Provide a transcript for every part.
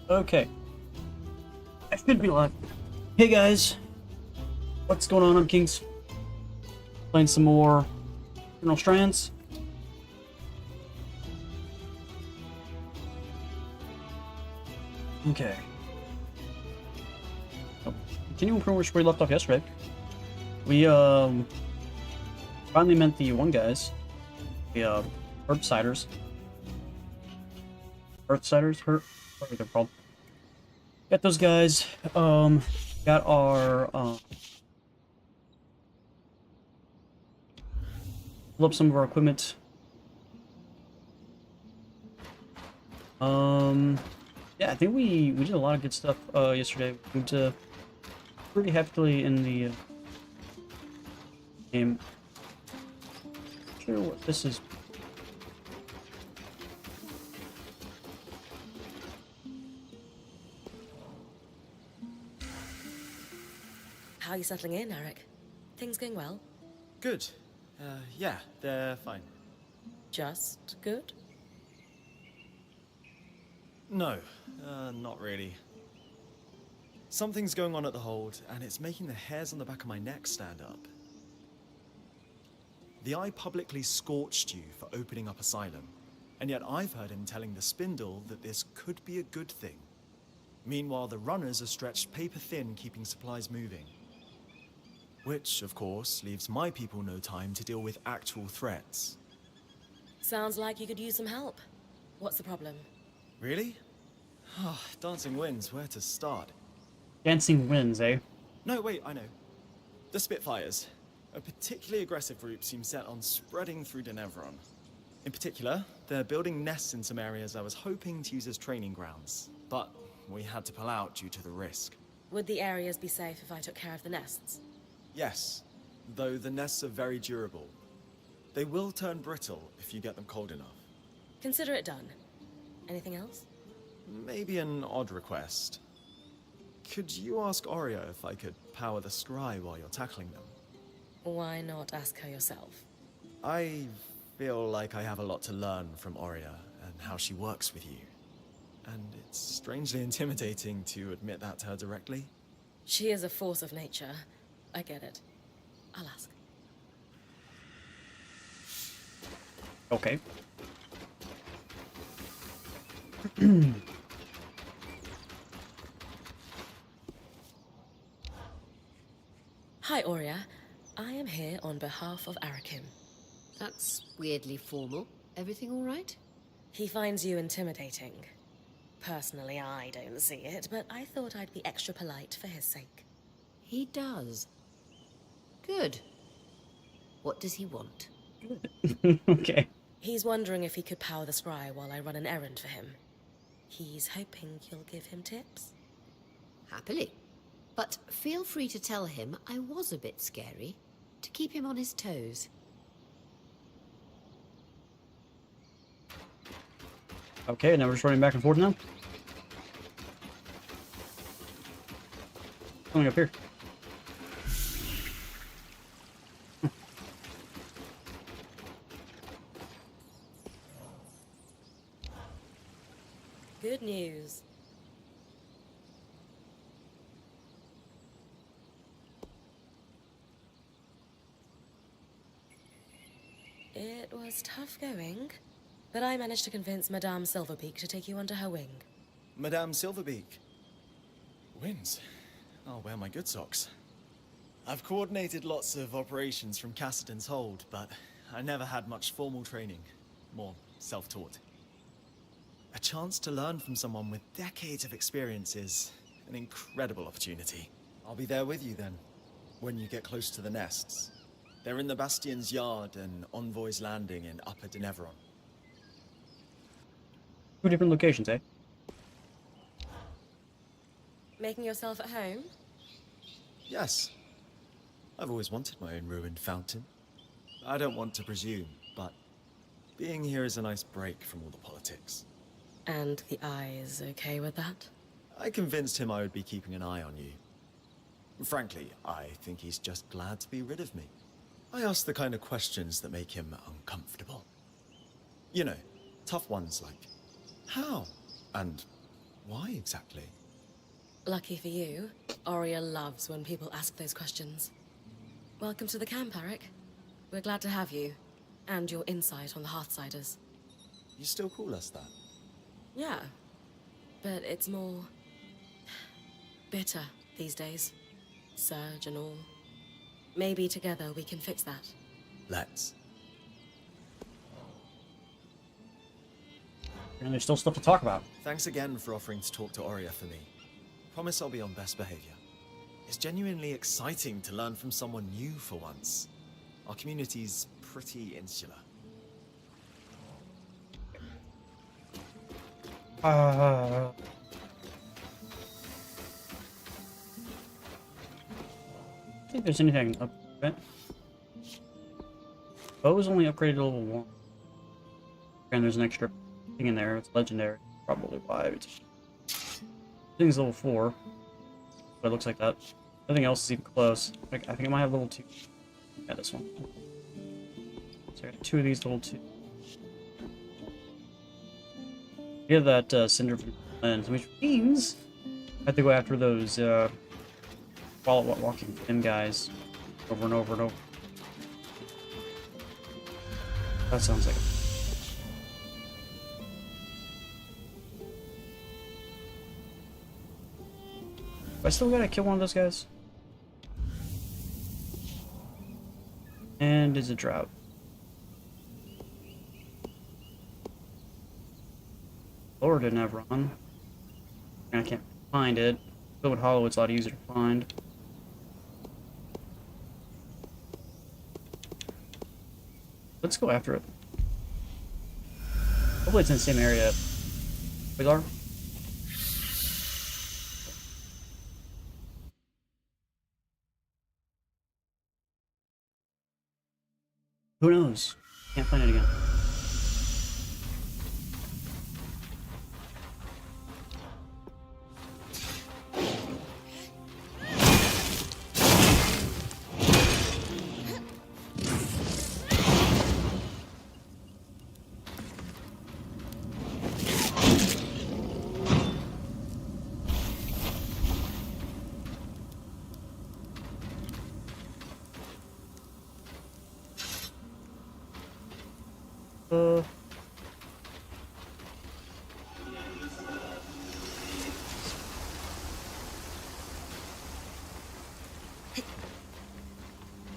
Okay, I should be live. Hey guys, what's going on? I'm Kings. Playing some more Strands. Okay. So, continuing from where we left off yesterday. We finally met the one guys, the Herbsiders. Earthsiders, whatever they're called. Got those guys. Got our pull up some of our equipment. Yeah, I think we did a lot of good stuff yesterday. We moved pretty heftily in the game. Not sure what this is. How are you settling in, Eric? Things going well? Good. Yeah, they're fine. Just good? No, not really. Something's going on at the hold, and it's making the hairs on the back of my neck stand up. The Eye publicly scorched you for opening up Asylum, and yet I've heard him telling the Spindle that this could be a good thing. Meanwhile, the runners are stretched paper thin keeping supplies moving. Which, of course, leaves my people no time to deal with actual threats. Sounds like you could use some help. What's the problem? Really? Dancing winds, where to start? Dancing winds, eh? No, wait, I know. The Spitfires. A particularly aggressive group seems set on spreading through Denevron. In particular, they're building nests in some areas I was hoping to use as training grounds, but we had to pull out due to the risk. Would the areas be safe if I took care of the nests? Yes, though the nests are very durable. They will turn brittle if you get them cold enough. Consider it done. Anything else? Maybe an odd request. Could you ask Oria if I could power the scry while you're tackling them? Why not ask her yourself? I feel like I have a lot to learn from Oria and how she works with you. And it's strangely intimidating to admit that to her directly. She is a force of nature. I get it. I'll ask. Okay. Hi, Oria. I am here on behalf of Arakim. That's weirdly formal. Everything all right? He finds you intimidating. Personally, I don't see it, but I thought I'd be extra polite for his sake. He does. Good. What does he want? Okay. He's wondering if he could power the scry while I run an errand for him. He's hoping you'll give him tips. Happily. But feel free to tell him I was a bit scary, to keep him on his toes. Okay, now we're just running back and forth now. Coming up here. Good news. It was tough going, but I managed to convince Madame Silverbeak to take you under her wing. Madame Silverbeak. Wins. I'll wear my good socks. I've coordinated lots of operations from Cassidon's hold, but I never had much formal training. More self-taught. A chance to learn from someone with decades of experience is an incredible opportunity. I'll be there with you then, when you get close to the nests. They're in the Bastion's yard and Envoy's Landing in Upper Denevron. Two different locations, eh? Making yourself at home? Yes. I've always wanted my own ruined fountain. I don't want to presume, but being here is a nice break from all the politics. And the Eye is okay with that? I convinced him I would be keeping an eye on you. Frankly, I think he's just glad to be rid of me. I ask the kind of questions that make him uncomfortable. You know, tough ones like, how? And Why exactly? Lucky for you, Oria loves when people ask those questions. Welcome to the camp, Eric. We're glad to have you, and your insight on the Hearthsiders. You still call us that? Yeah, but it's more bitter these days. Surge and all. Maybe together we can fix that. Let's. And there's still stuff to talk about. Thanks again for offering to talk to Oria for me. Promise I'll be on best behavior. It's genuinely exciting to learn from someone new for once. Our community's pretty insular. I think there's anything up right? Bow is only upgraded to level 1. And there's an extra thing in there. It's legendary. Probably why. Thing's level 4. But it looks like that. Nothing else is even close. I think it might have level 2. Yeah, this one. So I got 2 of these level 2. You have that Cinder from Lens, which means I have to go after those walking thin guys over and over and over. That sounds like it. I still gotta kill one of those guys. And is a drought. Lord didn't have run. And I can't find it. Filled Hollow, it's a lot easier to find. Let's go after it. Hopefully it's in the same area. Quasar? Who knows? Can't find it again.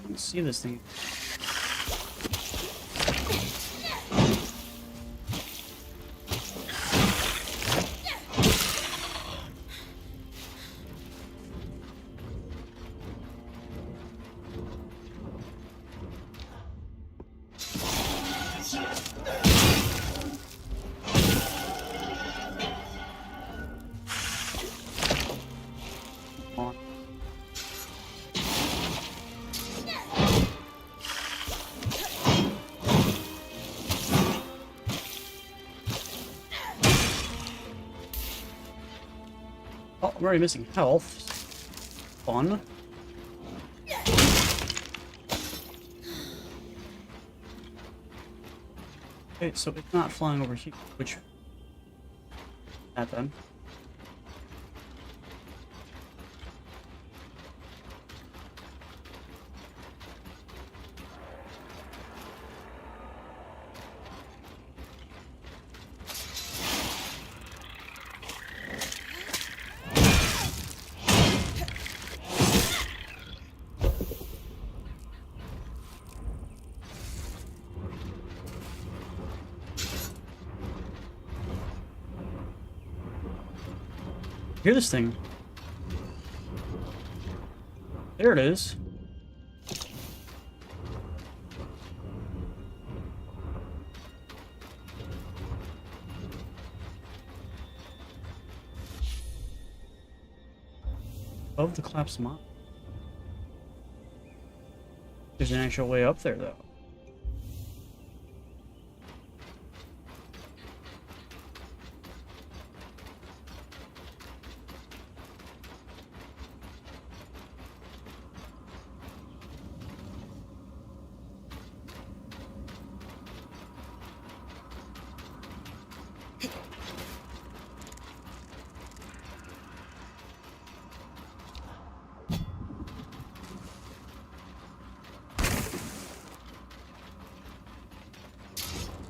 Let's see this thing. Oh, I'm already missing health. Fun. Okay, so it's not flying over here, which... That then. Hear this thing. There it is. Above the collapsed mine. There's an actual way up there, though.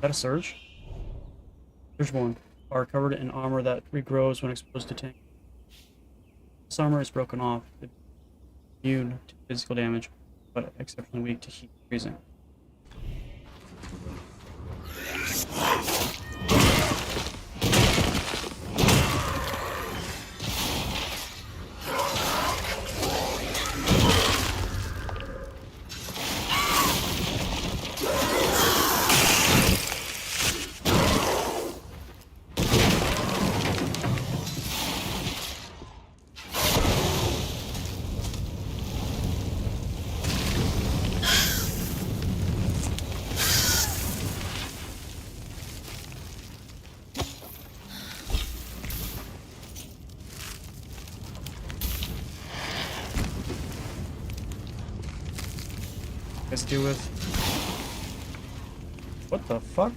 that a surge? There's one. Are covered in armor that regrows when exposed to tank. This armor is broken off. It's immune to physical damage, but exceptionally weak to heat freezing. Let's deal with. What the fuck?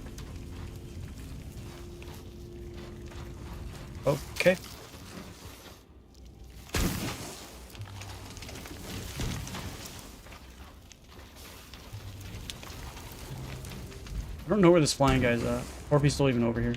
Okay. I don't know where this flying guy's at, or if he's still even over here.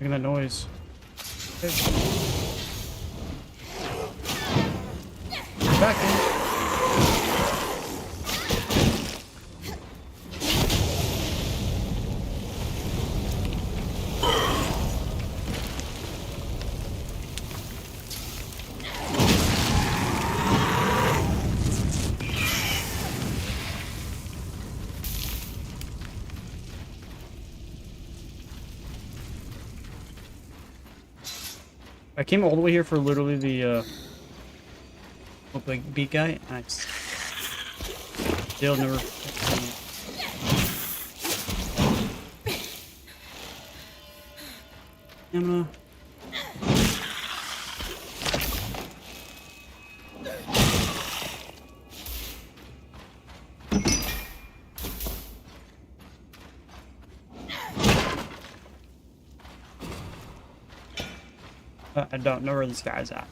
Making that noise. Okay. Back in. I came all the way here for literally the look like beat guy, and I still never. I'm I don't know where this guy's at.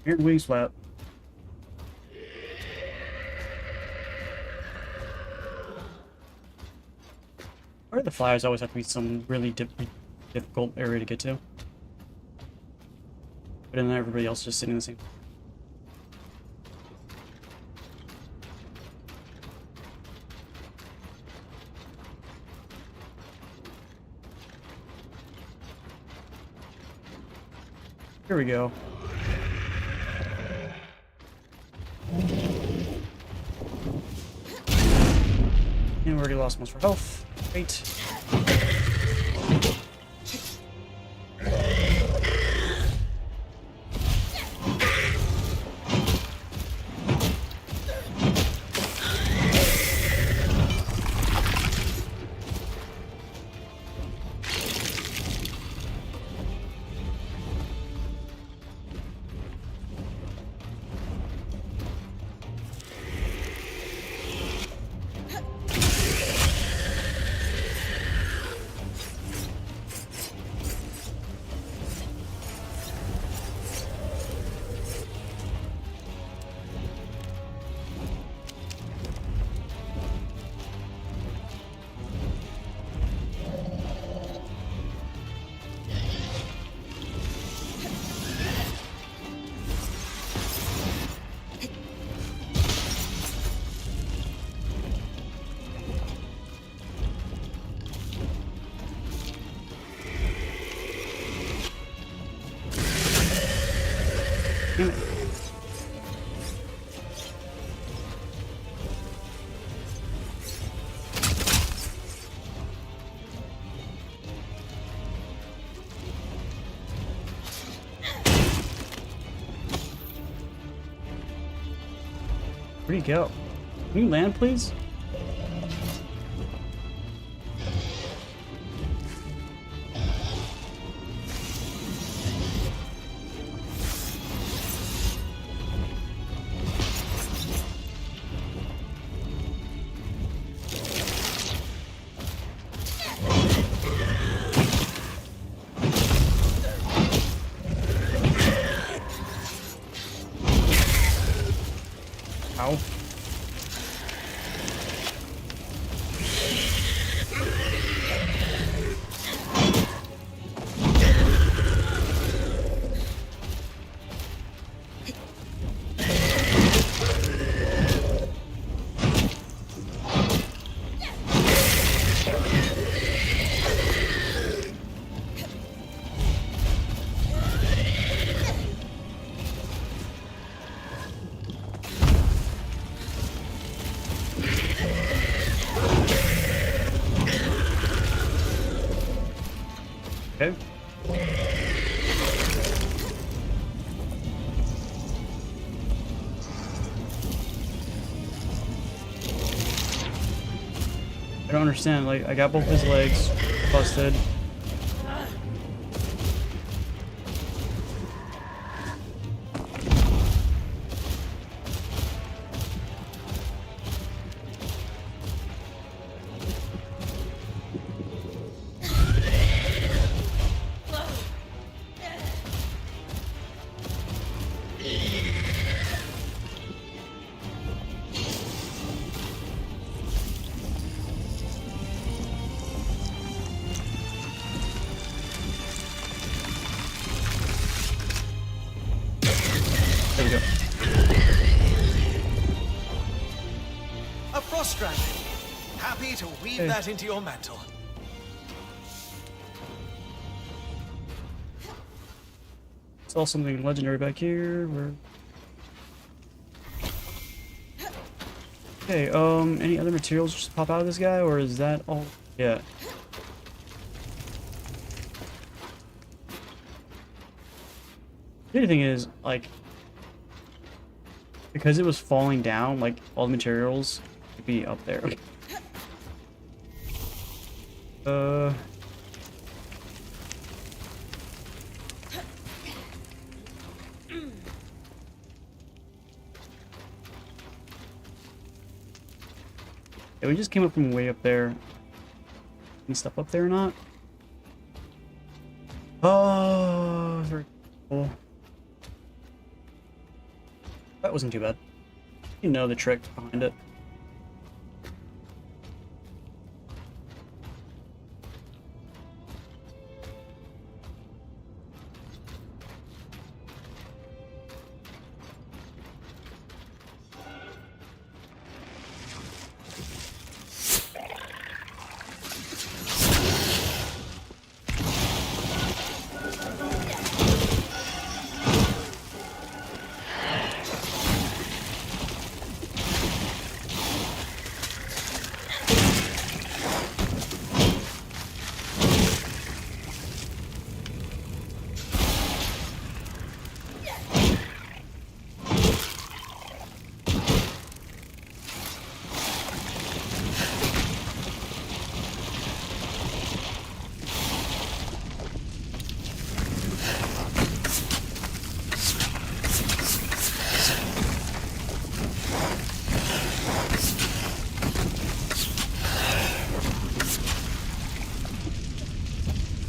Here, wings flap. Why do the flyers always have to be some really difficult area to get to? But then everybody else just sitting in the same. Here we go. And we already lost most of our health. Great. Damn it. Where'd he go? Can you land, please? Ow. Okay. I don't understand. Like, I got both his legs busted. There we go. A frost strand. Happy to weave Hey. that into your mantle. Saw something legendary back here. Where? Okay, any other materials just pop out of this guy, or is that all? Yeah. The other thing is, like, because it was falling down, like, all the materials could be up there. Yeah, we just came up from way up there. Any stuff up there or not? Oh, very cool. That wasn't too bad. You know the trick behind it.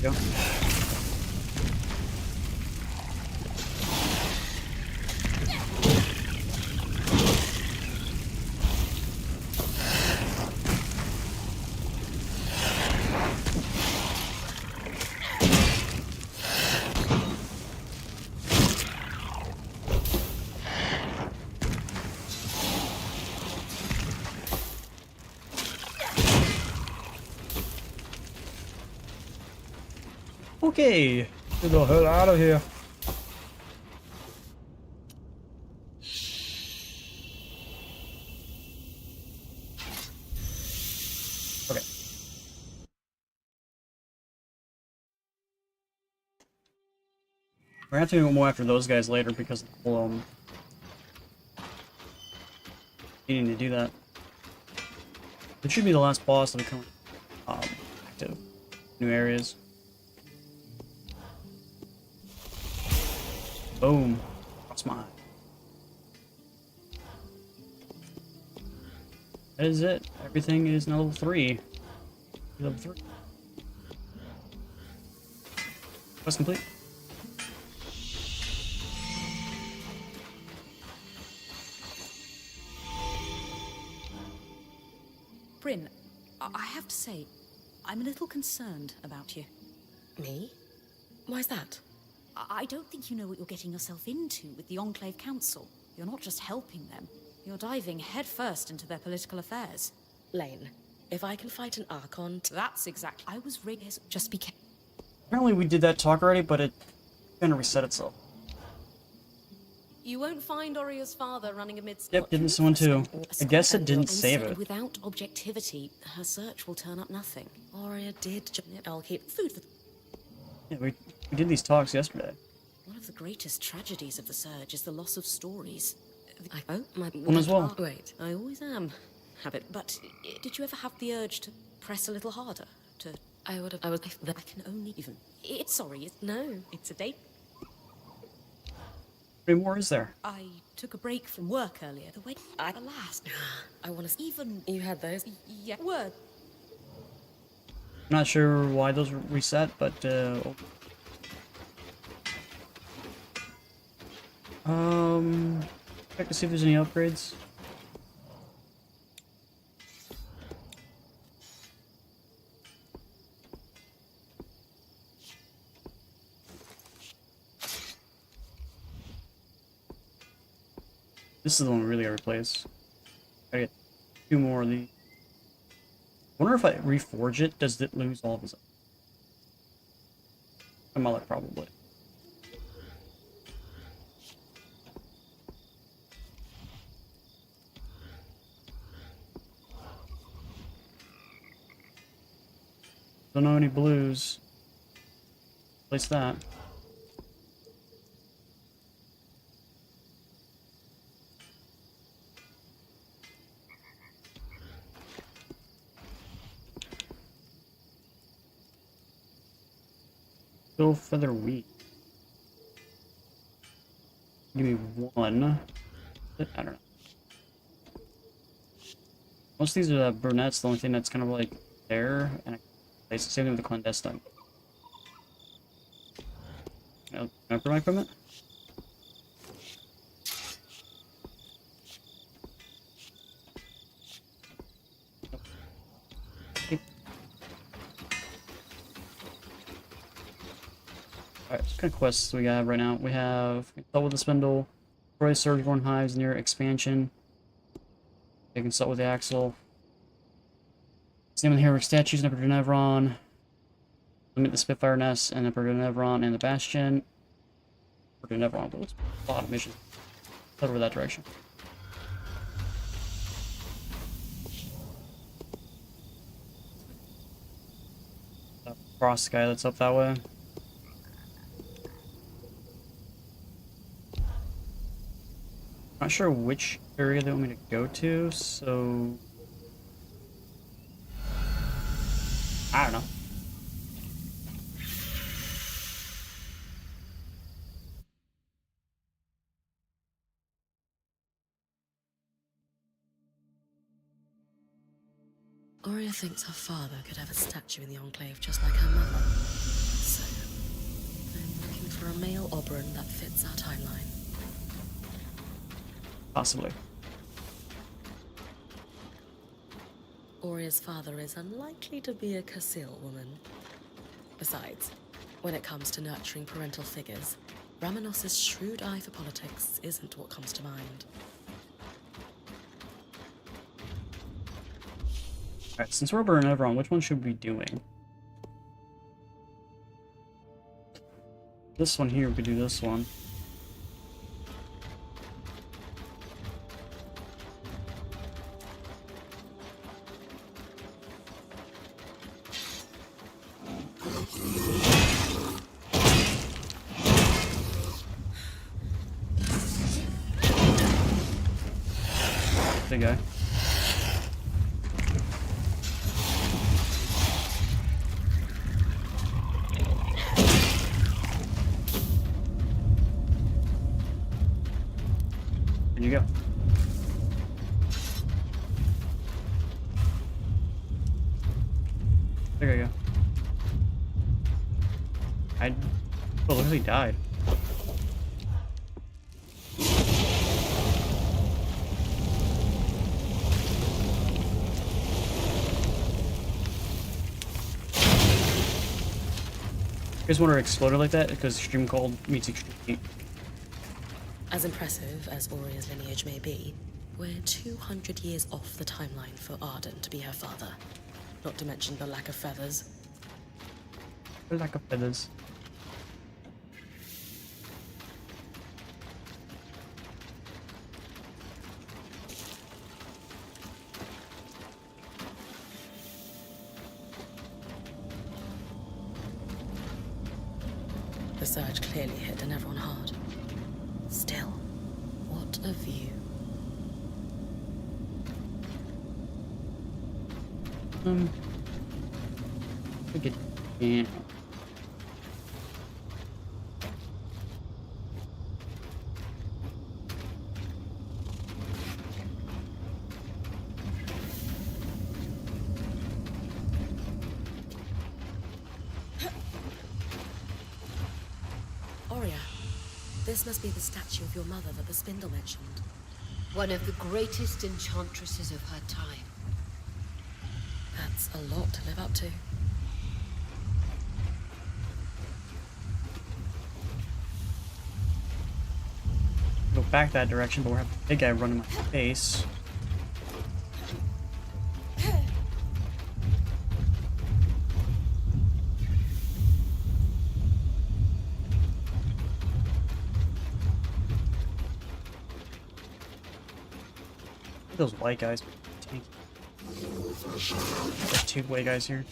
Go. Okay, get the hell out of here. We're gonna have to go more after those guys later because of the whole, needing to do that. It should be the last boss of the current, active new areas. Boom. Cross my eye. That is it. Everything is now level 3. Level 3. Quest complete. Bryn, I have to say, I'm a little concerned about you. Me? Why's that? I don't think you know what you're getting yourself into with the Enclave Council. You're not just helping them, you're diving headfirst into their political affairs. Lane, if I can fight an Archon... That's exactly... I was rigged. Just be careful. Apparently we did that talk already, but it kind of reset itself. You won't find Oria's father running amidst... Yep, did this one too. I guess it didn't save it. Without objectivity, her search will turn up nothing. Oria did... I'll keep food for... Yeah, we did these talks yesterday. One of the greatest tragedies of the Surge is the loss of stories. My... One as well. Wait, I always am. Habit. But did you ever have the urge to press a little harder? To... I would have... I can only even... Sorry, No. it's a date. How many more is there? I took a break from work earlier. The way... Alas. I want to... Even... You had those? Yeah, word. I'm not sure why those were reset, but check to see if there's any upgrades. This is the one we really gotta replace. I get 2 more of these. I wonder if I reforge it, does it lose all of his... I'm like, probably. Don't know any blues. Place that. Go feather wheat. Give me 1. I don't know. Most of these are brunettes, the only thing that's kind of like there, and I place the same thing with the clandestine. Can I upgrade my equipment? Alright, what kind of quests do we have right now? We have consult with the spindle, destroy Surgeborn hives near expansion. They consult with the axle. Examine the heroic statues in Emperor Nevron. Limit the Spitfire nest and Emperor Nevron and the Bastion. Emperor Nevron, but let's a lot of missions. Head over that direction. Frost guy that's up that way. Not sure which area they want me to go to, so I don't know. Oria thinks her father could have a statue in the Enclave just like her mother. So, I'm looking for a male Oberon that fits our timeline. Possibly. Oria's father is unlikely to be a Casil woman. Besides, when it comes to nurturing parental figures, Ramanos's shrewd eye for politics isn't what comes to mind. Alright, since we're over and Everon, which one should we be doing? This one here, we could do this one. big guy. Where'd you go? There you go. Oh, looks like he died. You guys want to explode it like that? Because extreme cold meets extreme heat. As impressive as Auria's lineage may be, we're 200 years off the timeline for Arden to be her father. Not to mention the lack of feathers. The lack of feathers. The surge clearly hit Denevron hard. Still, what a view. Look at yeah. Auria, this must be the statue of your mother that the spindle mentioned. One of the greatest enchantresses of her time. That's a lot to live up to. Go back that direction, but we're having a big guy running my face. Those white guys, tanky. Got two white guys here.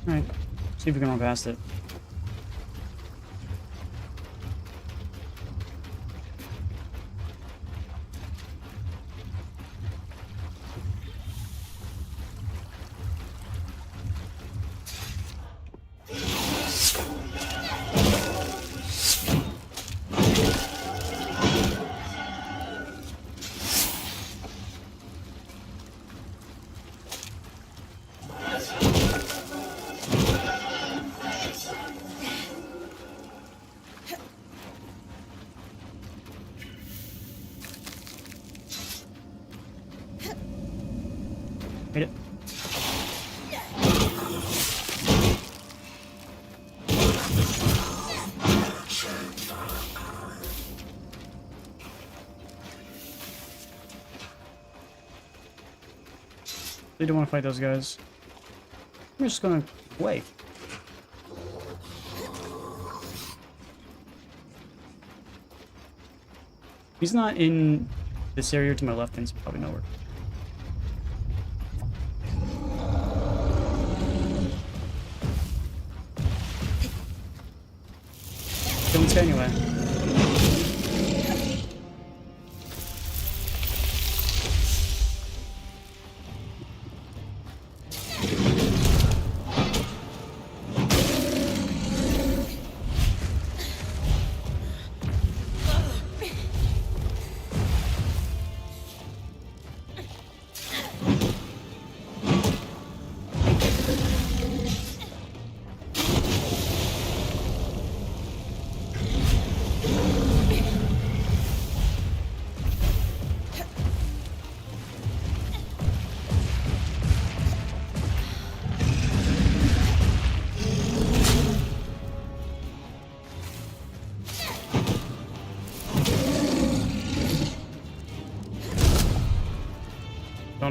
Alright, see if we can run past it. Made it. They don't want to fight those guys. I'm just gonna wait. He's not in this area to my left, and he's probably nowhere. Kill this guy anyway.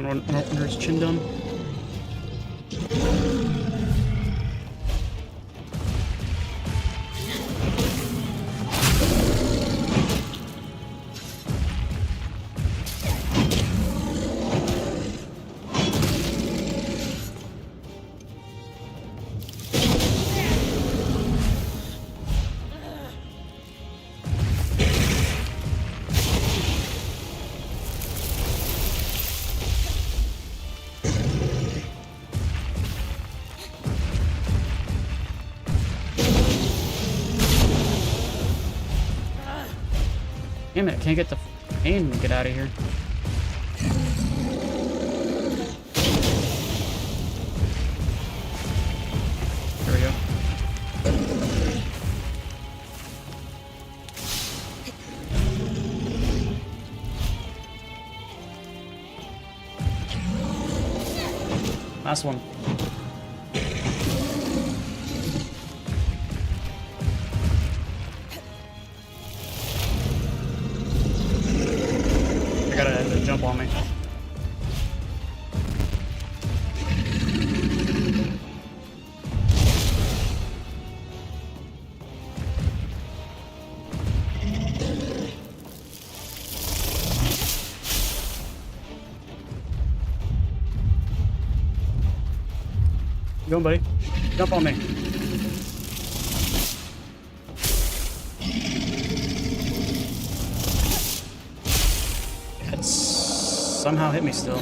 down under his chin done. Damn it, I can't get the pain to get out of here. There we go. Last one. I gotta end the jump on me. Go, buddy. Jump on me. It somehow hit me still.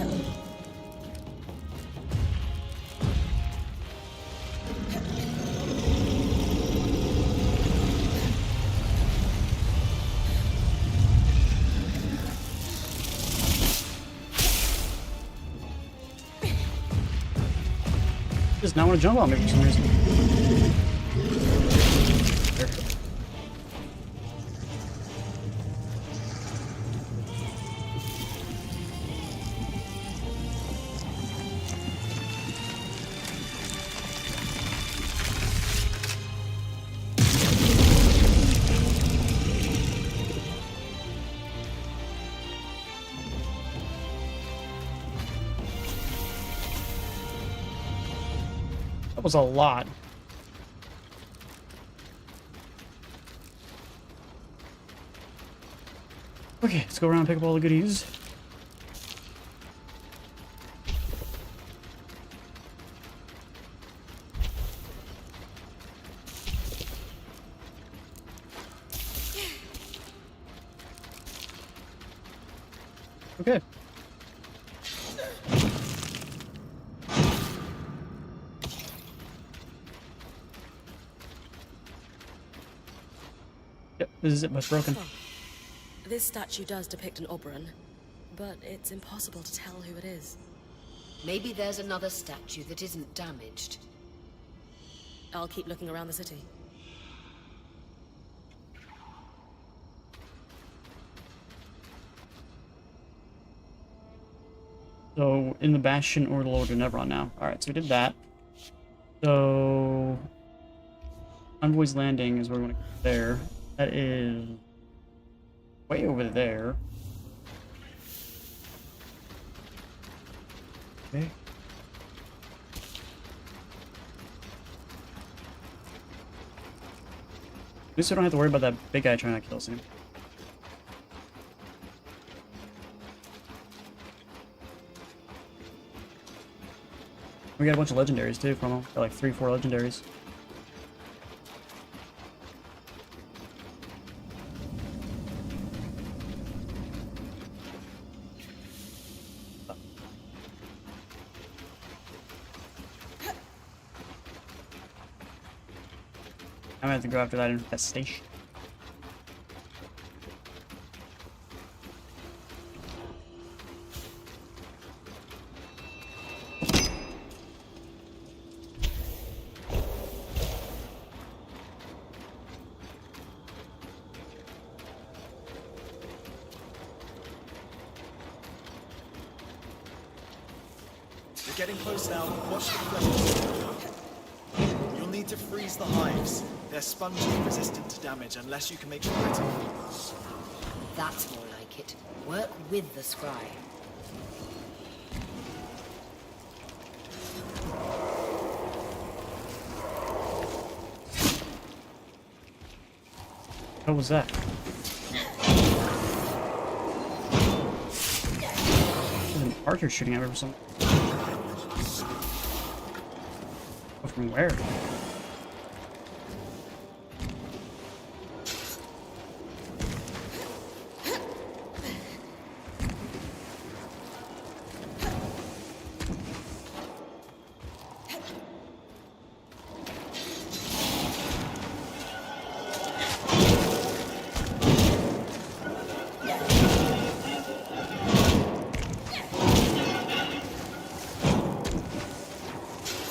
Does not want to jump on me for some reason. There. That was a lot. Okay, let's go around and pick up all the goodies. Okay. Yep, this is it, but broken. This statue does depict an Oberon, but it's impossible to tell who it is. Maybe there's another statue that isn't damaged. I'll keep looking around the city. So, in the Bastion or the Lord of Nevron now. Alright, so we did that. So, Envoy's Landing is where we want to go there. That is way over there. Okay. At least we don't have to worry about that big guy trying to kill us. We got a bunch of legendaries too from them. Got like 3-4 legendaries. I'm gonna have to go after that infestation. You're getting close now. Watch the flesh. You'll need to freeze the hives. They're spongy and resistant to damage unless you can make them critical. That's more like it. Work with the scry. hell was that? There's an archer shooting at me or something. Oh, from where?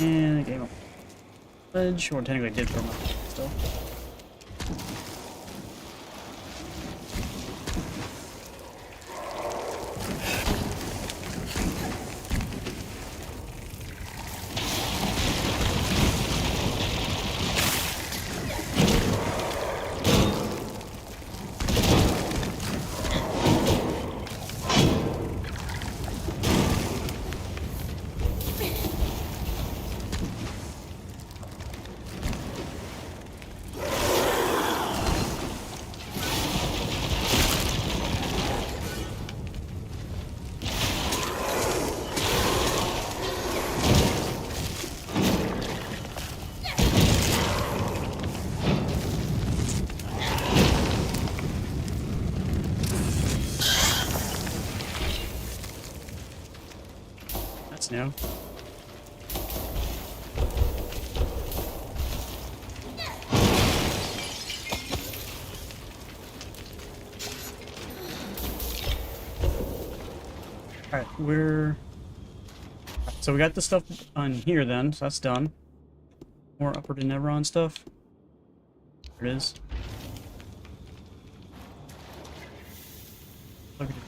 And the game up. Ledge, or technically I did for my still. That's new. Alright, so we got the stuff on here then, so that's done. More Upward and Neveron stuff. There it is. Look at it.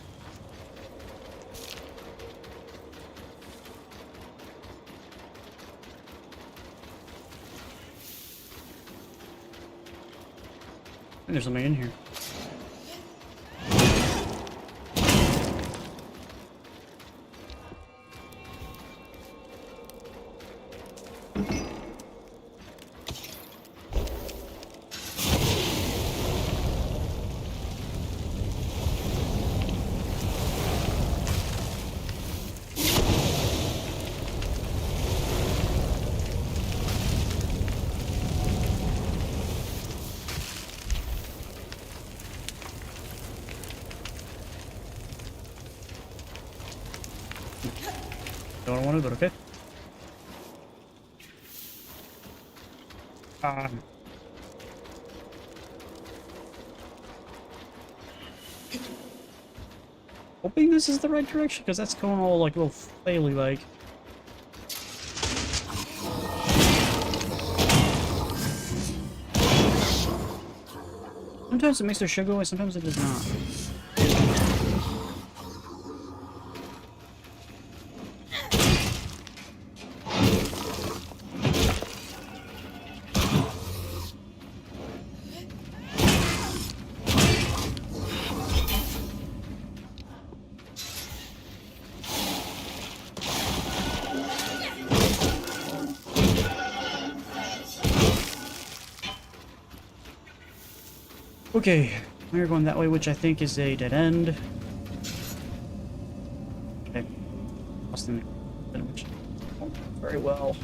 I think there's something in here. Don't want to, but okay. Hoping this is the right direction, because that's going all like a little flaily like. Sometimes it makes their show go away, sometimes it does not. Okay, we're going that way, which I think is a dead end. Okay, lost in the which won't work very well.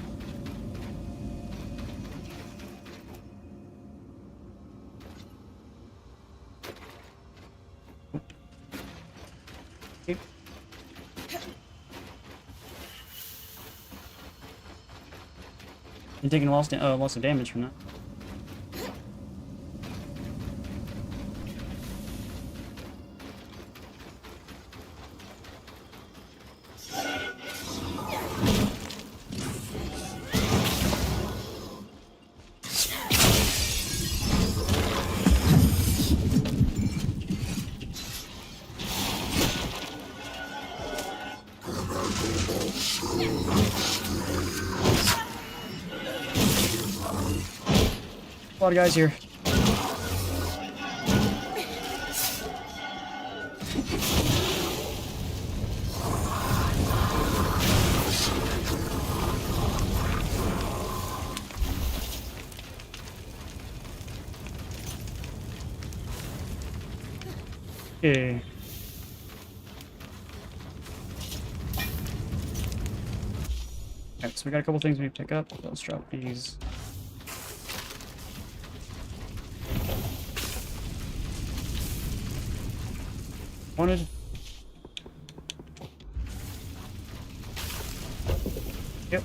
Okay. I'm taking lots of damage from that. A lot of guys here. Okay. Alright, so we got a couple things we need to pick up. Let's drop these. Wanted. Yep.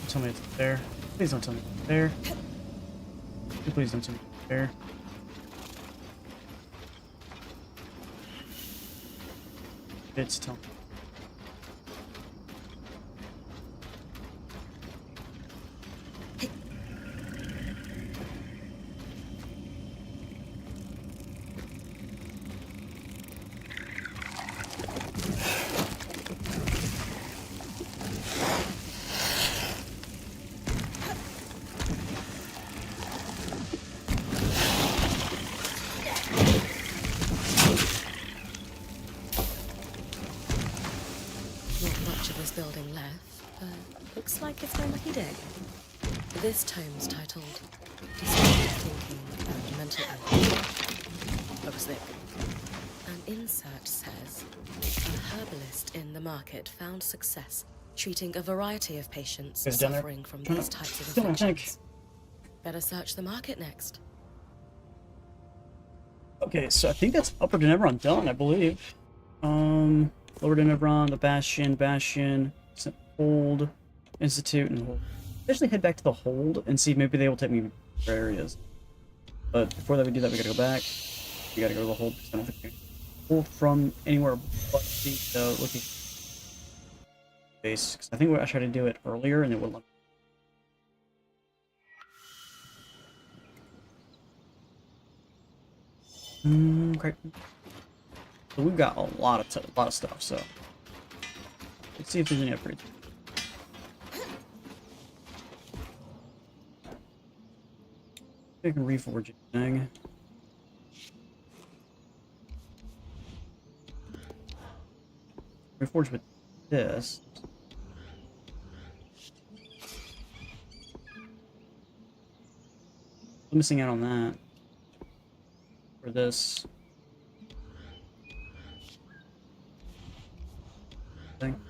Tell me it's there. Please don't tell me it's there. Please don't tell me it's there. It's telling me. Not much of this building left, but looks like it's my lucky day. This tome's titled Disordered Thinking and Mental Illness. Looks thick. An insert says, a herbalist in the market found success treating a variety of patients Is it down there? suffering from Turn these up. types of Still in tank. afflictions. Better search the market next. Okay, so I think that's Upper Denevron done, I believe. Lower Denevron, the Bastion, Hold, Institute, and Hold. Eventually head back to the Hold and see if maybe they will take me to other areas. But before that we do that, we gotta go back. We gotta go to the Hold because I don't think we can hold from anywhere but the looking base. Because I think I tried to do it earlier and it wouldn't let me. Great. So we've got a lot of stuff. So let's see if there's any upgrades. I can reforge anything. Reforge with this. I'm missing out on that. For this. Thing.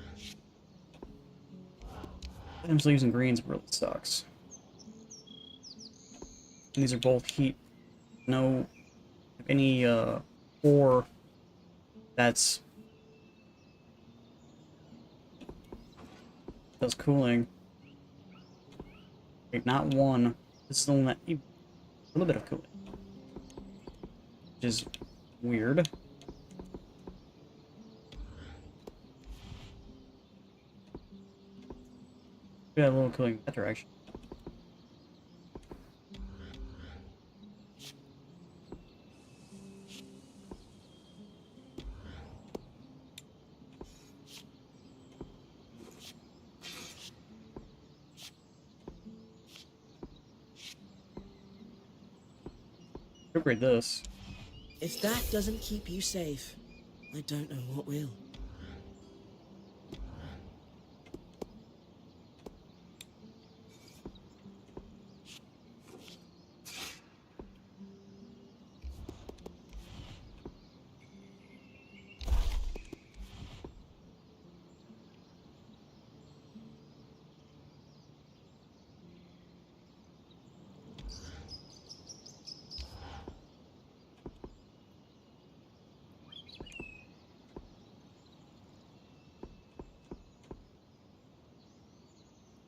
I'm still using greens, really sucks. And these are both heat. No, any ore that's cooling. Wait, not one. This is the one that a little bit of cooling, which is weird. Yeah, a little cooling in that direction. Upgrade this. If that doesn't keep you safe, I don't know what will.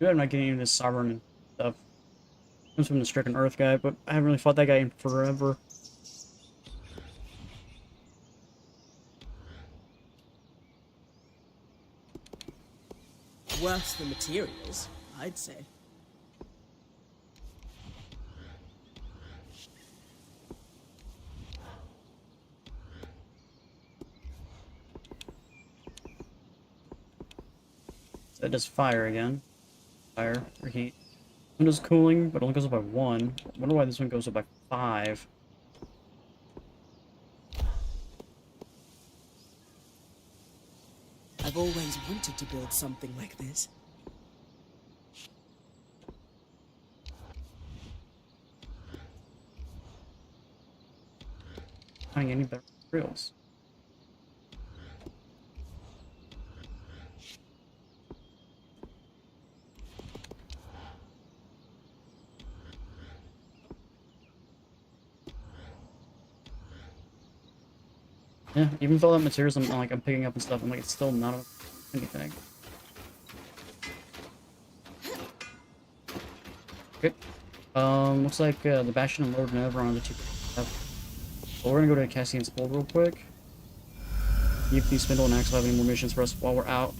I'm not getting into this sovereign and stuff. Comes from the Stricken Earth guy, but I haven't really fought that guy in forever. Worse than materials, I'd say. So that does fire again. Fire or heat. Windows cooling, but it only goes up by 1. I wonder why this one goes up by 5. I've always wanted to build something like this. Finding any better materials. Yeah, even with all that materials I'm picking up and stuff, I'm like, it's still not anything. Okay. Looks like the Bastion and Lord Never on the two have. Well, we're gonna go to Cassian's Bowl real quick. See if these Spindle and Axel have any more missions for us while we're out.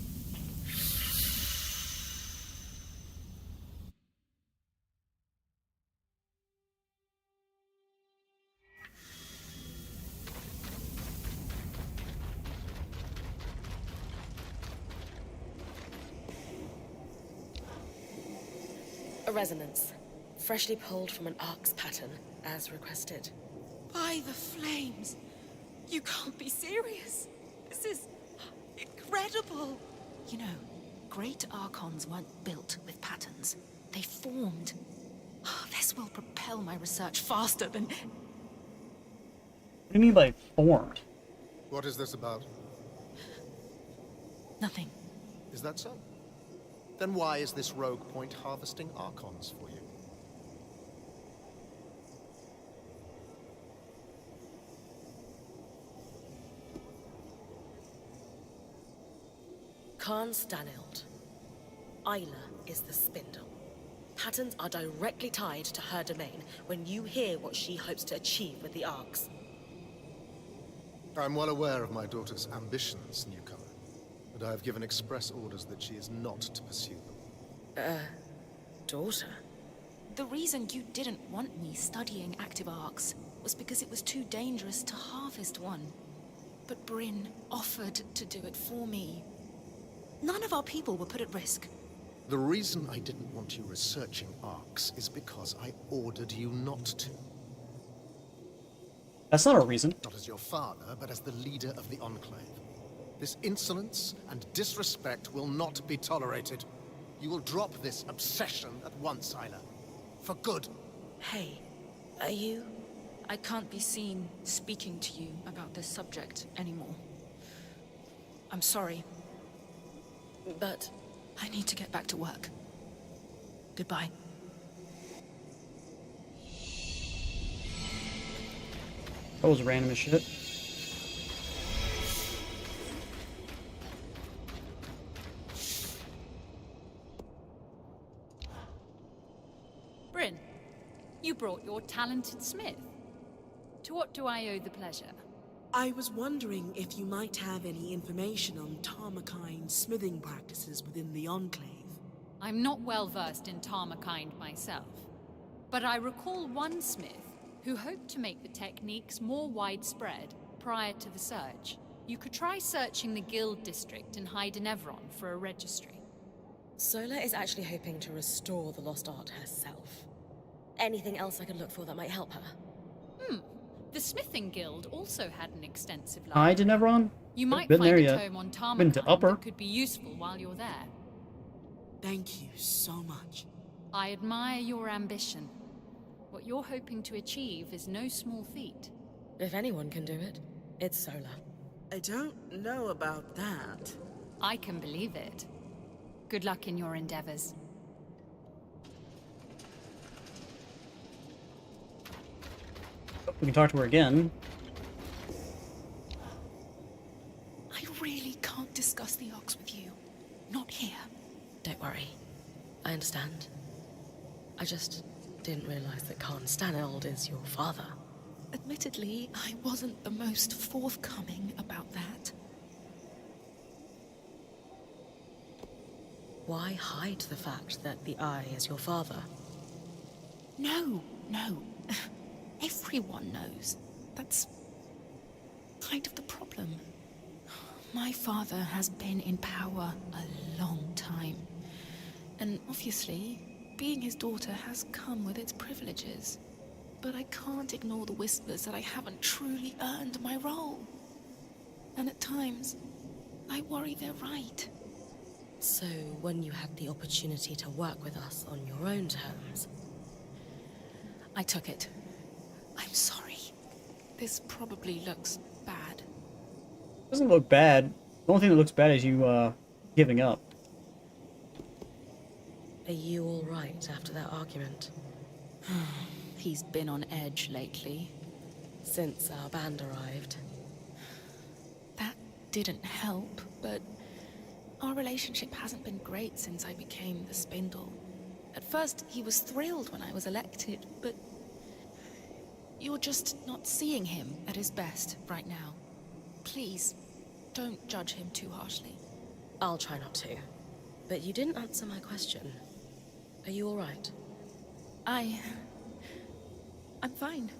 A resonance, freshly pulled from an Ark's pattern, as requested. By the flames! You can't be serious! This is incredible! You know, great Archons weren't built with patterns. They formed. This will propel my research faster than... What do you mean by formed? What is this about? Nothing. Is that so? Then why is this rogue point harvesting Archons for you? Khan Stanild. Isla is the spindle. Patterns are directly tied to her domain when you hear what she hopes to achieve with the Arks. I'm well aware of my daughter's ambitions, newcomer, but I have given express orders that she is not to pursue them. Daughter? The reason you didn't want me studying active arcs was because it was too dangerous to harvest one. But Bryn offered to do it for me. None of our people were put at risk. The reason I didn't want you researching arcs is because I ordered you not to. That's not a reason. Not as your father, but as the leader of the Enclave. This insolence and disrespect will not be tolerated. You will drop this obsession at once, Isla. For good. Hey, are you... I can't be seen speaking to you about this subject anymore. I'm sorry. But... I need to get back to work. Goodbye. That was random as shit. Bryn, you brought your talented smith. To what do I owe the pleasure? I was wondering if you might have any information on Tarmakind smithing practices within the Enclave. I'm not well versed in Tarmakind myself, but I recall one smith who hoped to make the techniques more widespread prior to the surge. You could try searching the guild district in Hydenevron for a registry. Sola is actually hoping to restore the lost art herself. Anything else I could look for that might help her? The smithing guild also had an extensive I library. did never run. You might Been find there a yet. tome on Been to Tarmakind Upper. that could be useful while you're there. Thank you so much. I admire your ambition. What you're hoping to achieve is no small feat. If anyone can do it, it's Sola. I don't know about that. I can believe it. Good luck in your endeavors. We can talk to her again. I really can't discuss the Ox with you. Not here. Don't worry. I understand. I just didn't realize that Khan Stanild is your father. Admittedly, I wasn't the most forthcoming about that. Why hide the fact that the Eye is your father? No. Everyone knows. That's kind of the problem. My father has been in power a long time. And obviously, being his daughter has come with its privileges. But I can't ignore the whispers that I haven't truly earned my role. And at times, I worry they're right. So, when you had the opportunity to work with us on your own terms, I took it. I'm sorry. This probably looks bad. Doesn't look bad. The only thing that looks bad is you, giving up. are you all right after that argument? He's been on edge lately. Since our band arrived. That didn't help, but our relationship hasn't been great since I became the Spindle. At first, he was thrilled when I was elected, but you're just not seeing him at his best right now. Please, don't judge him too harshly. I'll try not to. But you didn't answer my question. Are you all right? I'm fine.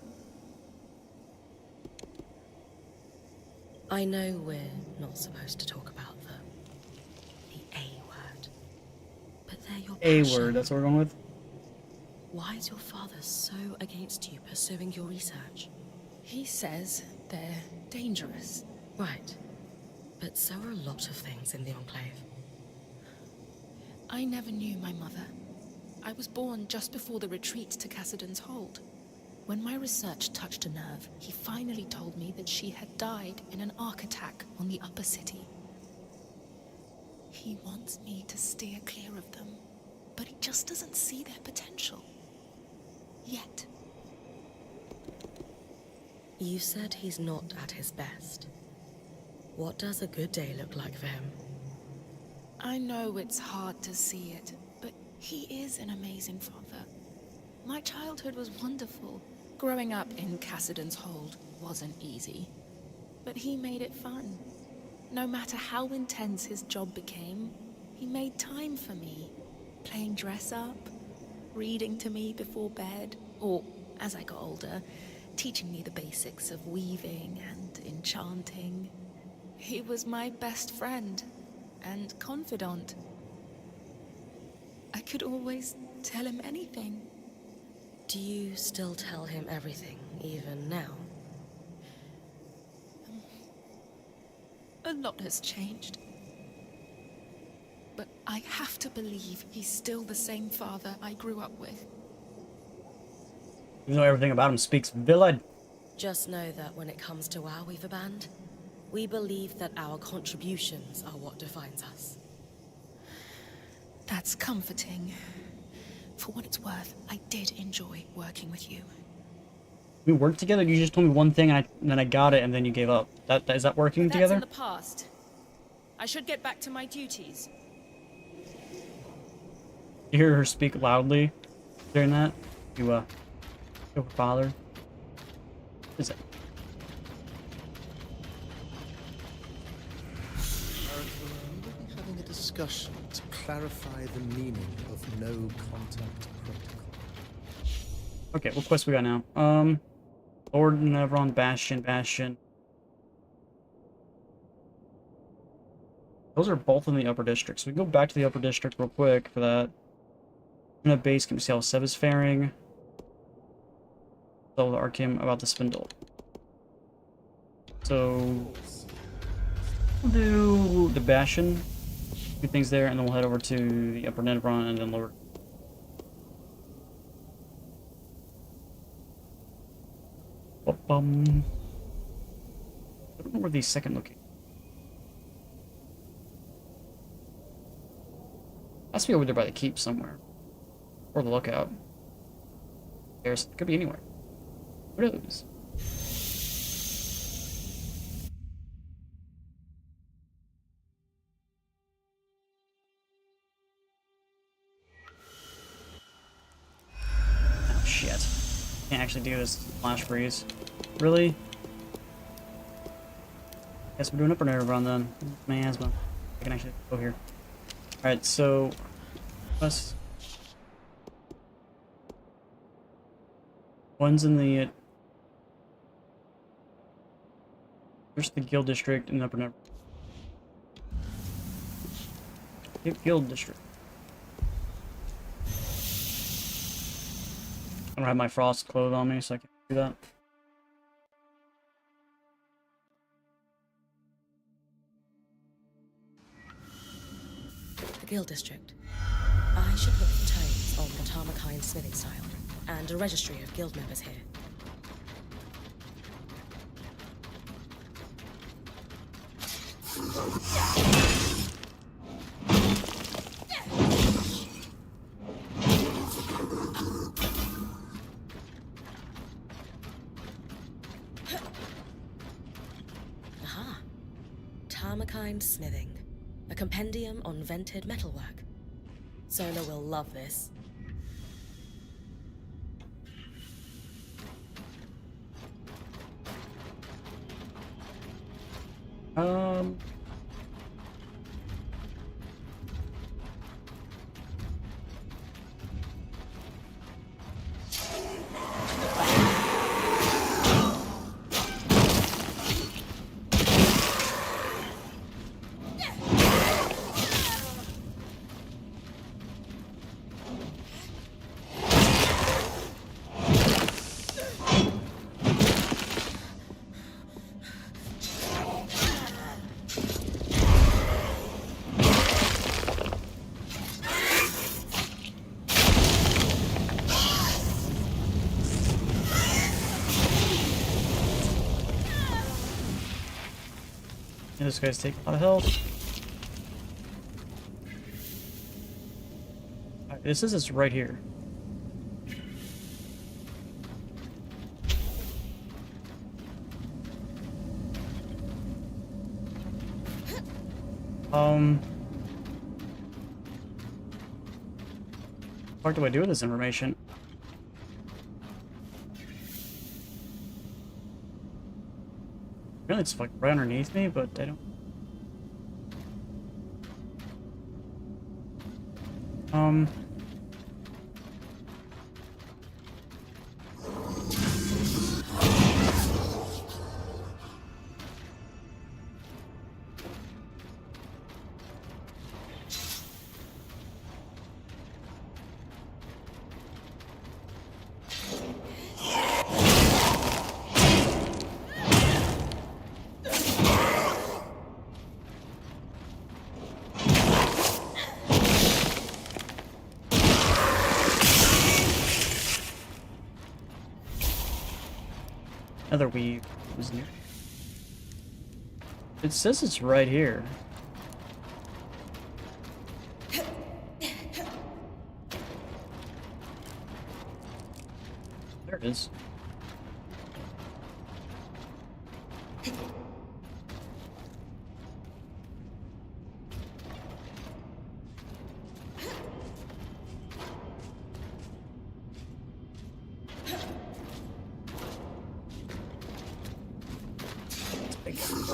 I know we're not supposed to talk about the A word, but they're your A passion. word, that's what we're going with. Why is your father so against you pursuing your research? He says they're dangerous. Right. But so are a lot of things in the Enclave. I never knew my mother. I was born just before the retreat to Cassidy's Hold. When my research touched a nerve, he finally told me that she had died in an arc attack on the upper city. He wants me to steer clear of them, but he just doesn't see their potential. Yet. You said he's not at his best. What does a good day look like for him? I know it's hard to see it, but he is an amazing father. My childhood was wonderful. Growing up in Cassidy's Hold wasn't easy, but he made it fun. No matter how intense his job became, he made time for me, playing dress-up, reading to me before bed, or, as I got older, teaching me the basics of weaving and enchanting. He was my best friend and confidant. I could always tell him anything. Do you still tell him everything, even now? A lot has changed. But I have to believe he's still the same father I grew up with. Even though everything about him speaks Village. Just know that when it comes to our Weaver Band, we believe that our contributions are what defines us. That's comforting. For what it's worth, I did enjoy working with you. We worked together. You just told me one thing, and then I got it, and then you gave up. Is that working That's together? in the past. I should get back to my duties. You hear her speak loudly during that? You her father. What is it? We will be having a discussion to clarify the meaning of no contact protocol. Okay, what quest we got now? Lord Nevron, Bastion. Those are both in the upper district, so we can go back to the upper district real quick for that. In a base, can we see how Seb is faring? Tell the Arkham about the Spindle. So we'll do the Bastion, do things there, and then we'll head over to the upper Nevron and then lower. I don't know where the second location. Has to be over there by the keep somewhere. Or the lookout. It could be anywhere. Who knows? Oh shit. Can't actually do this flash freeze. Really? Guess we're doing upper nerve run then. My asthma. I can actually go here. Alright, so us. One's in the there's the guild district in upper nerve. Guild district. I don't have my frost clothes on me, so I can't do that. The Guild District. I should look for tomes on the Tarmakine smithing style, and a registry of guild members here. Aha. Tarmakine Smithing. A compendium on vented metalwork. Sola will love this. Um... And this guy's taking a lot of health. Alright, this is right here. What do I do with this information? Really, it's like right underneath me, but I don't. Another weave is near. It says it's right here. There it is.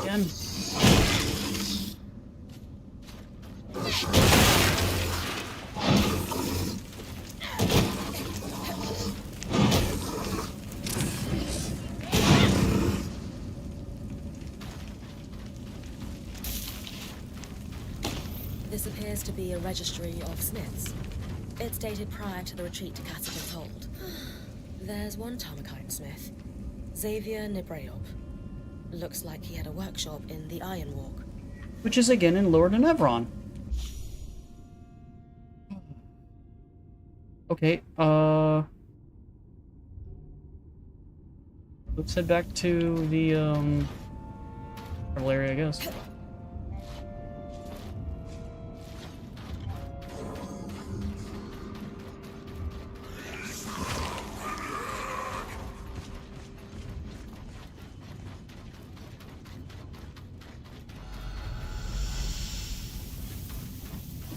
Again. This appears to be a registry of smiths. It's dated prior to the retreat to Cassidy's Hold. There's one Tarmakine smith, Xavier Nibreop. Looks like he had a workshop in the Iron Walk. Which is again in Lord and Evron. Okay, let's head back to the, travel area, I guess.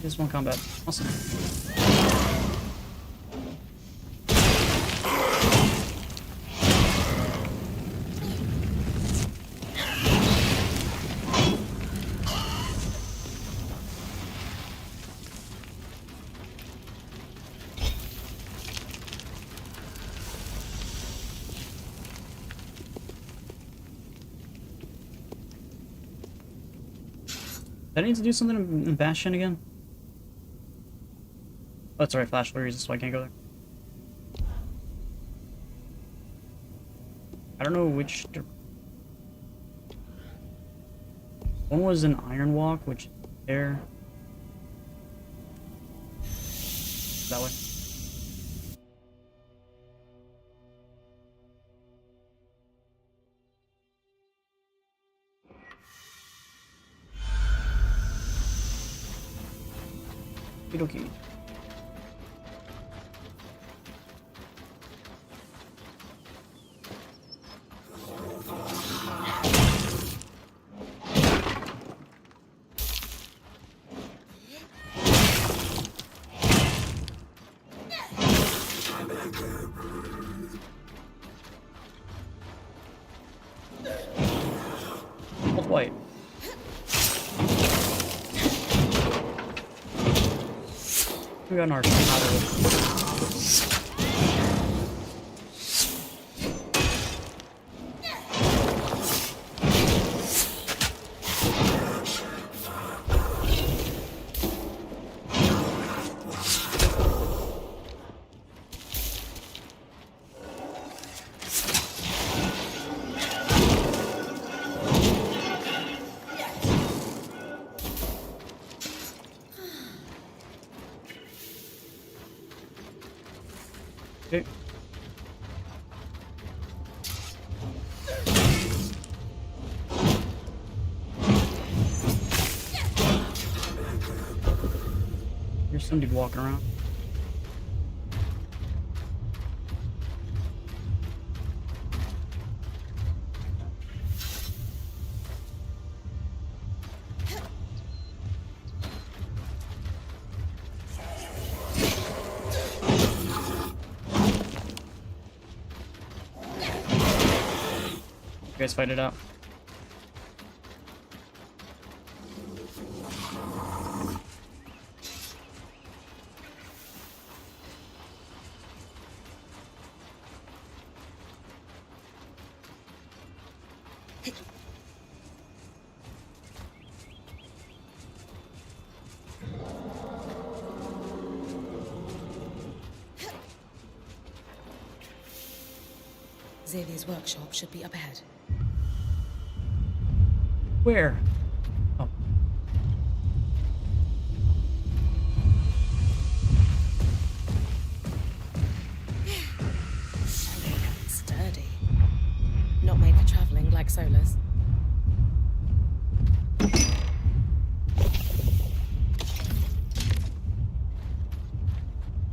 This one combat. Awesome. I need to do something in Bastion again? Oh, sorry, Flash reasons, so I can't go there. I don't know which. One was an Iron Walk, which is there. That way. Okie. Both white. We got an archer. Okay. There's somebody walking around. You guys fight it out. Xavier's workshop should be up ahead. Where? Oh. Sturdy. Not made for traveling like Solar's.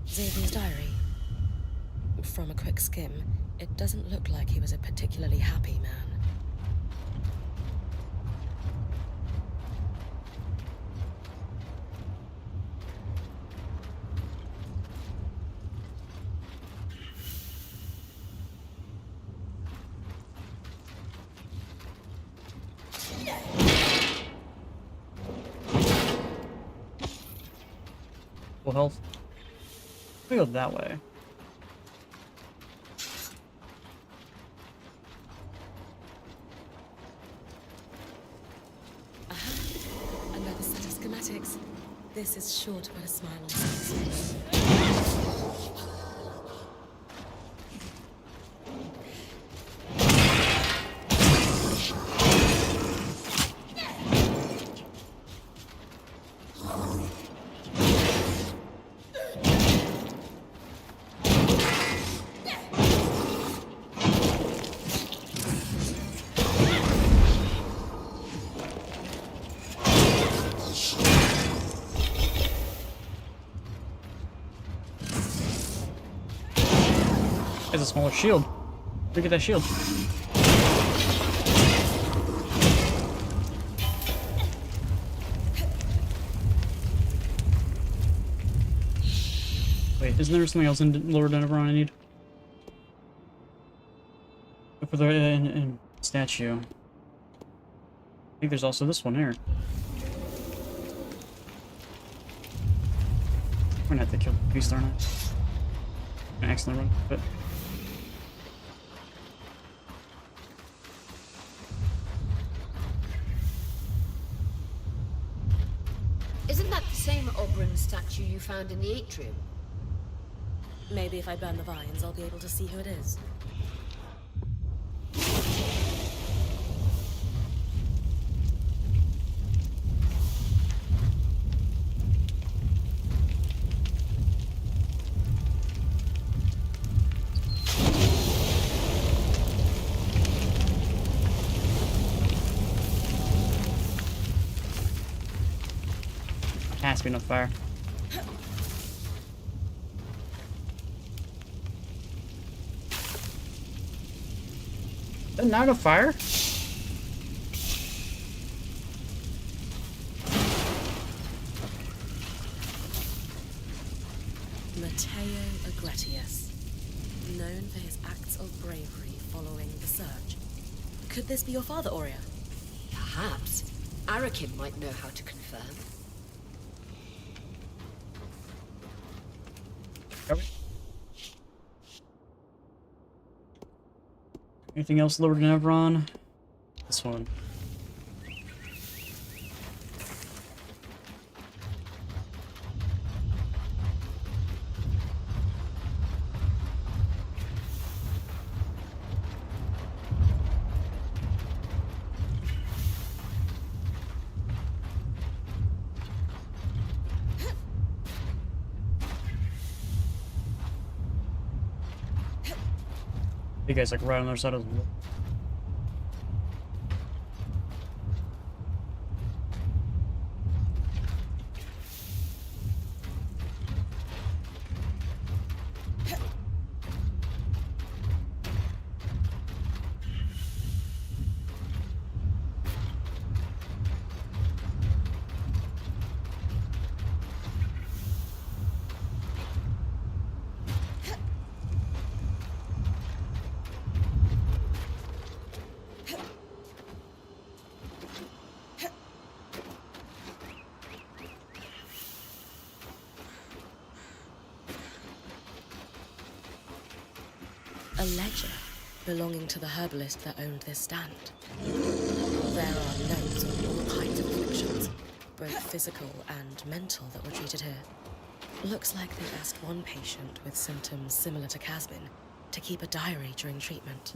Xavier's diary. From a quick skim, it doesn't look like he was a particularly happy man. Full health. We go that way. Another set of schematics. This is sure to put a smile on someone's face. It's a smaller shield. Look at that shield. Wait, isn't there something else in Lower Denebron I need? For the in statue. I think there's also this one here. We're gonna have to kill the beast, aren't I? An excellent run, but Isn't that the same Oberon statue you found in the atrium? Maybe if I burn the vines, I'll be able to see who it is. Has to be enough fire. Is that not enough fire? Matteo Agretius, known for his acts of bravery following the surge. Could this be your father, Aurea? Perhaps. Arakim might know how to confirm. Anything else lower than Evron? This one. You guys like right on the other side of the wall. A ledger belonging to the herbalist that owned this stand. There are notes on all kinds of afflictions, both physical and mental, that were treated here. Looks like they asked one patient with symptoms similar to Casbin to keep a diary during treatment.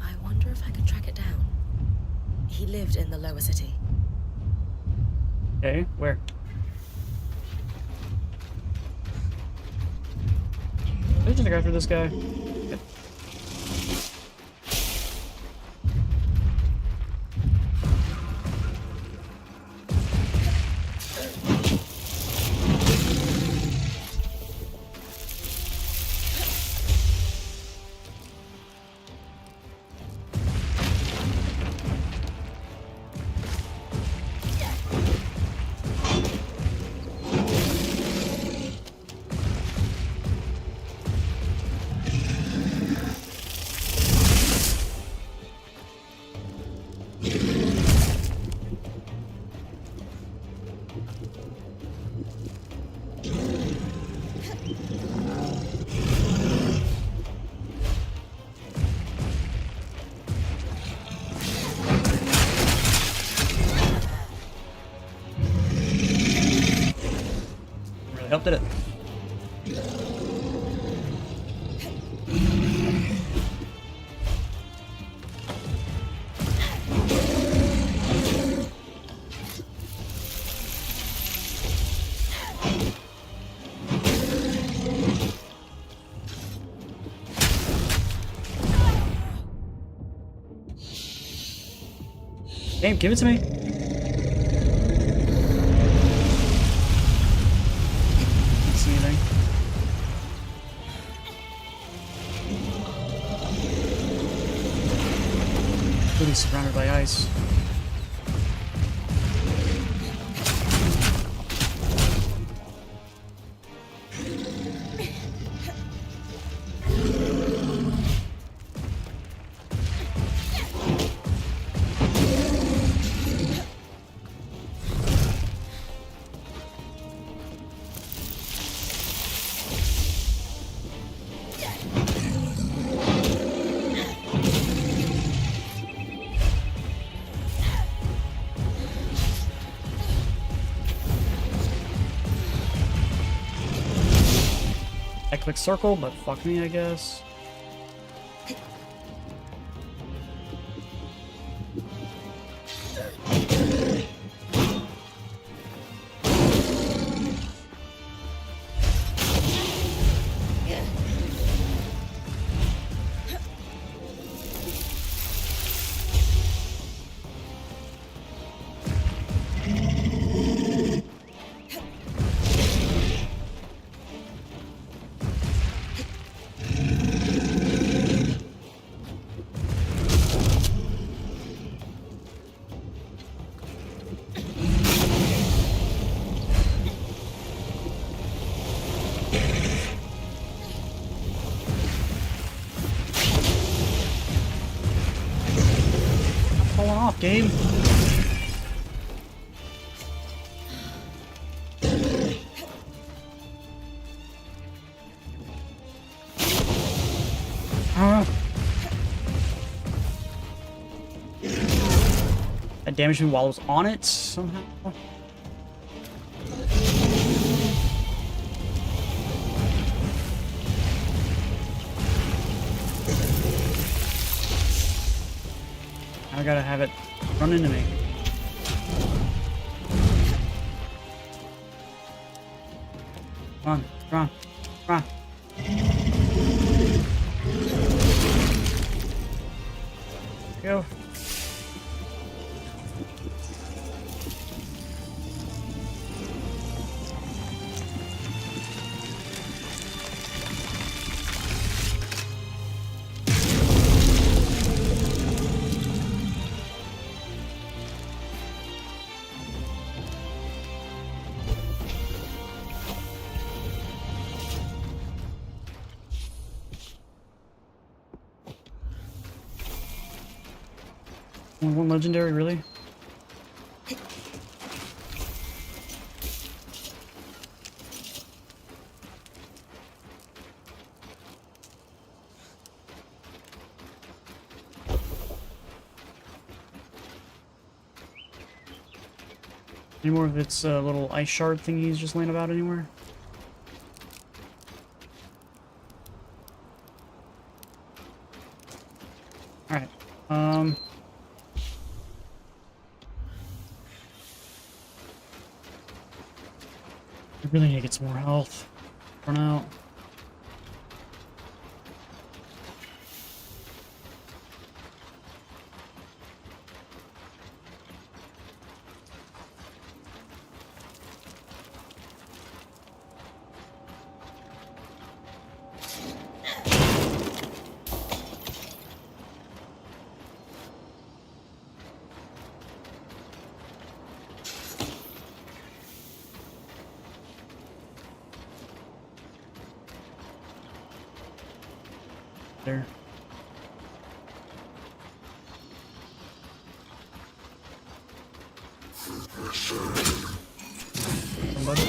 I wonder if I could track it down. He lived in the lower city. Okay, where? Did I just go after this guy? Yep. Really helped, did it? Game, give it to me. Can't see anything. Really surrounded by ice. I click circle, but fuck me, I guess. off, game. That damaged me while I was on it somehow. I gotta have it run into me. Come on, come on, come on. Go. One legendary, really? Any more of its little ice shard thingies just laying about anywhere? Alright, I really need to get some more health. Run out. There. Somebody?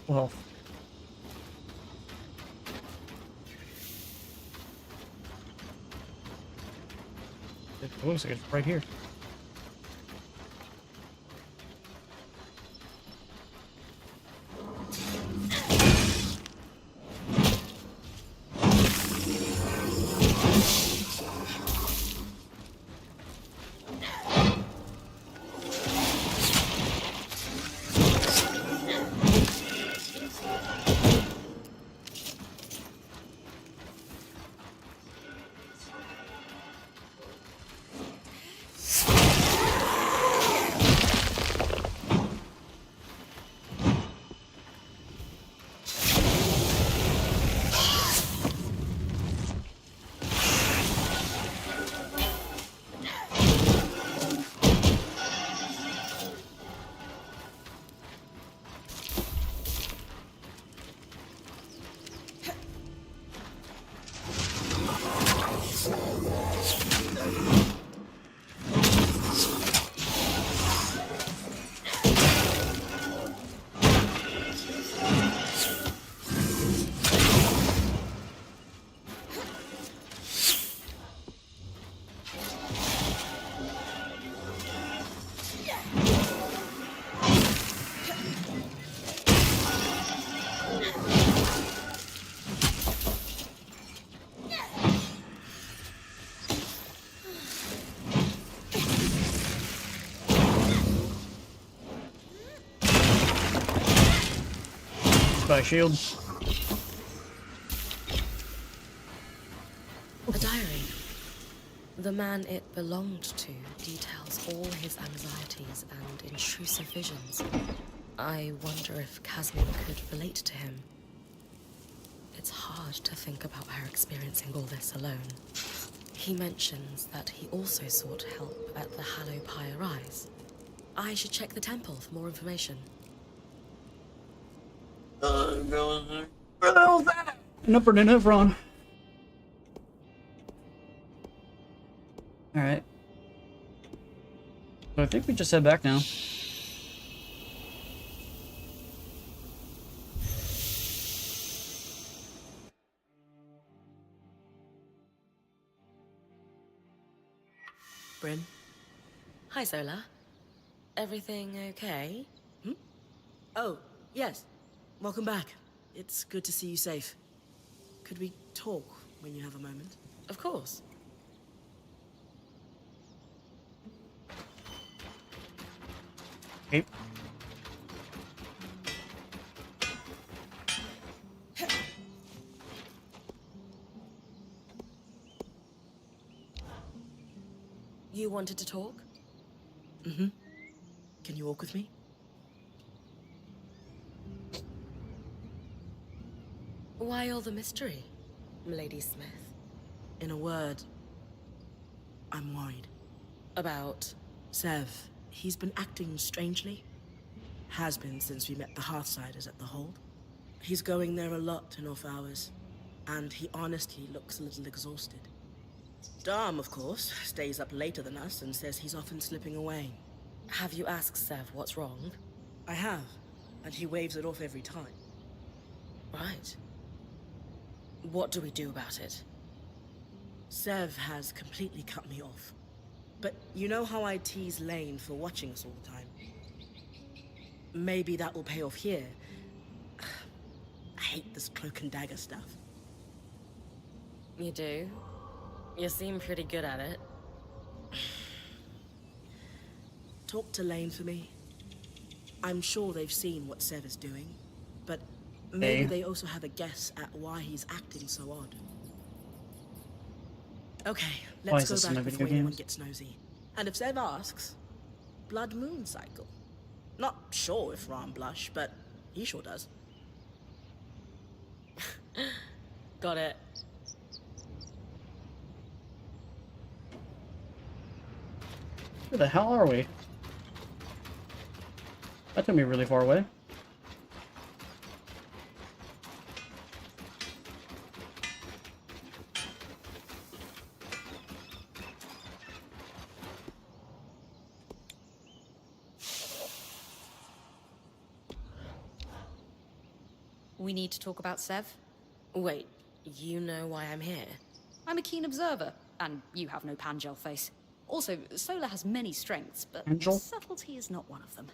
Well, it looks like it's right here. By shield. A diary. The man it belonged to details all his anxieties and intrusive visions. I wonder if Casimir could relate to him. It's hard to think about her experiencing all this alone. He mentions that he also sought help at the Hallow Pyre Rise. I should check the temple for more information. Where the hell's that? An upper and Evron. Alright. So I think we just head back now. Bryn? Hi, Zola. Everything okay? Oh, yes. Welcome back. It's good to see you safe. Could we talk when you have a moment? Of course. Okay. You wanted to talk? Mm-hmm. Can you walk with me? Why all the mystery, Milady Smith? In a word, I'm worried. About? Sev, he's been acting strangely. Has been since we met the Hearthsiders at the Hold. He's going there a lot in off hours, and he honestly looks a little exhausted. Dom, of course, stays up later than us and says he's often slipping away. Have you asked Sev what's wrong? I have, and he waves it off every time. Right. What do we do about it? Sev has completely cut me off. But you know how I tease Lane for watching us all the time? Maybe that will pay off here. I hate this cloak and dagger stuff. You do? You seem pretty good at it. Talk to Lane for me. I'm sure they've seen what Sev is doing, but maybe they also have a guess at why he's acting so odd. Okay, Why let's is this go in back the before video anyone games? gets nosy. And if Sev asks, Blood Moon Cycle. Not sure if Ram blush, but he sure does. Got it. Where the hell are we? That took me really far away. We need to talk about Sev. Wait, you know why I'm here? I'm a keen observer, and you have no Pangel face. Also, Solar has many strengths, but Angel? subtlety is not one of them.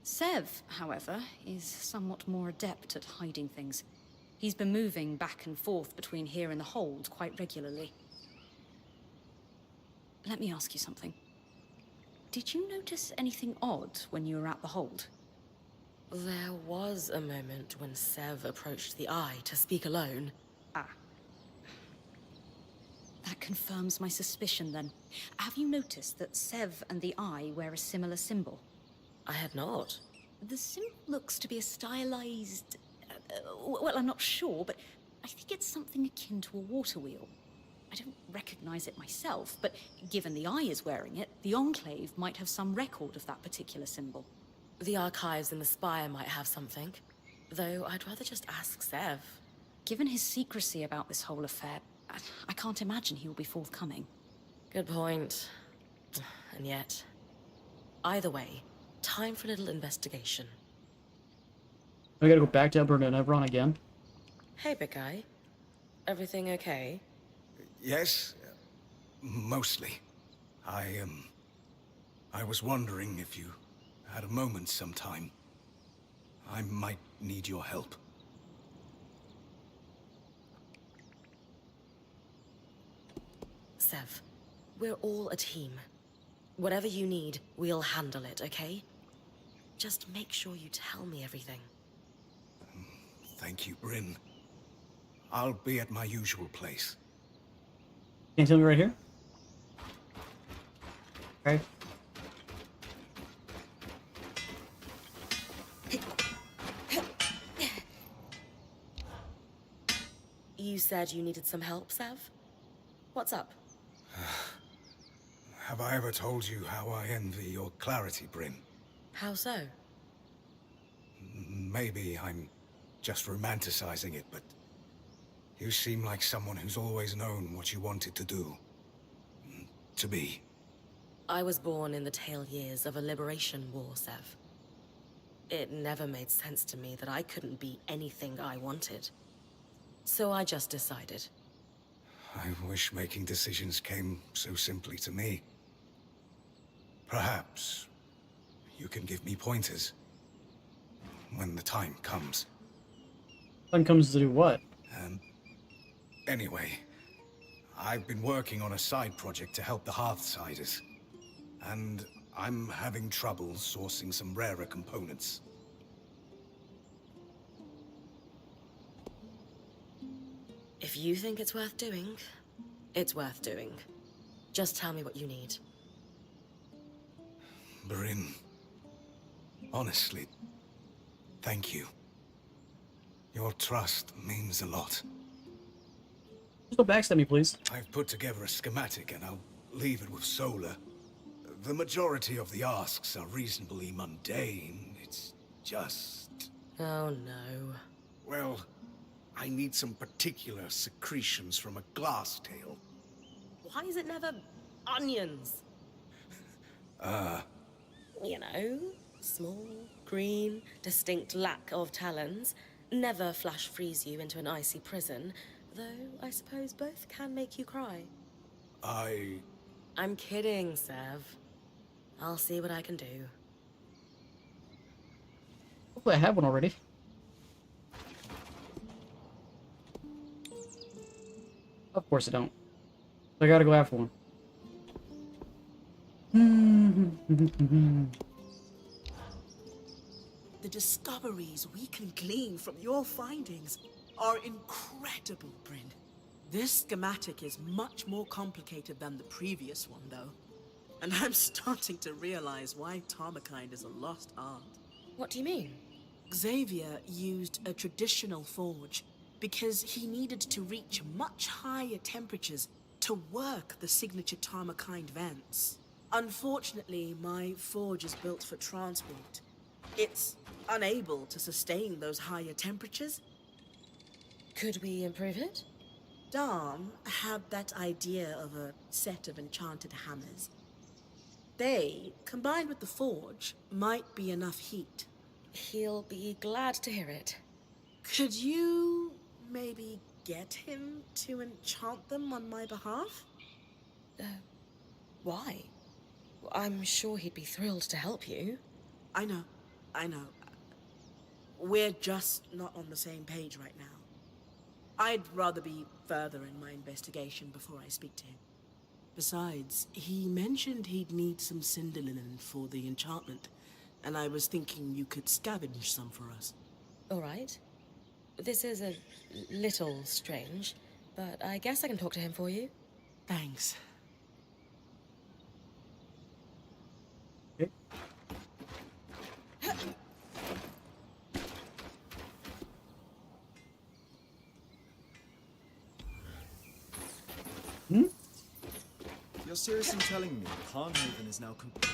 Sev, however, is somewhat more adept at hiding things. He's been moving back and forth between here and the Hold quite regularly. Let me ask you something. Did you notice anything odd when you were at the Hold? There was a moment when Sev approached the Eye to speak alone. Ah. That confirms my suspicion, then. Have you noticed that Sev and the Eye wear a similar symbol? I had not. The symbol looks to be a stylized... well, I'm not sure, but I think it's something akin to a water wheel. I don't recognize it myself, but given the Eye is wearing it, the Enclave might have some record of that particular symbol. The archives in the Spire might have something. Though I'd rather just ask Sev. Given his secrecy about this whole affair, I can't imagine he will be forthcoming. Good point. And yet... Either way, time for a little investigation. We gotta go back to Albert and Evron again. Hey, big guy. Everything okay? Yes, mostly. I was wondering if you had a moment sometime. I might need your help. Sev, we're all a team. Whatever you need, we'll handle it, okay? Just make sure you tell me everything. Thank you, Bryn. I'll be at my usual place. Can you tell me right here? Okay. You said you needed some help, Sav? What's up? Have I ever told you how I envy your clarity, Bryn? How so? Maybe I'm just romanticizing it, but you seem like someone who's always known what you wanted to do. To be. I was born in the tail years of a liberation war, Sev. It never made sense to me that I couldn't be anything I wanted. So I just decided. I wish making decisions came so simply to me. Perhaps you can give me pointers when the time comes. Time comes to do what? Anyway, I've been working on a side project to help the Hearthsiders, and I'm having trouble sourcing some rarer components. If you think it's worth doing, it's worth doing. Just tell me what you need. Bryn, honestly, thank you. Your trust means a lot. Just don't backstab me, please. I've put together a schematic and I'll leave it with Solar. The majority of the asks are reasonably mundane. It's just... Oh no. Well, I need some particular secretions from a glass tail. Why is it never onions? You know, small, green, distinct lack of talons. Never flash freeze you into an icy prison, though I suppose both can make you cry. I'm kidding, Sev. I'll see what I can do. Hopefully I have one already. Of course I don't. I gotta go after one. The discoveries we can glean from your findings are incredible, Bryn. This schematic is much more complicated than the previous one, though. And I'm starting to realize why Tarmakind is a lost art. What do you mean? Xavier used a traditional forge because he needed to reach much higher temperatures to work the signature Tarmakind vents. Unfortunately, my forge is built for transport. It's unable to sustain those higher temperatures. Could we improve it? Dom had that idea of a set of enchanted hammers. They, combined with the forge, might be enough heat. He'll be glad to hear it. Could you maybe get him to enchant them on my behalf? Why? I'm sure he'd be thrilled to help you. I know. We're just not on the same page right now. I'd rather be further in my investigation before I speak to him. Besides, he mentioned he'd need some cinder linen for the enchantment, and I was thinking you could scavenge some for us. All right. This is a little strange, but I guess I can talk to him for you. Thanks. Okay. You're serious in telling me Carnhaven is now complete?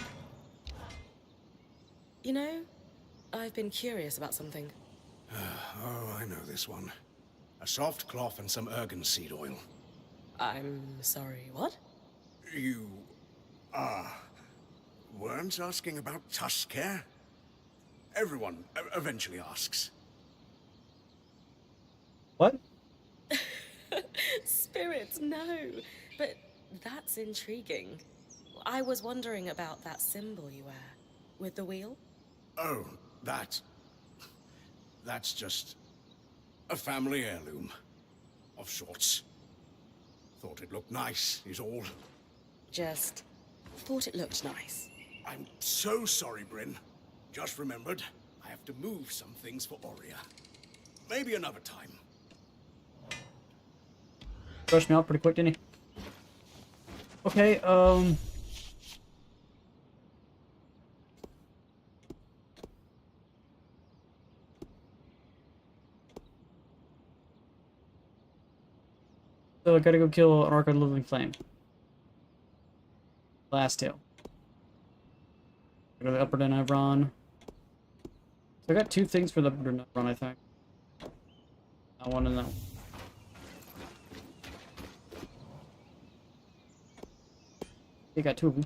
You know, I've been curious about something. Oh, I know this one. A soft cloth and some ergon seed oil. I'm sorry, what? You... weren't asking about tusk care? Everyone eventually asks. What? Spirits, no. But that's intriguing. I was wondering about that symbol you wear. With the wheel? Oh, that... That's just... a family heirloom. Of sorts. Thought it looked nice, is all. Just thought it looked nice. I'm so sorry, Bryn. Just remembered, I have to move some things for Aurea. Maybe another time. Brushed me out pretty quick, didn't he? Okay, So I gotta go kill an Arc of Living Flame. Last tail. Go to the Upper Denevron. So I got 2 things for the Upper Denevron, I think. That one and that one. You got 2 of them.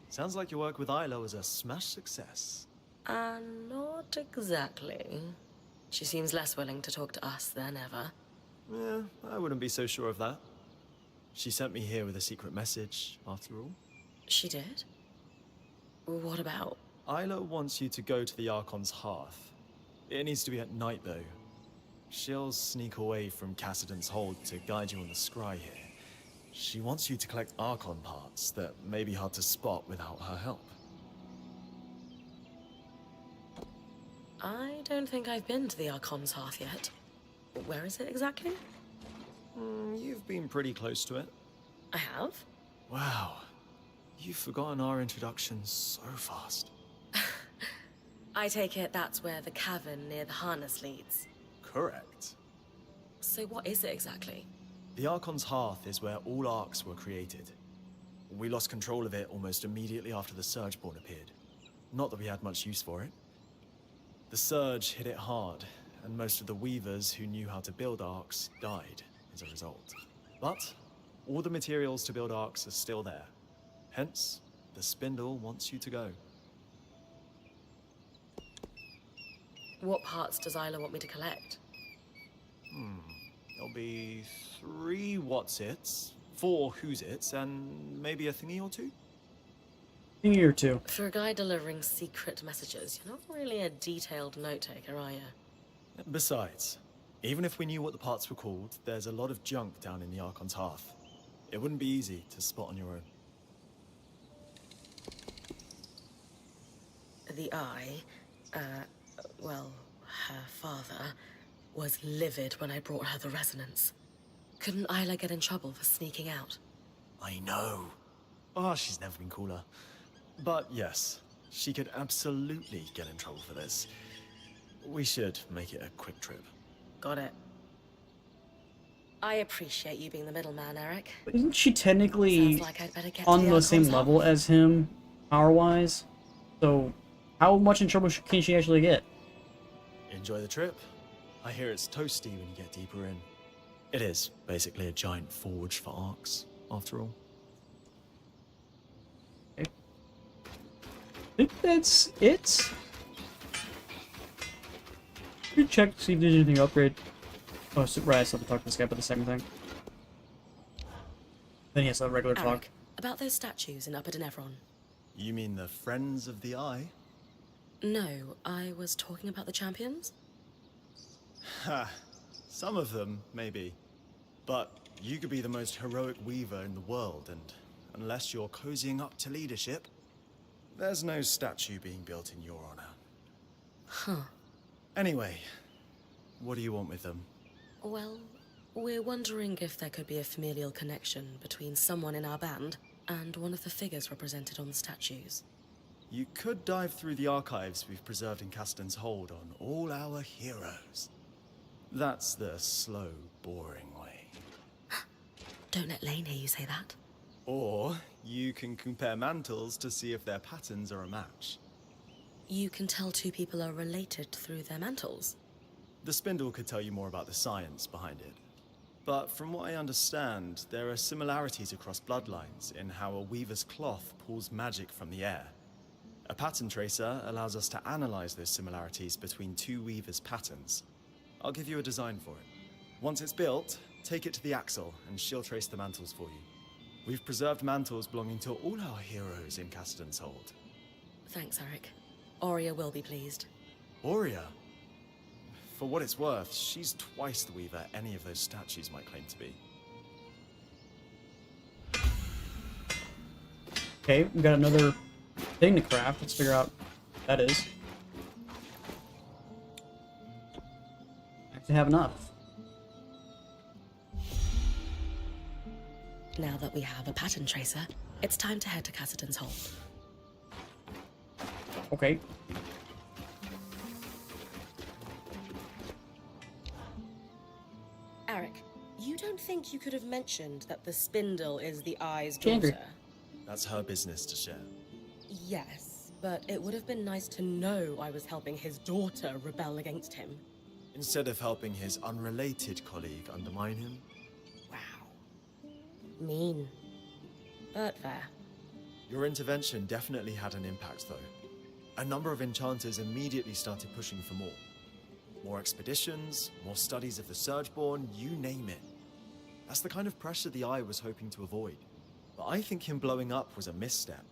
Sounds like your work with Isla was a smash success. Not exactly. She seems less willing to talk to us than ever. Yeah, I wouldn't be so sure of that. She sent me here with a secret message, after all. She did? What about? Isla wants you to go to the Archon's hearth. It needs to be at night, though. She'll sneak away from Cassidon's hold to guide you on the scry here. She wants you to collect Archon parts that may be hard to spot without her help. I don't think I've been to the Archon's hearth yet. Where is it exactly? You've been pretty close to it. I have? Wow. You've forgotten our introduction so fast. I take it that's where the cavern near the harness leads. Correct. So what is it exactly? The Archon's hearth is where all arcs were created. We lost control of it almost immediately after the Surgeborn appeared. Not that we had much use for it. The Surge hit it hard, and most of the Weavers who knew how to build arcs died as a result. But all the materials to build arcs are still there. Hence, the Spindle wants you to go. What parts does Isla want me to collect? There'll be 3 what's-its, 4 who's-its, and maybe a thingy or 2? Thingy or 2. For a guy delivering secret messages, you're not really a detailed note-taker, are you? Besides, even if we knew what the parts were called, there's a lot of junk down in the Archon's hearth. It wouldn't be easy to spot on your own. The Eye, well, her father, was livid when I brought her the resonance. Couldn't Isla get in trouble for sneaking out? I know. Oh, she's never been cooler. But yes, she could absolutely get in trouble for this. We should make it a quick trip. Got it. I appreciate you being the middleman, Eric. But isn't she technically Sounds like I'd better get on to the same Archon's level hearth. as him, power-wise? So, how much in trouble can she actually get? Enjoy the trip. I hear it's toasty when you get deeper in. It is basically a giant forge for arcs, after all. Okay. I think that's it. Let me check to see if there's anything to upgrade. Oh, so, right, I still have to talk to this guy about the second thing. Then yes, a regular talk. Eric, about those statues in Upper Denevron. You mean the Friends of the Eye? No, I was talking about the champions. Ha! Some of them, maybe. But you could be the most heroic weaver in the world, and unless you're cozying up to leadership, there's no statue being built in your honor. Huh. Anyway, what do you want with them? Well, we're wondering if there could be a familial connection between someone in our band and one of the figures represented on the statues. You could dive through the archives we've preserved in Caston's hold on all our heroes. That's the slow, boring way. Don't let Lane hear you say that. Or you can compare mantles to see if their patterns are a match. You can tell 2 people are related through their mantles. The Spindle could tell you more about the science behind it. But from what I understand, there are similarities across bloodlines in how a weaver's cloth pulls magic from the air. A pattern tracer allows us to analyze those similarities between 2 weavers' patterns. I'll give you a design for it. Once it's built, take it to the Axle and she'll trace the mantles for you. We've preserved mantles belonging to all our heroes in Caston's hold. Thanks, Eric. Aurea will be pleased. Aurea? For what it's worth, she's twice the weaver any of those statues might claim to be. Okay, we got another thing to craft. Let's figure out what that is. Actually have enough. Now that we have a pattern tracer, it's time to head to Cassidon's hold. Okay. Eric, you You don't think you could have mentioned that the spindle is the Eye's Chandra. daughter? That's her business to share. Yes, but it would have been nice to know I was helping his daughter rebel against him. Instead of helping his unrelated colleague undermine him. Wow. Mean. But fair. Your intervention definitely had an impact, though. A number of enchanters immediately started pushing for more. More expeditions, more studies of the Surgeborn, you name it. That's the kind of pressure the Eye was hoping to avoid. But I think him blowing up was a misstep.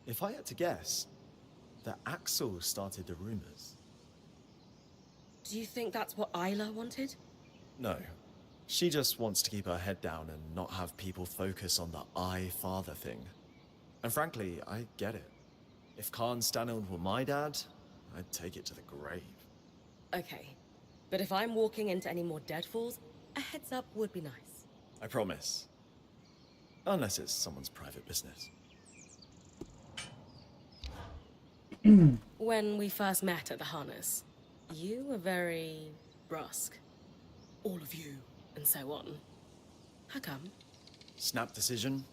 If I had to guess, that Axel started the rumors. Do you think that's what Isla wanted? No. She just wants to keep her head down and not have people focus on the Eye-father thing. And frankly, I get it. If Khan Stanild were my dad, I'd take it to the grave. Okay. But if I'm walking into any more deadfalls, a heads up would be nice. I promise. Unless it's someone's private business. When we first met at the harness, you were very brusque. All of you, and so on. How come? Snap decision.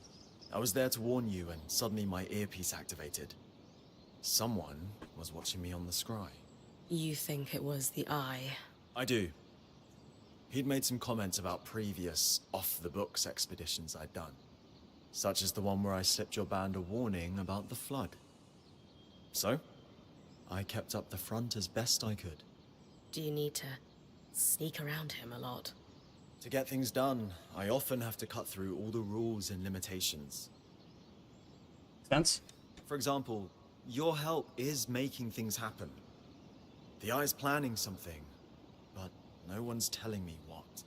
I was there to warn you, and suddenly my earpiece activated. Someone was watching me on the scry. You think it was the Eye? I do. He'd made some comments about previous off-the-books expeditions I'd done. Such as the one where I slipped your band a warning about the flood. So, I kept up the front as best I could. Do you need to sneak around him a lot? To get things done, I often have to cut through all the rules and limitations. Sense? For example, your help is making things happen. The Eye's planning something, but no one's telling me what.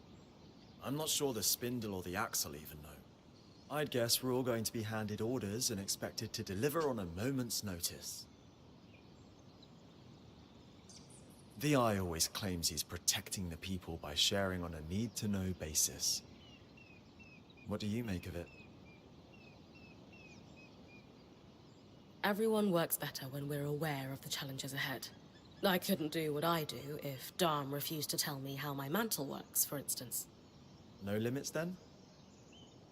I'm not sure the Spindle or the Axle even know. I'd guess we're all going to be handed orders and expected to deliver on a moment's notice. The Eye always claims he's protecting the people by sharing on a need-to-know basis. What do you make of it? Everyone works better when we're aware of the challenges ahead. I couldn't do what I do if Dharm refused to tell me how my mantle works, for instance. No limits then?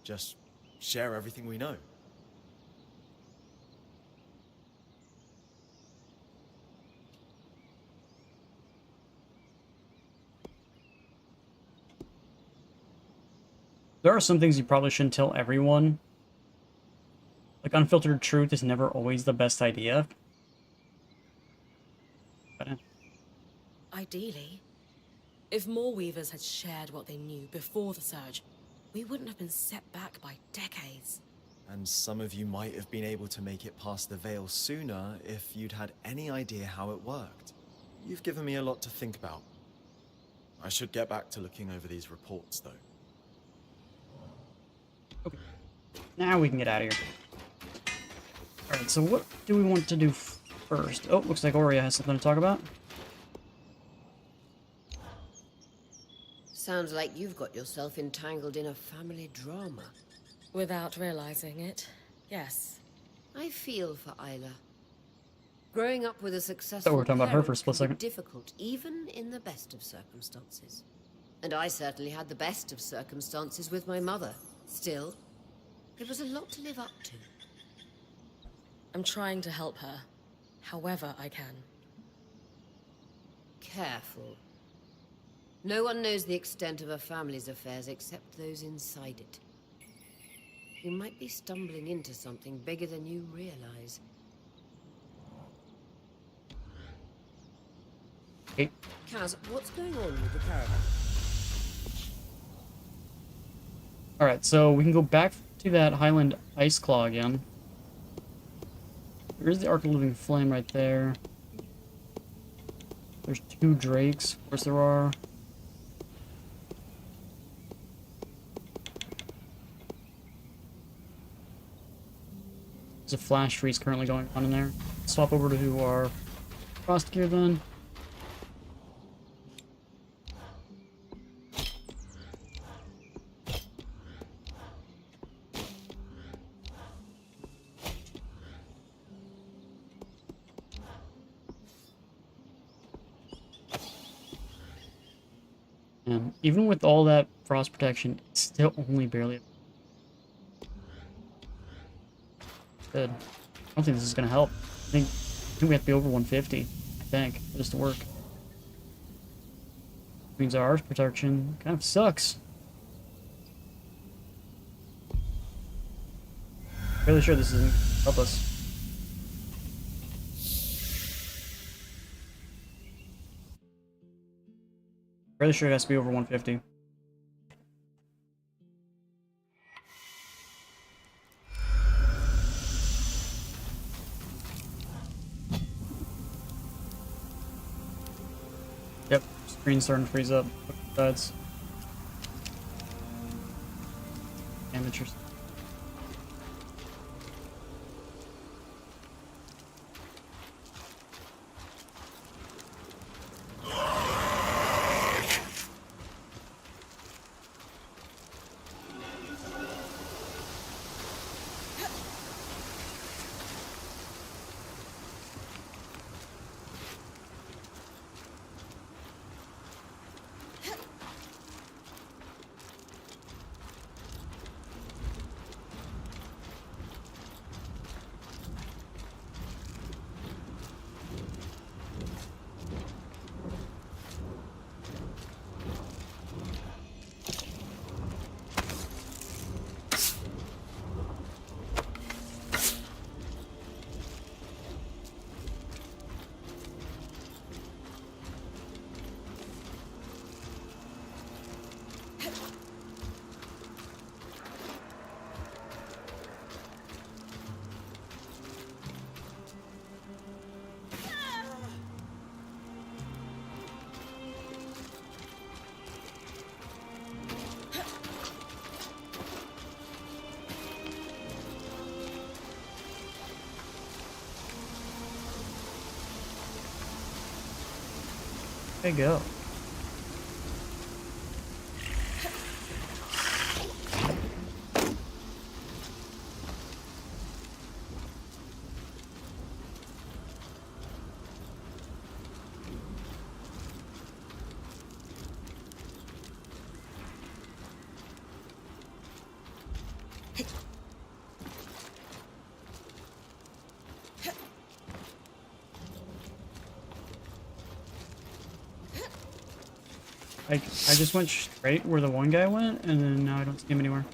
Just share everything we know. There are some things you probably shouldn't tell everyone. Like, unfiltered truth is never always the best idea. But, Ideally, if more Weavers had shared what they knew before the Surge, we wouldn't have been set back by decades. And some of you might have been able to make it past the veil sooner if you'd had any idea how it worked. You've given me a lot to think about. I should get back to looking over these reports, though. okay. Now we can get out of here. Alright, so what do we want to do first? Oh, looks like Aurea has something to talk about. Sounds like you've got yourself entangled in a family drama. Without realizing it, yes. I feel for Isla. Growing up with a So successful we're talking about her for a parent split can be second. difficult, even in the best of circumstances. And I certainly had the best of circumstances with my mother. Still, it was a lot to live up to. I'm trying to help her, however I can. Careful. No one knows the extent of a family's affairs except those inside it. You might be stumbling into something bigger than you realize. Okay. Kaz, what's going on with the caravan? Alright, so we can go back to that Highland Ice Claw again. There is the Arc of Living Flame right there. There's 2 drakes. Of course there are. There's a flash freeze currently going on in there. Swap over to our Frost Gear then. And even with all that frost protection, it's still only barely good. I don't think this is gonna help. I think we have to be over 150, I think, for this to work. Means our arch protection kind of sucks. Fairly sure this isn't help us. Fairly sure it has to be over 150. Yep, screen's starting to freeze up. Sides. Amateurs. There you go. I just went straight where the one guy went, and then now I don't see him anywhere.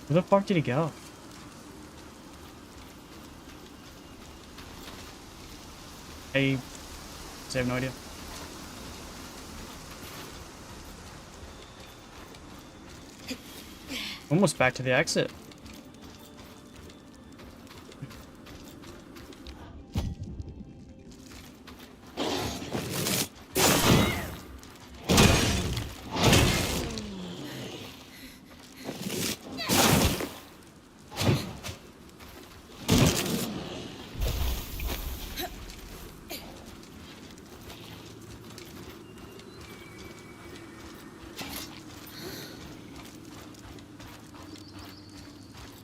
Where the fuck did he go? I have no idea. Almost back to the exit.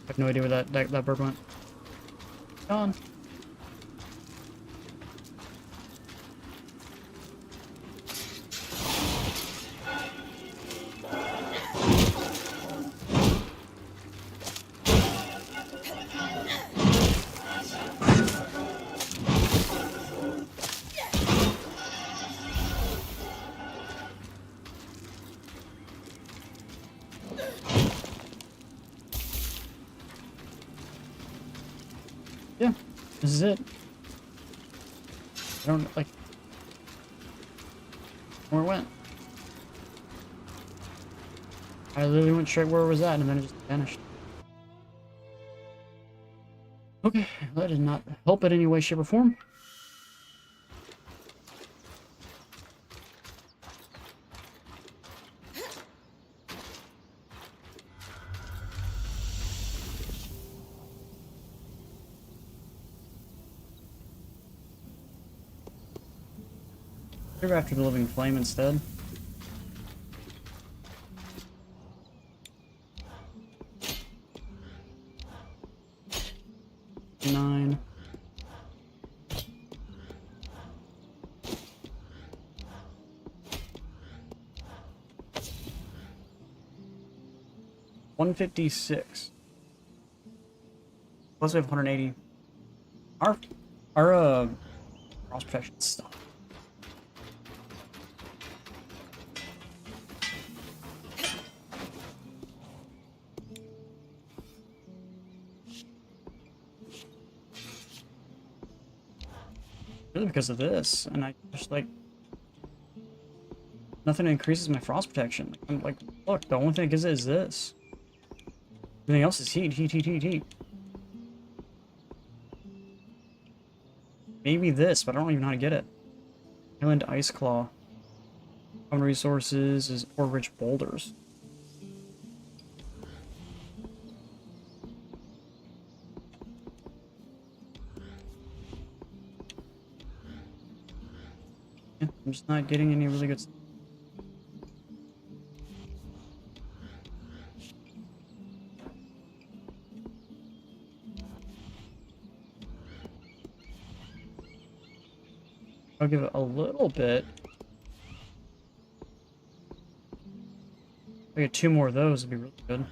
I have no idea where that bird went. Gone. Yeah, this is it. I don't like where it went. I literally went straight where it was at and then it just vanished. Okay, that did not help in any way, shape, or form. Go after the living flame instead. 159. $156. Plus we have 180. Our cross protection stuff. Really because of this, and I just like nothing increases my frost protection. I'm like, look, the only thing that gives it is this. Everything else is heat, heat, heat, heat, heat. Maybe this, but I don't even know how to get it. Island Ice Claw. Common resources is ore rich boulders. Yeah, I'm just not getting any really good stuff. I'll give it a little bit. If I get 2 more of those, it'd be really good.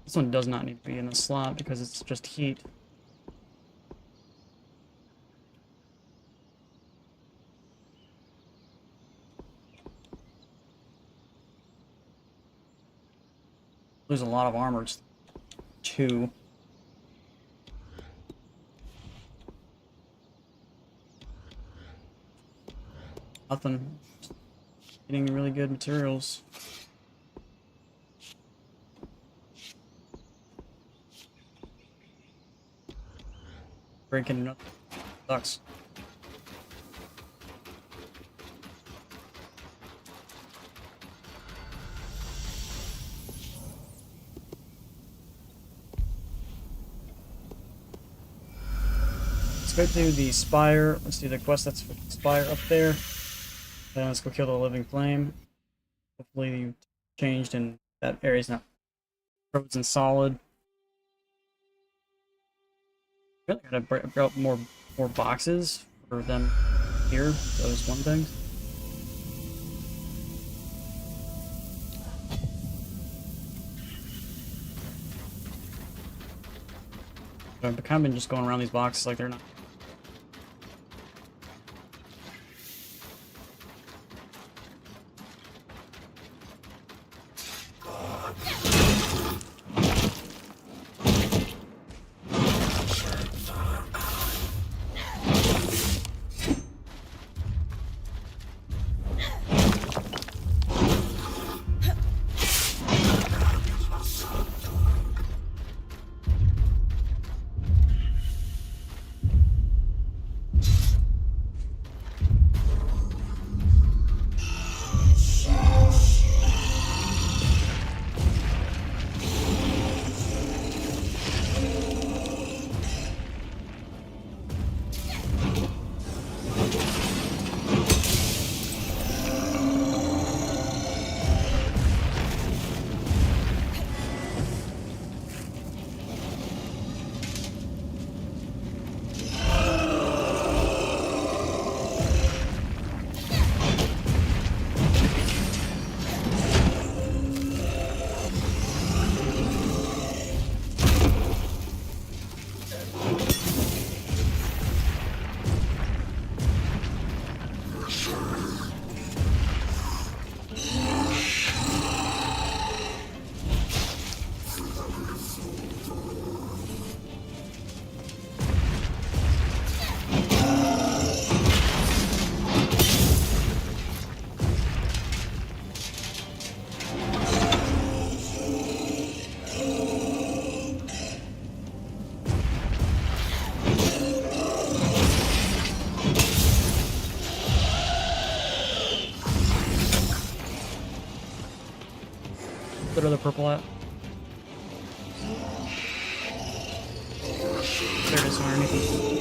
This one does not need to be in the slot because it's just heat. Lose a lot of armor. It's 2. Nothing. Just getting really good materials. Breaking it up. Sucks. Let's go to the Spire. Let's do the quest that's for the Spire up there. Then let's go kill the Living Flame. Hopefully you changed and that area's not frozen solid. Really gotta break out more boxes for them here. Those one things. I've kind of been just going around these boxes like they're not. What are the purple at? There it is underneath it.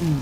Actually,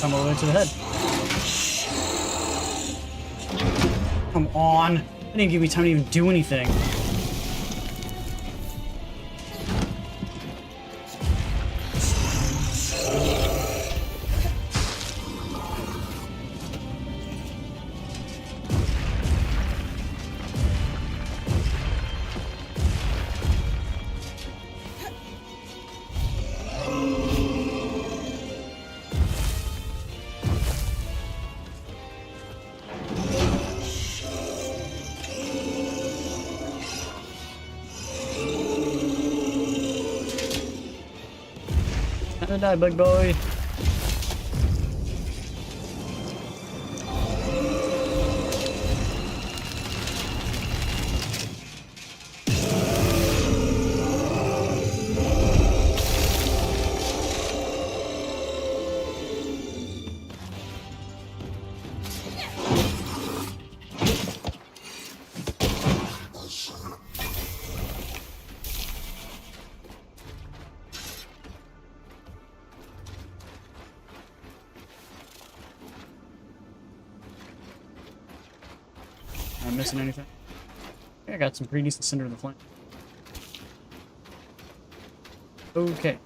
come all the way to the head. Come on! That didn't give me time to even do anything. Time to die, big boy. Am I missing anything? I got some pretty decent Cinder of the Flame. Okay.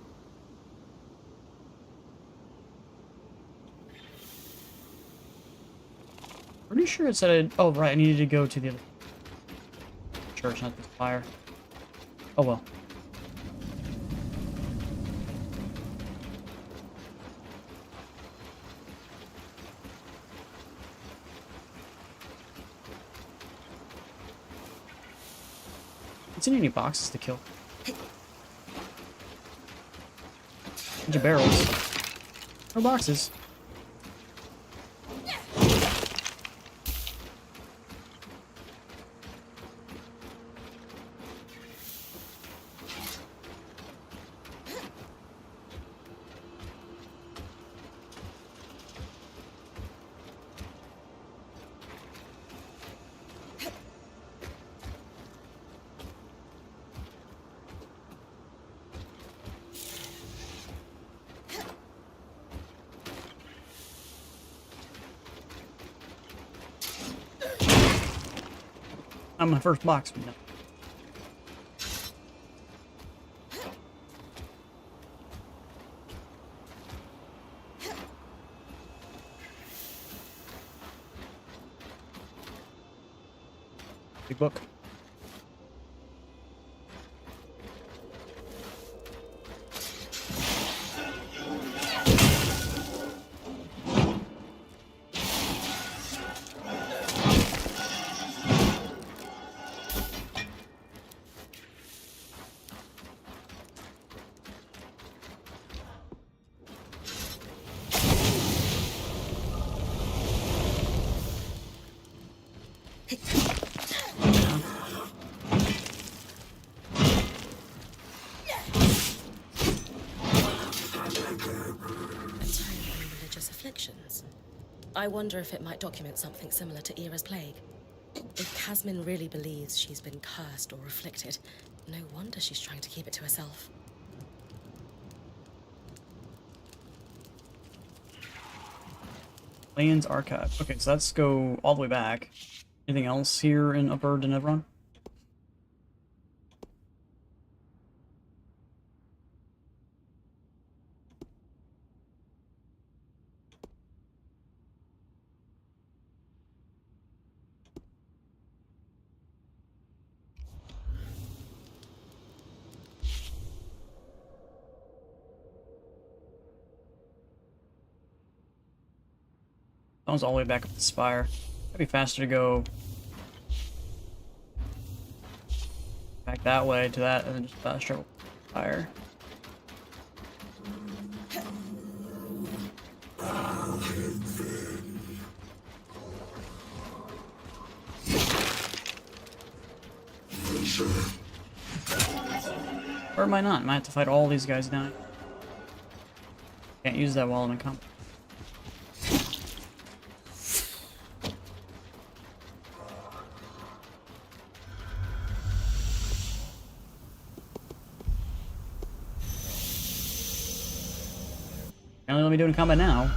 Pretty sure it said oh, right, I needed to go to the other church, not this fire. Oh well. It's in any boxes to kill. Bunch of barrels. No boxes. I'm my first box. No. Big book. Afflictions. I wonder if it might document something similar to Era's plague. If Casmin really believes she's been cursed or afflicted, no wonder she's trying to keep it to herself. Lands Archive. Okay, so let's go all the way back. Anything else here in Upper Denevron? That one's all the way back up the spire. It'd be faster to go back that way to that and then just faster up the spire. Or am I not? I might have to fight all these guys down. Can't use that while I'm in combat. Only let me do it in combat now.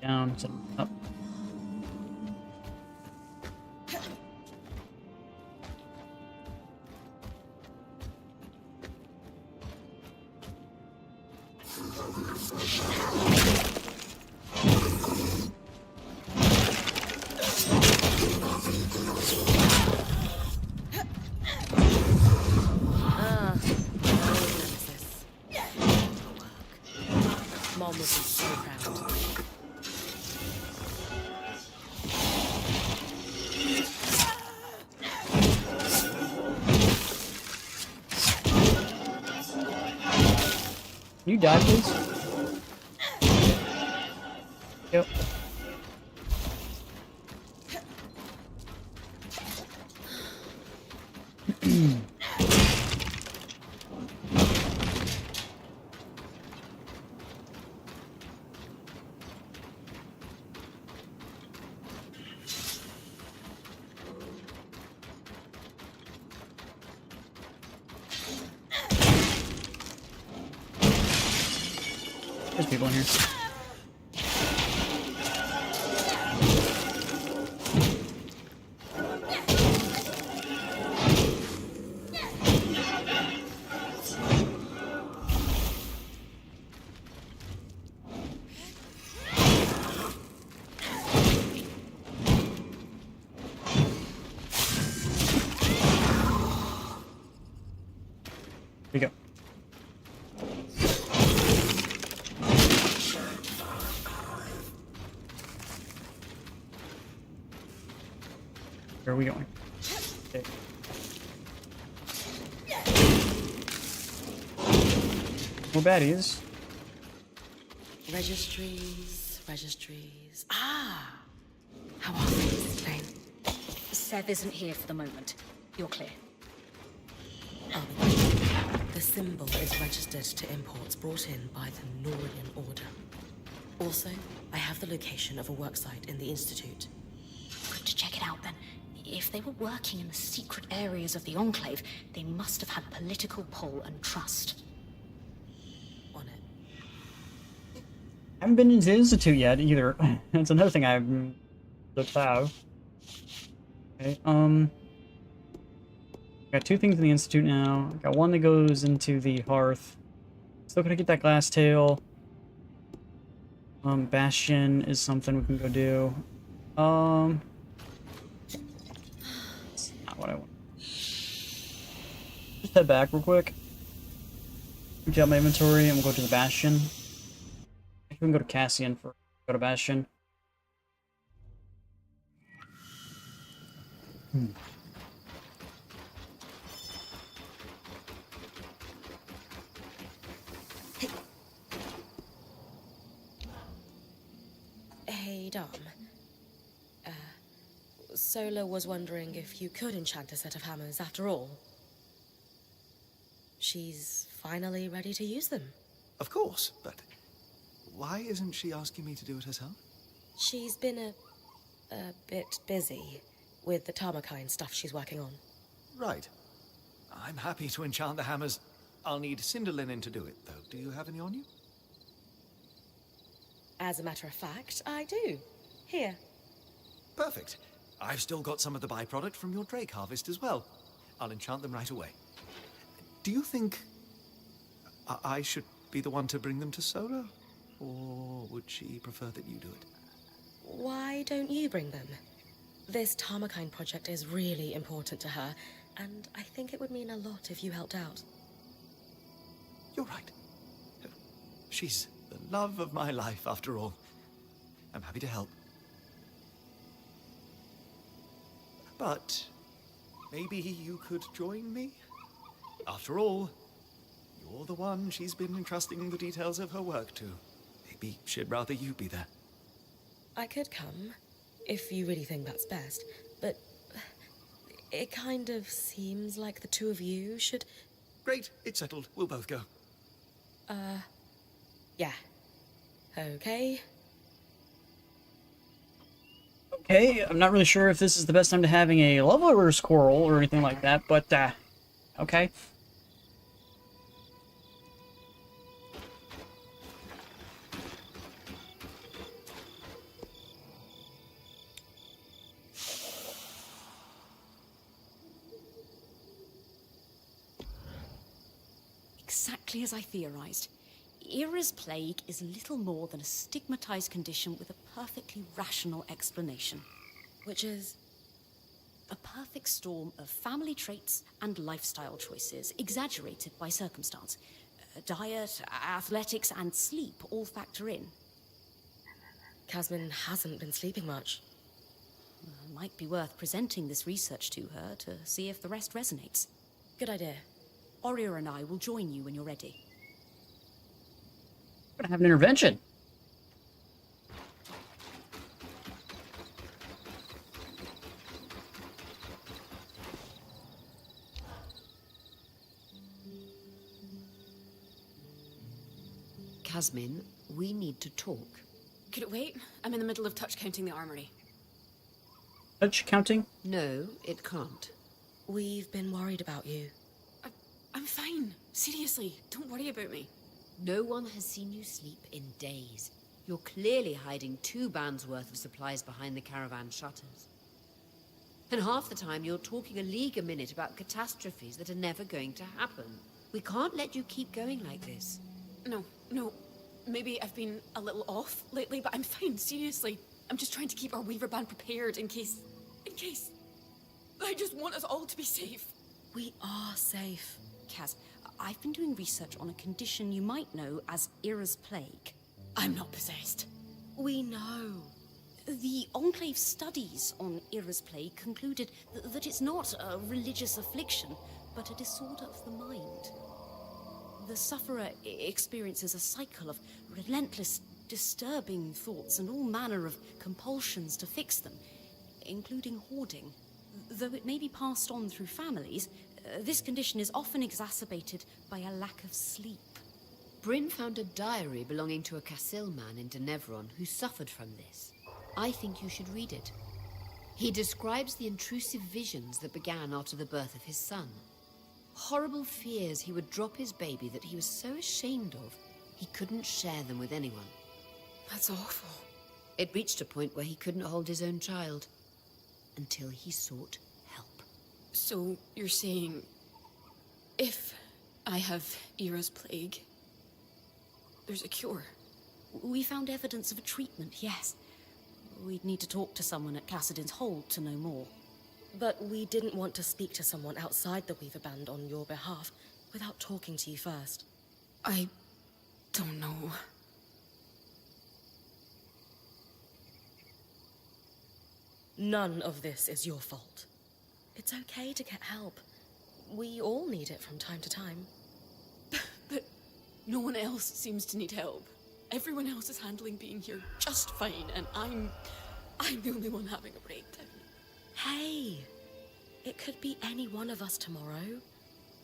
Down, so up. Mom would be so proud. Can you die, please? Yep. There's people in here. Here we go. Where are we going? Okay. More baddies. Registries. Ah! How are things, Lane? Seth isn't here for the moment. You're clear. Oh, the symbol is registered to imports brought in by the Norian Order. Also, I have the location of a worksite in the Institute. Good to check it out then. If they were working in the secret areas of the Enclave, they must have had political pull and trust. On it. I haven't been into the Institute yet either. That's another thing I've looked out. Okay, got two things in the Institute now. Got one that goes into the Hearth. Still gonna get that glass tail. Bastion is something we can go do. That's not what I want. Just head back real quick. Empty out my inventory and we'll go to the Bastion. We can go to Cassian for go to Bastion. Hey, Dom. Sola was wondering if you could enchant a set of hammers after all. She's finally ready to use them. Of course, but why isn't she asking me to do it herself? She's been a bit busy with the Tarmakine stuff she's working on. Right. I'm happy to enchant the hammers I'll need cinder linen to do it, though. Do you have any on you? As a matter of fact, I do. Here. Perfect. I've still got some of the byproduct from your drake harvest as well. I'll enchant them right away. Do you think I should be the one to bring them to Sola? Or would she prefer that you do it? Why don't you bring them? This Tarmakine project is really important to her, and I think it would mean a lot if you helped out. You're right. She's the love of my life, after all. I'm happy to help. But maybe you could join me? After all, you're the one she's been entrusting the details of her work to. Maybe she'd rather you be there. I could come, if you really think that's best, but it kind of seems like the two of you should... Great, it's settled. We'll both go. Yeah. Okay. Okay, I'm not really sure if this is the best time to having a leveler's quarrel or anything like that, but, okay. Exactly as I theorized. Era's plague is little more than a stigmatized condition with a perfectly rational explanation. Which is... A perfect storm of family traits and lifestyle choices, exaggerated by circumstance. Diet, athletics, and sleep all factor in. Casmin hasn't been sleeping much. Might be worth presenting this research to her to see if the rest resonates. Good idea. Oria and I will join you when you're ready. We're gonna have an intervention. Casmin, we need to talk. Could it wait? I'm in the middle of touch counting the armory. Touch counting? No, it can't. We've been worried about you. I'm fine. Seriously, don't worry about me. No one has seen you sleep in days. You're clearly hiding 2 bands worth of supplies behind the caravan shutters. And half the time you're talking a league a minute about catastrophes that are never going to happen. We can't let you keep going like this. No. Maybe I've been a little off lately, but I'm fine, seriously. I'm just trying to keep our Weaver band prepared in case... I just want us all to be safe. We are safe. Kaz, I've been doing research on a condition you might know as Era's plague. I'm not possessed. We know. The Enclave studies on Era's plague concluded that it's not a religious affliction, but a disorder of the mind. The sufferer experiences a cycle of relentless, disturbing thoughts and all manner of compulsions to fix them, including hoarding. Though it may be passed on through families, this condition is often exacerbated by a lack of sleep. Bryn found a diary belonging to a Cassil man in Denevron who suffered from this. I think you should read it. He describes the intrusive visions that began after the birth of his son. Horrible fears he would drop his baby that he was so ashamed of, he couldn't share them with anyone. That's awful. It reached a point where he couldn't hold his own child, until he sought help. So, you're saying... if I have Era's plague, there's a cure? We found evidence of a treatment, yes. We'd need to talk to someone at Cassidin's Hold to know more. But we didn't want to speak to someone outside the Weaver Band on your behalf without talking to you first. I don't know. None of this is your fault. It's okay to get help. We all need it from time to time. But no one else seems to need help. Everyone else is handling being here just fine, and I'm the only one having a breakdown. Hey, it could be any one of us tomorrow.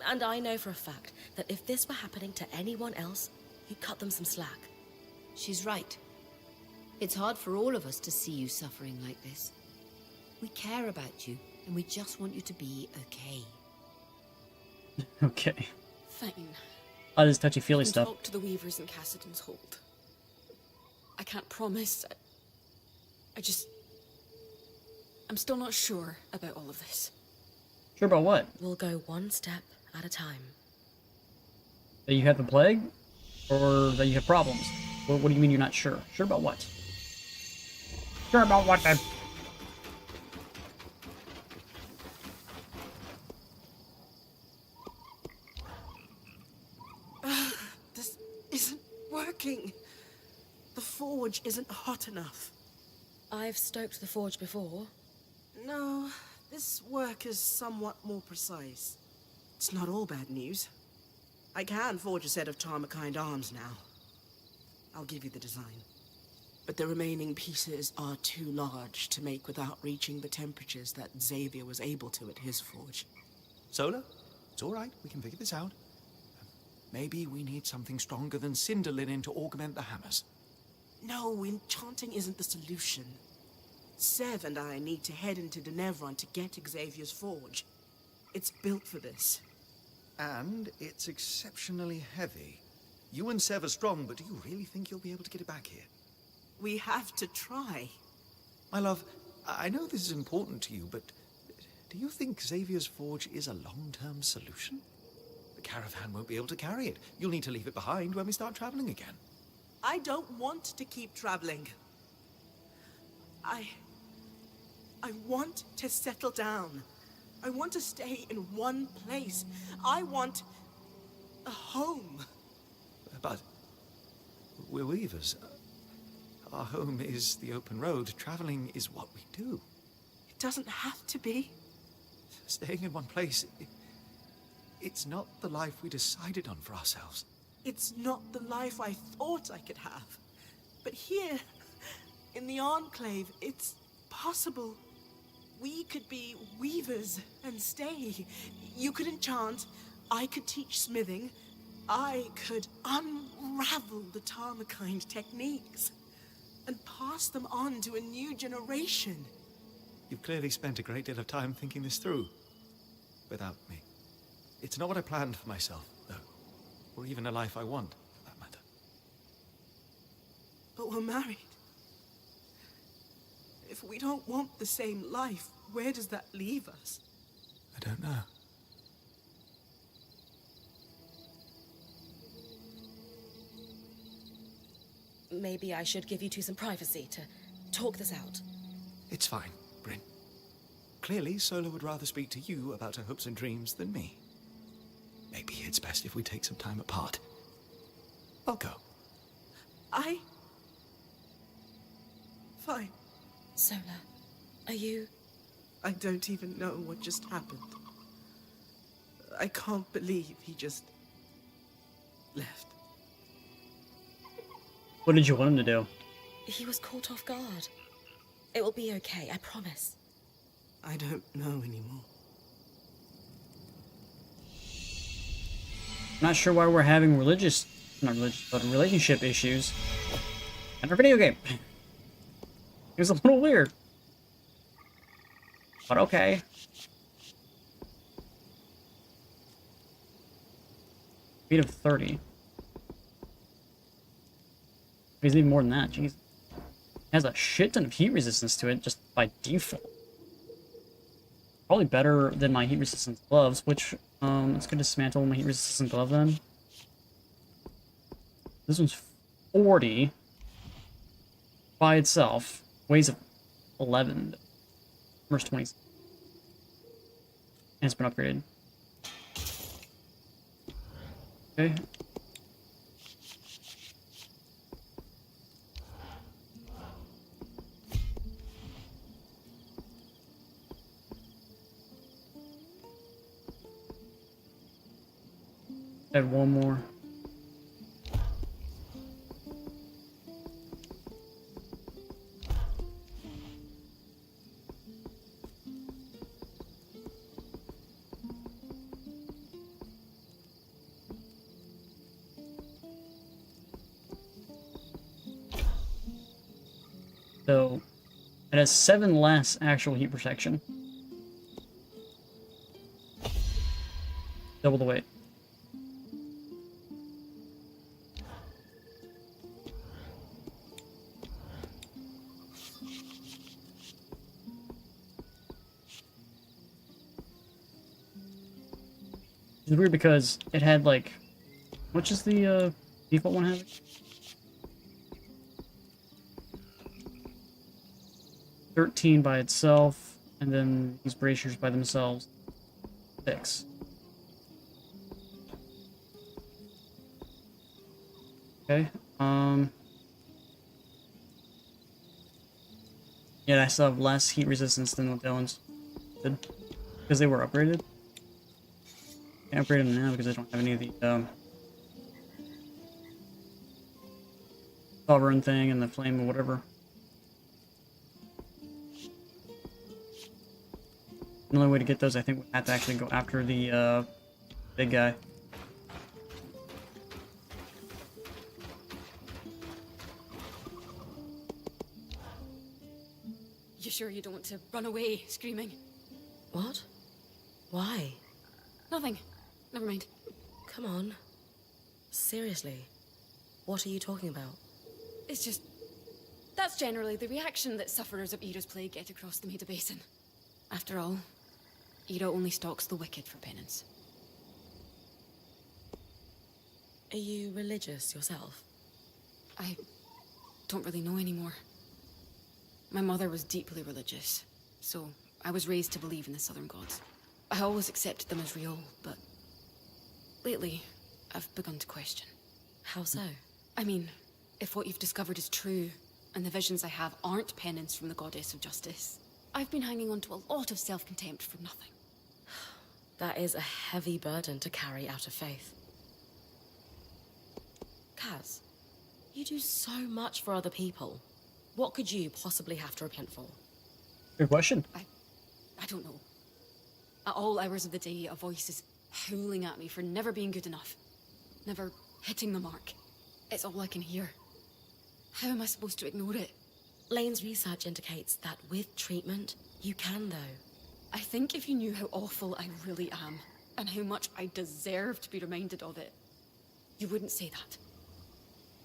And I know for a fact that if this were happening to anyone else, you'd cut them some slack. She's right. It's hard for all of us to see you suffering like this. We care about you, and we just want you to be okay. Okay. Fine. All this touchy-feely I can stuff. talk to the Weavers in Cassidon's Hold. I can't promise. I'm still not sure about all of this. Sure about what? We'll go one step at a time. That you have the plague? Or that you have problems? What do you mean you're not sure? Sure about what? Sure about what then? This isn't working. The forge isn't hot enough. I've stoked the forge before. No, this work is somewhat more precise. It's not all bad news. I can forge a set of Tarmakind arms now. I'll give you the design. But the remaining pieces are too large to make without reaching the temperatures that Xavier was able to at his forge. Solar, it's all right. We can figure this out. Maybe we need something stronger than cinder linen to augment the hammers. No, enchanting isn't the solution. Sev and I need to head into Denevron to get Xavier's forge. It's built for this. And it's exceptionally heavy. You and Sev are strong, but do you really think you'll be able to get it back here? We have to try. My love, I know this is important to you, but do you think Xavier's forge is a long-term solution? The caravan won't be able to carry it. You'll need to leave it behind when we start traveling again. I don't want to keep traveling. I want to settle down. I want to stay in one place. I want a home. But we're weavers. Our home is the open road. Traveling is what we do. It doesn't have to be. Staying in one place, it's not the life we decided on for ourselves. It's not the life I thought I could have. But here, in the Enclave, it's possible. We could be weavers and stay. You could enchant, I could teach smithing, I could unravel the Tarmakind techniques and pass them on to a new generation. You've clearly spent a great deal of time thinking this through. Without me. It's not what I planned for myself, though. Or even a life I want, for that matter. But we're married. If we don't want the same life, where does that leave us? I don't know. Maybe I should give you two some privacy to talk this out. It's fine, Bryn. Clearly, Sola would rather speak to you about her hopes and dreams than me. Maybe it's best if we take some time apart. I'll go. Fine. Sola, are you... I don't even know what just happened. I can't believe he just left. What did you want him to do? He was caught off guard. It will be okay, I promise. I don't know anymore. I'm not sure why we're having not religious, but relationship issues in our video game. It was a little weird. But okay. Speed of 30. He's even more than that, jeez. It has a shit ton of heat resistance to it, just by default. Probably better than my heat resistance gloves, which, let's go dismantle my heat resistant glove then. This one's 40 by itself. Weighs 11. Where's 20? And it's been upgraded. Okay. Add one more. So, it has 7 less actual heat protection. Double the weight. It's weird because it had like, which is the default one having? 13 by itself, and then these braziers by themselves, 6. Okay, yeah, I still have less heat resistance than what the other ones did, because they were upgraded. Can't upgrade them now because I don't have any of the, sovereign thing and the flame or whatever. The only way to get those, I think, would have to actually go after the, big guy. You sure you don't want to run away, screaming? What? Why? Nothing. Never mind. Come on. Seriously. What are you talking about? It's just... That's generally the reaction that sufferers of Era's plague get across the Maida Basin. After all, Era only stalks the wicked for penance. Are you religious yourself? I don't really know anymore. My mother was deeply religious, so I was raised to believe in the Southern gods. I always accepted them as real, but lately, I've begun to question. How so? I mean, if what you've discovered is true, and the visions I have aren't penance from the goddess of justice, I've been hanging on to a lot of self-contempt for nothing. That is a heavy burden to carry out of faith. Kaz, you do so much for other people. What could you possibly have to repent for? Good question. I don't know. At all hours of the day, a voice is howling at me for never being good enough. Never hitting the mark. It's all I can hear. How am I supposed to ignore it? Lane's research indicates that with treatment, you can, though. I think if you knew how awful I really am, and how much I deserve to be reminded of it, you wouldn't say that.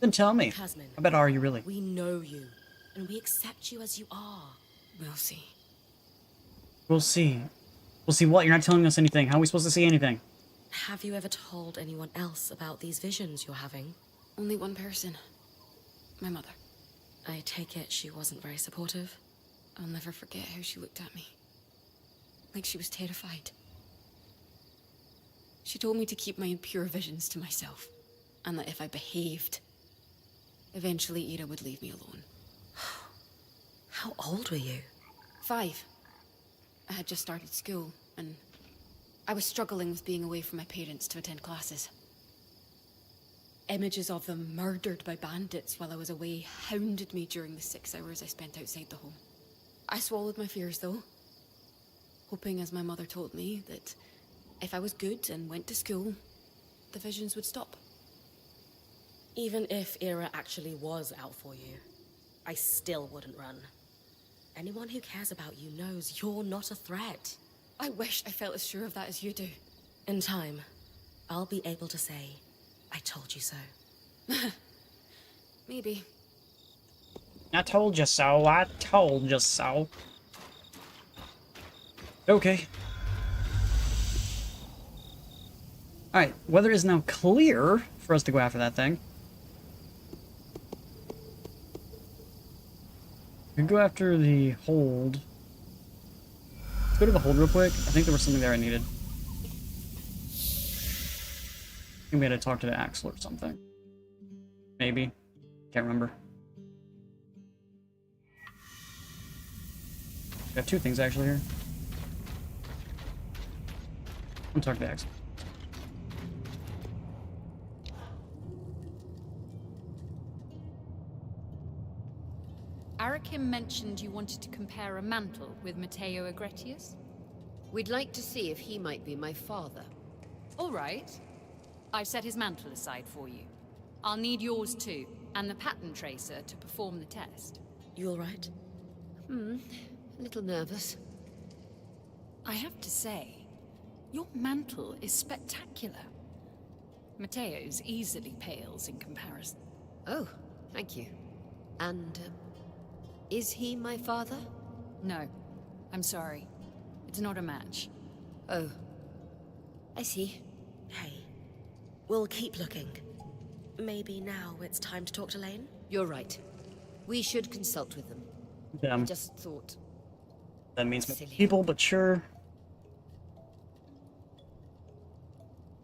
Then tell me. Tasman, How bad are you really? we know you, and we accept you as you are. We'll see. We'll see. We'll see what? You're not telling us anything. How are we supposed to see anything? Have you ever told anyone else about these visions you're having? Only one person. My mother. I take it she wasn't very supportive? I'll never forget how she looked at me. Like she was terrified. She told me to keep my impure visions to myself, and that if I behaved, eventually Era would leave me alone. How old were you? 5. I had just started school, and I was struggling with being away from my parents to attend classes. Images of them murdered by bandits while I was away hounded me during the 6 hours I spent outside the home. I swallowed my fears, though, hoping, as my mother told me, that if I was good and went to school, the visions would stop. Even if Era actually was out for you, I still wouldn't run. Anyone who cares about you knows you're not a threat. I wish I felt as sure of that as you do. In time, I'll be able to say, I told you so. Maybe. I told you so. I told you so. Okay. Alright, weather is now clear for us to go after that thing. We can go after the hold. Let's go to the hold real quick. I think there was something there I needed. I think we had to talk to the Axle or something. Maybe. Can't remember. We have 2 things actually here. I'm talking to Axle. Arakim mentioned you wanted to compare a mantle with Matteo Agretius? We'd like to see if he might be my father. All right. I've set his mantle aside for you. I'll need yours too, and the pattern tracer to perform the test. You all right? A little nervous. I have to say, your mantle is spectacular. Matteo's easily pales in comparison. Oh, thank you. And, is he my father? No, I'm sorry. It's not a match. Oh, I see. We'll keep looking. Maybe now it's time to talk to Lane? You're right. We should consult with them. I Them. just thought... That means more Silly. people, but sure.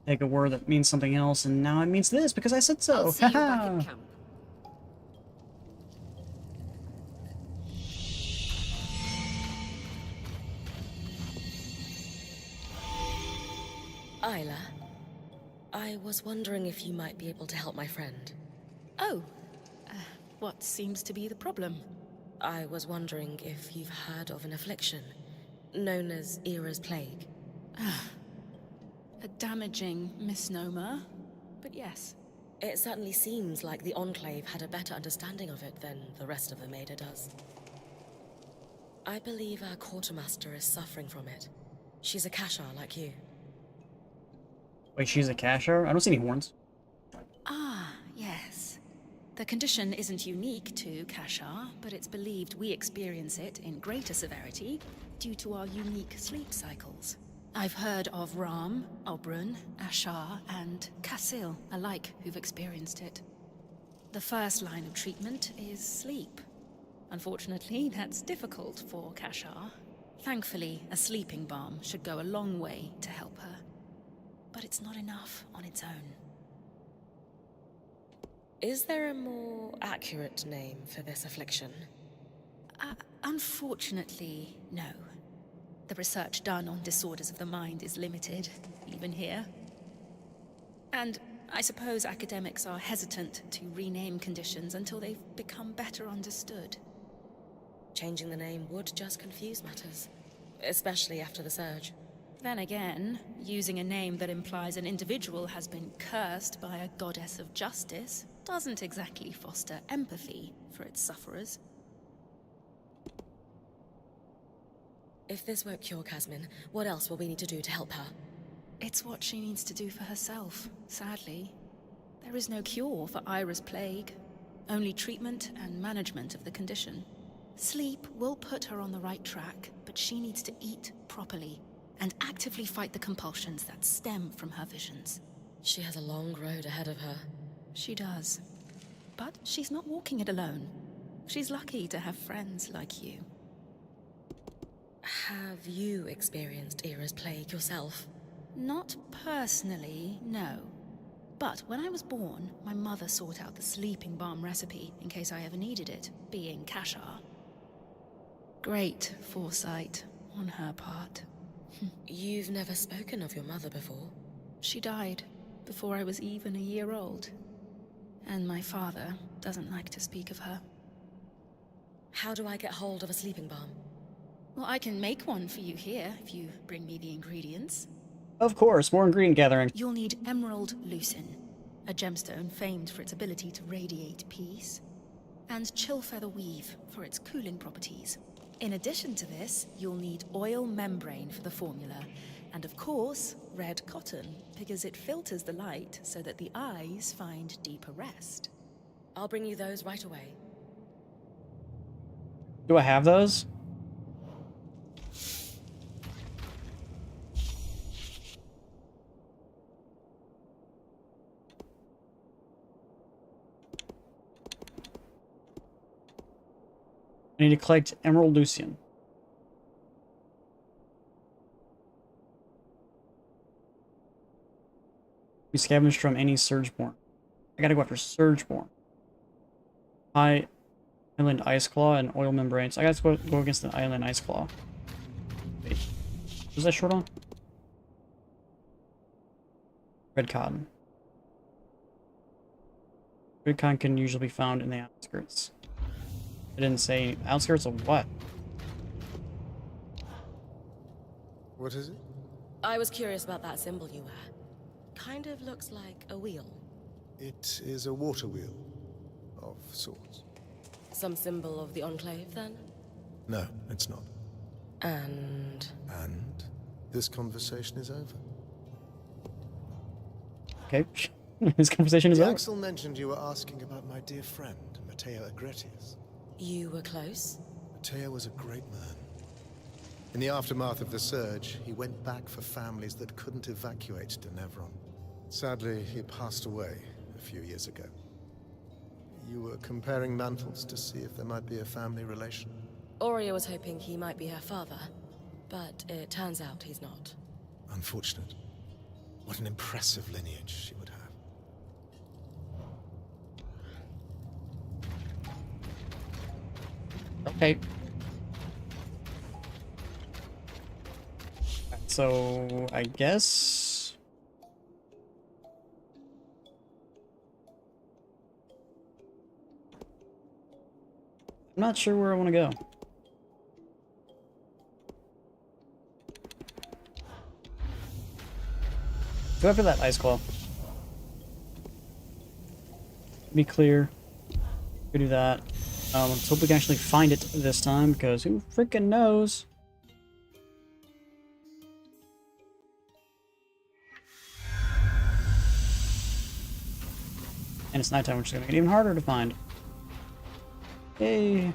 Take a word that means something else, and now it means this because I said so. I'll see you back Haha. at camp. Isla, I was wondering if you might be able to help my friend. Oh, what seems to be the problem? I was wondering if you've heard of an affliction known as Era's Plague. A damaging misnomer, but yes. It certainly seems like the Enclave had a better understanding of it than the rest of the Maida does. I believe our quartermaster is suffering from it. She's a Kashar like you. Wait, she's a Kashar? I don't see any horns. Ah, yes. The condition isn't unique to Kashar, but it's believed we experience it in greater severity due to our unique sleep cycles. I've heard of Ram, Oberyn, Ashar, and Kassil alike who've experienced it. The first line of treatment is sleep. Unfortunately, that's difficult for Kashar. Thankfully, a sleeping balm should go a long way to help her. But it's not enough on its own. Is there a more accurate name for this affliction? Unfortunately, no. The research done on disorders of the mind is limited, even here. And I suppose academics are hesitant to rename conditions until they've become better understood. Changing the name would just confuse matters, especially after the surge. Then again, using a name that implies an individual has been cursed by a goddess of justice doesn't exactly foster empathy for its sufferers. If this won't cure Kasmin, what else will we need to do to help her? It's what she needs to do for herself, sadly. There is no cure for Ira's plague, only treatment and management of the condition. Sleep will put her on the right track, but she needs to eat properly and actively fight the compulsions that stem from her visions. She has a long road ahead of her. She does. But she's not walking it alone. She's lucky to have friends like you. Have you experienced Era's Plague yourself? Not personally, no. But when I was born, my mother sought out the sleeping balm recipe in case I ever needed it, being Kashar. Great foresight on her part. You've never spoken of your mother before? She died before I was even a year old. And my father doesn't like to speak of her. How do I get hold of a sleeping balm? Well, I can make one for you here if you bring me the ingredients. Of course, more ingredient gathering. You'll need emerald lucin, a gemstone famed for its ability to radiate peace, and chill feather weave for its cooling properties. In addition to this, you'll need oil membrane for the formula, and of course, red cotton, because it filters the light so that the eyes find deeper rest. I'll bring you those right away. Do I have those? I need to collect Emerald Lucian. We scavenged from any Surgeborn. I gotta go after Surgeborn. High Island Ice Claw and Oil Membranes. I gotta go against the Island Ice Claw. Wait. Was that short on? Red Cotton. Red Cotton can usually be found in the outskirts. I didn't say outskirts of what? What is it? I was curious about that symbol you wear. Kind of looks like a wheel. It is a water wheel, of sorts. Some symbol of the Enclave, then? No, it's not. And this conversation is over. Okay. This conversation is over. Axel mentioned you were asking about my dear friend, Matteo Agretius. You were close? Matteo was a great man. In the aftermath of the surge, he went back for families that couldn't evacuate Denevron. Sadly, he passed away a few years ago. You were comparing mantles to see if there might be a family relation. Aurea was hoping he might be her father, but it turns out he's not. Unfortunate. What an impressive lineage she would have. Okay. So, I guess... I'm not sure where I want to go. Go after that ice claw. Be clear. Go do that. Let's hope we can actually find it this time, because who freaking knows? And it's nighttime, which is going to make it even harder to find. Yay!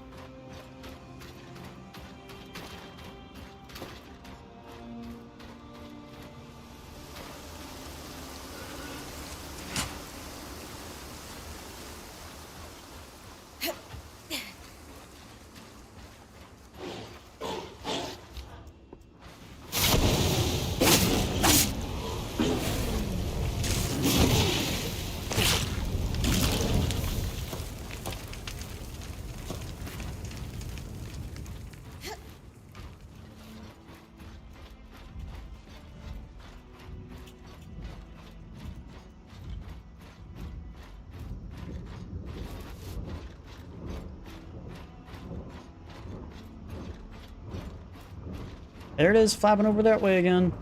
There it is, flapping over that way again.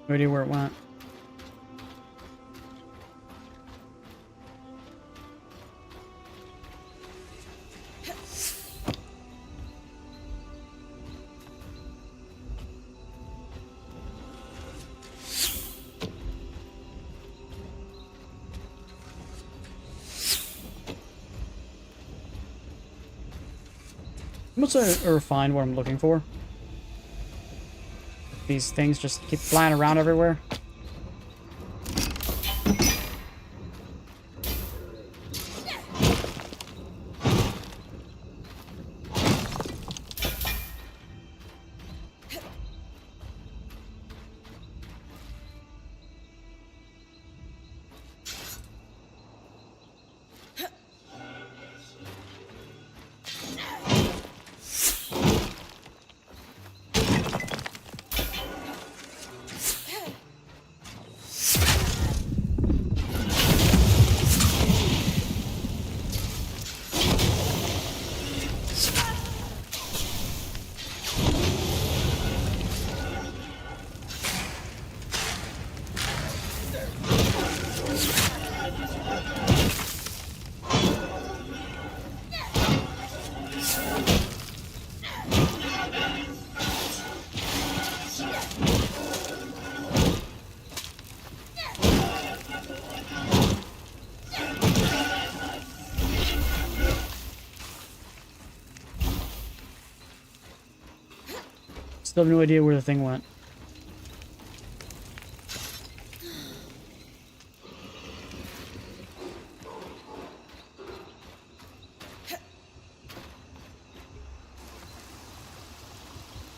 No idea where it went. Let's find what I'm looking for. These things just keep flying around everywhere. Still have no idea where the thing went.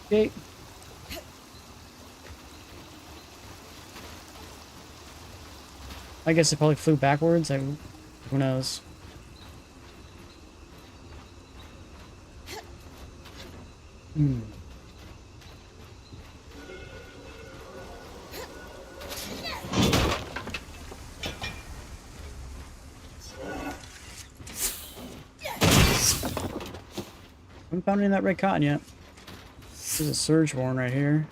Okay. I guess it probably flew backwards. Who knows? Hmm. Haven't found any of that red cotton yet. There's a surge horn right here.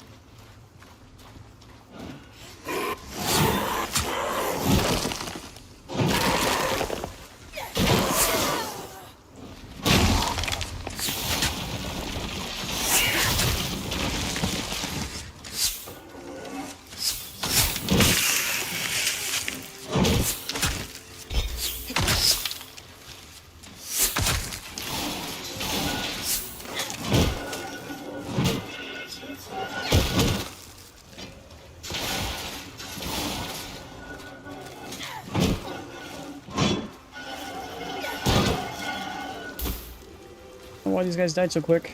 why these guys died so quick.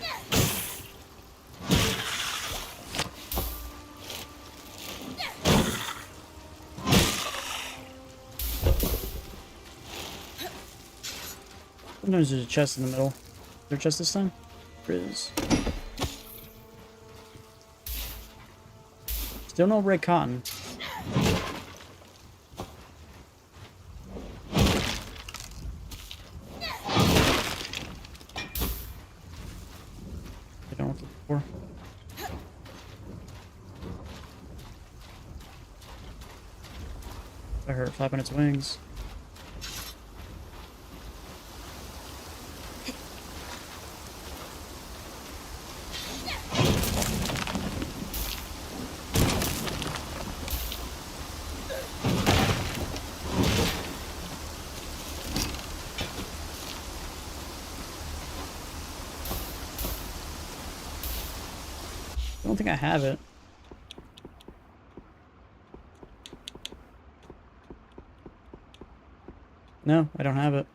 Sometimes there's a chest in the middle. Is there a chest this time? There is. Still no red cotton. I don't know what to look for. I heard it flapping its wings. I don't think I have it. No, I don't have it.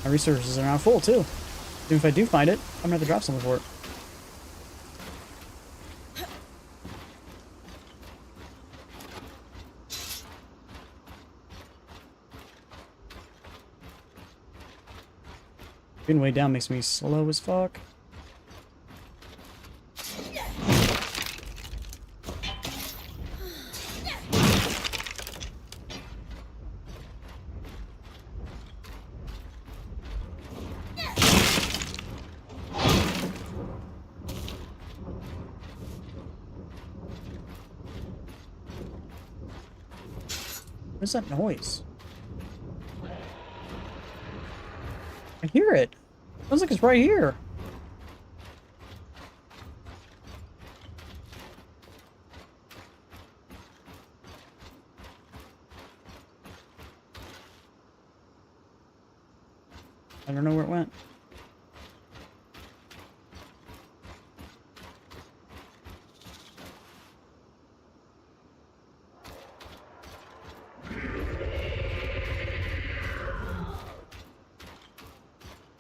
My resources are now full too. Even if I do find it, I'm gonna have to drop something for it. Being way down makes me slow as fuck. What's that noise? I hear it. Sounds like it's right here. I don't know where it went.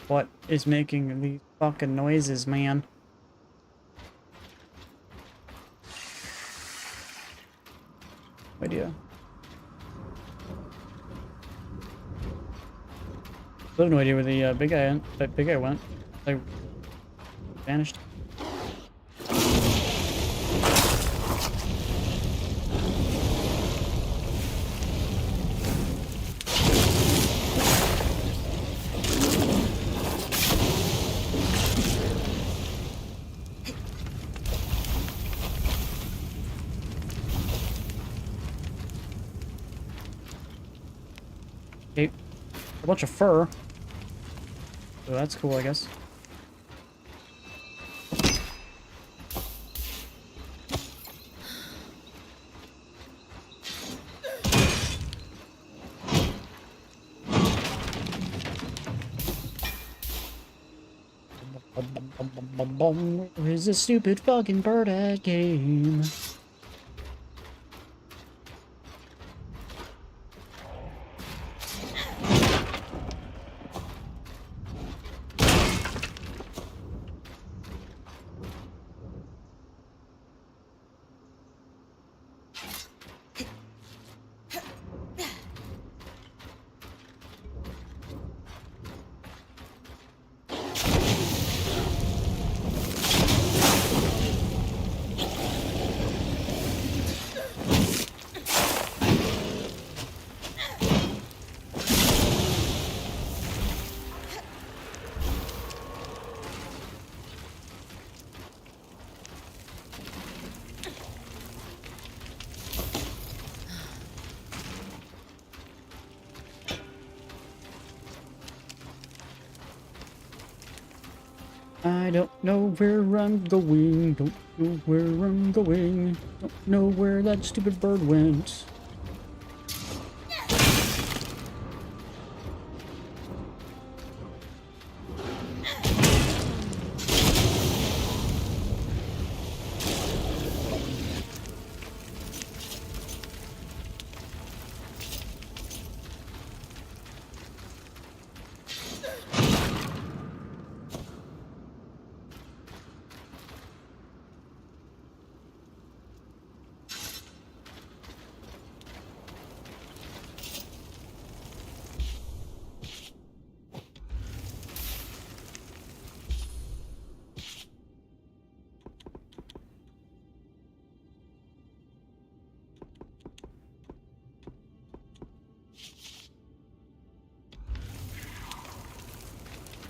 What is making these fucking noises, man? No idea. I have no idea where the big guy went. Like, vanished. Okay, a bunch of fur. So that's cool, I guess. Where's this stupid fucking bird at game? I don't know where I'm going, don't know where I'm going, don't know where that stupid bird went.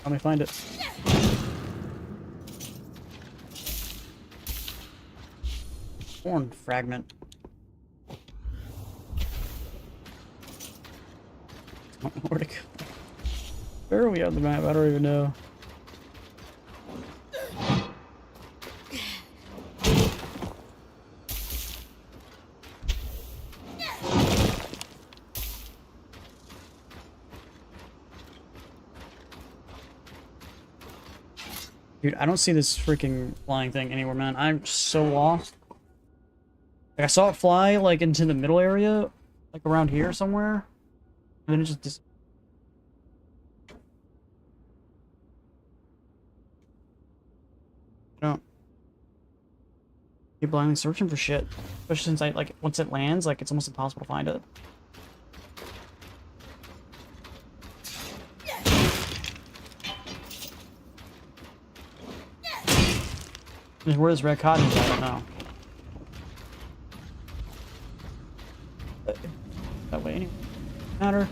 Let me find it. Horn fragment. Don't know where to go. Where are we on the map? I don't even know. Dude, I don't see this freaking flying thing anywhere, man. I'm so lost. Like, I saw it fly, like, into the middle area, like, around here somewhere. And then it just disappeared. I don't... Keep blindly searching for shit. Especially since I, like, once it lands, like, it's almost impossible to find it. Just where this red cotton is, I don't know. That way anyway. Matter.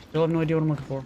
Still have no idea what I'm looking for.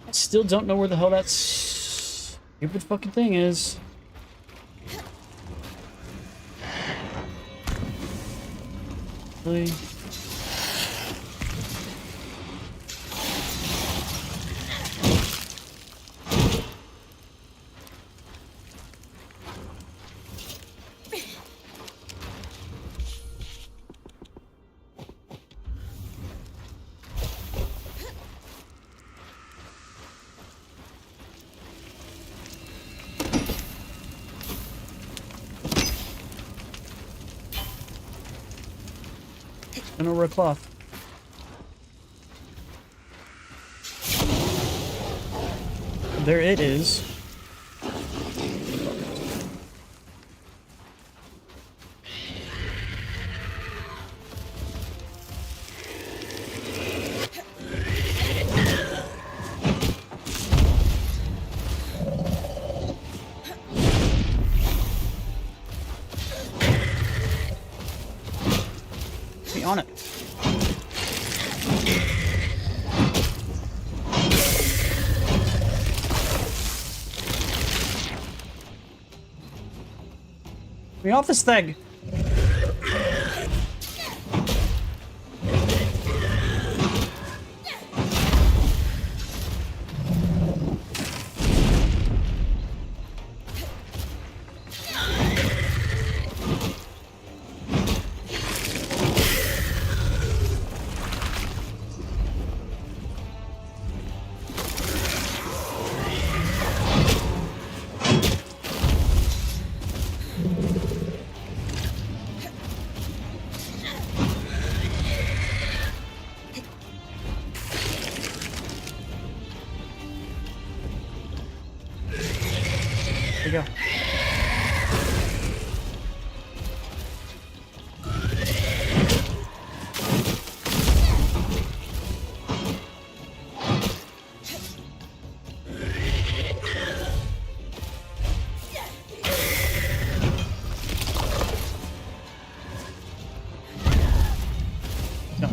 I still don't know where the hell that stupid fucking thing is. Really? And over a cloth. There it is. Be on it. Be off this thing.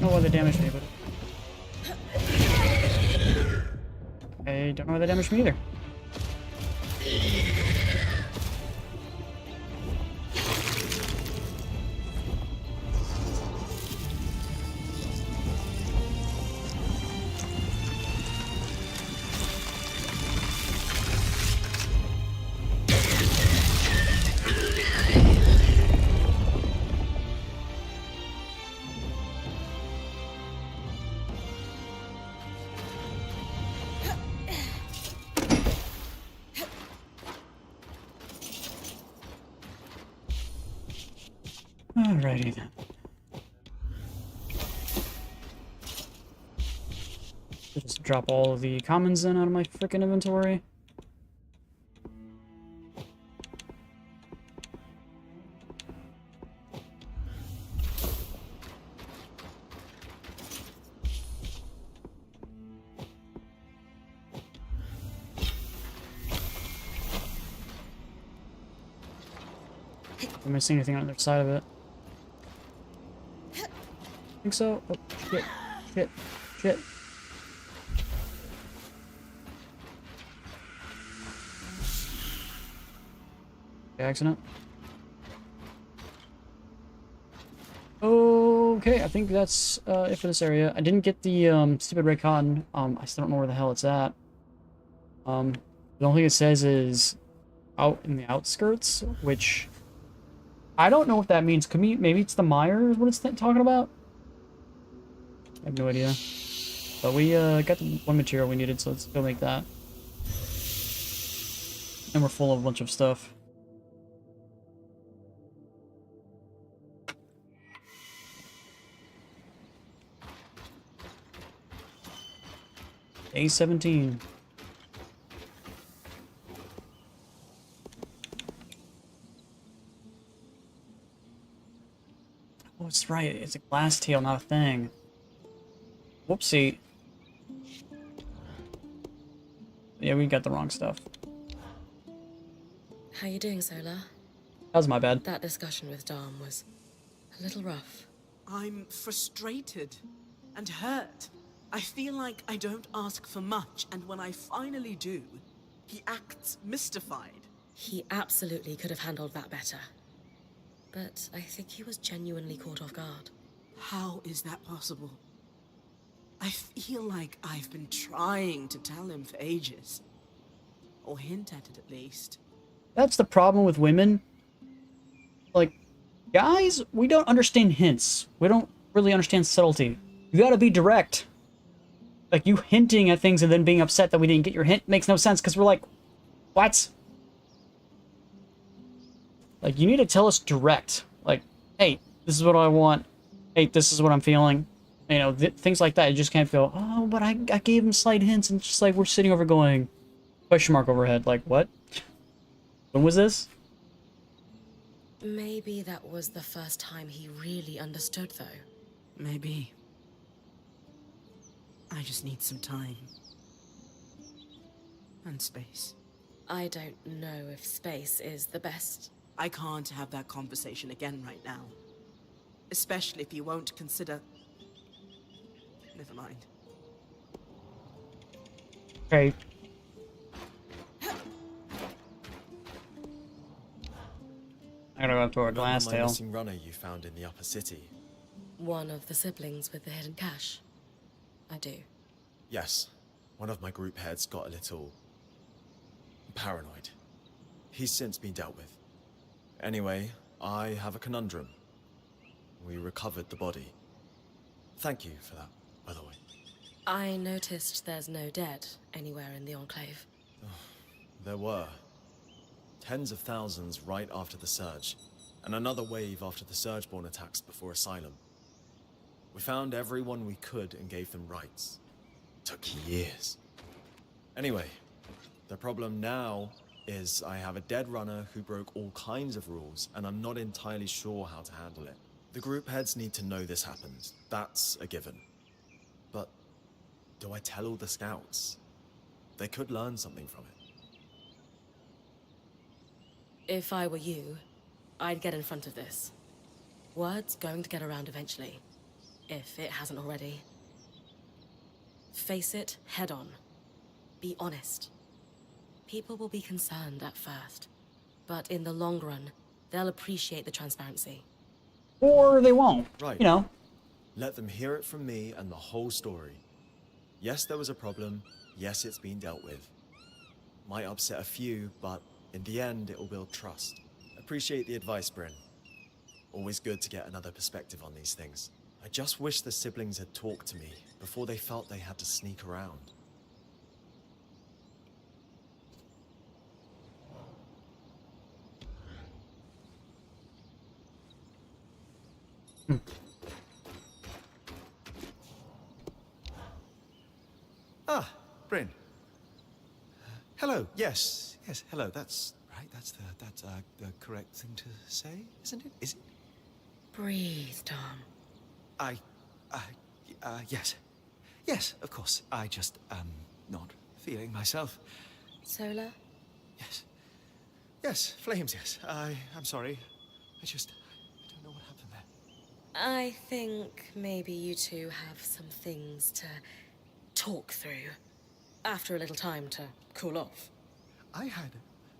know why they damaged me, but... I don't know why they damaged me either. Alrighty then. Just drop all of the commons in out of my frickin' inventory. Am I seeing anything on the other side of it? Think so? Oh, shit. Shit. Shit. Accident. Okay, I think that's it for this area. I didn't get the stupid red cotton. I still don't know where the hell it's at. The only thing it says is out in the outskirts, which I don't know what that means. Could be, maybe it's the mire is what it's talking about? I have no idea. But we got the one material we needed, so let's go make that. And we're full of a bunch of stuff. Day 17. Oh, that's right. It's a glass tail, not a thing. Whoopsie. Yeah, we got the wrong stuff. How you doing, Sola? That was my bad. That discussion with Dom was a little rough. I'm frustrated and hurt. I feel like I don't ask for much, and when I finally do, he acts mystified. He absolutely could have handled that better. But I think he was genuinely caught off guard. How is that possible? I feel like I've been trying to tell him for ages. Or hint at it, at least. That's the problem with women. Like, guys, we don't understand hints. We don't really understand subtlety. You gotta be direct. Like, you hinting at things and then being upset that we didn't get your hint makes no sense, because we're like, what? Like, you need to tell us direct. Like, hey, this is what I want. Hey, this is what I'm feeling. You know, things like that. You just can't go, oh, but I gave him slight hints, and just like, we're sitting over going, question mark overhead. Like, what? When was this? Maybe that was the first time he really understood, though. Maybe. I just need some time. And space. I don't know if space is the best. I can't have that conversation again right now. Especially if you won't consider... Never mind. Okay. I gotta go up to our glass My tail. missing runner you found in the upper city. One of the siblings with the hidden cache. I do. Yes, one of my group heads got a little... paranoid. He's since been dealt with. Anyway, I have a conundrum. We recovered the body. Thank you for that, by the way. I noticed there's no dead anywhere in the Enclave. There were. Tens of thousands right after the Surge, and another wave after the Surgeborn attacks before Asylum. We found everyone we could and gave them rights. Took years. Anyway, the problem now is I have a dead runner who broke all kinds of rules, and I'm not entirely sure how to handle it. The group heads need to know this happened. That's a given. But do I tell all the scouts? They could learn something from it. If I were you, I'd get in front of this. Word's going to get around eventually. if it hasn't already. Face it head on. Be honest. People will be concerned at first, but in the long run, they'll appreciate the transparency. Or they won't. Right. You know. Let them hear it from me and the whole story. Yes, there was a problem. Yes, it's been dealt with. Might upset a few, but in the end, it will build trust. Appreciate the advice, Bryn. Always good to get another perspective on these things. I just wish the siblings had talked to me before they felt they had to sneak around. Ah, Bryn. Hello. Yes, hello. That's right. That's the correct thing to say, isn't it? Is it? Breathe, Tom. Yes, of course. I just, not feeling myself. Solar? Yes, flames, yes. I'm sorry. I don't know what happened there. I think maybe you two have some things to talk through. After a little time to cool off. I had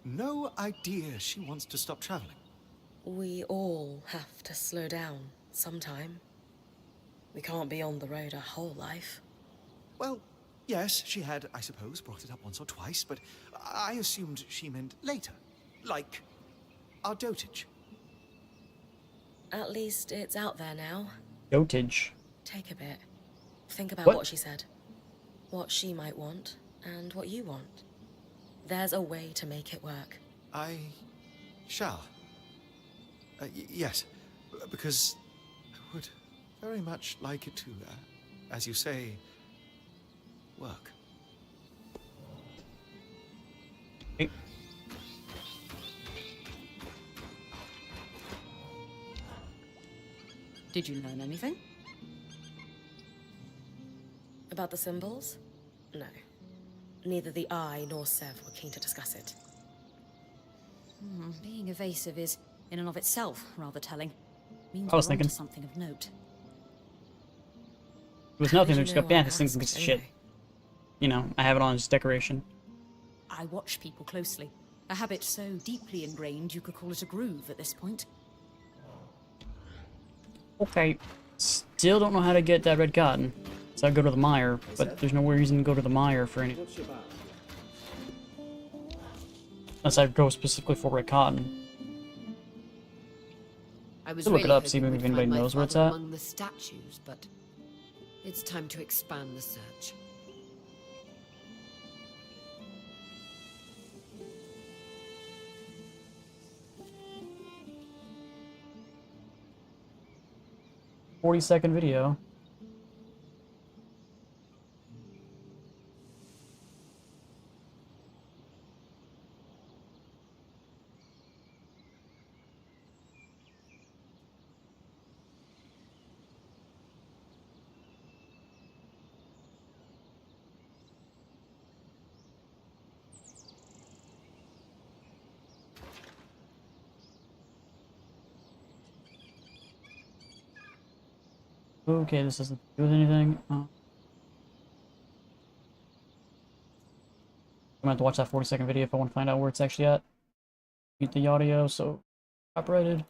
no idea she wants to stop traveling. We all have to slow down sometime. We can't be on the road our whole life. Well, yes, she had, I suppose, brought it up once or twice, but I assumed she meant later. Like our dotage. At least it's out there now. Dotage. Take a bit. Think about What? what she said. What she might want, and what you want. There's a way to make it work. I shall. Yes, because I would very much like it to, as you say, work. Okay. Did you learn anything? About the symbols? No. Neither the Eye nor Sev were keen to discuss it. Being evasive is, in and of itself, rather telling. Means I was we're onto thinking. something of note. It was How nothing, did they you just know got I banned. This thing's a asked piece of shit. anyway? You know, I have it on as decoration. I watch people closely. A habit so deeply ingrained you could call it a groove at this point. Okay. Still don't know how to get that red cotton. So I go to the mire, but there's no reason to go to the mire for any... Unless I go specifically for red cotton. I was I'll look it really up, see hoping if we'd anybody find my knows where it's father at. among the statues, but it's time to expand the search. "40-second video. Okay, this doesn't do with anything. I'm gonna have to watch that 40-second video if I want to find out where it's actually at. Mute the audio, so copyrighted.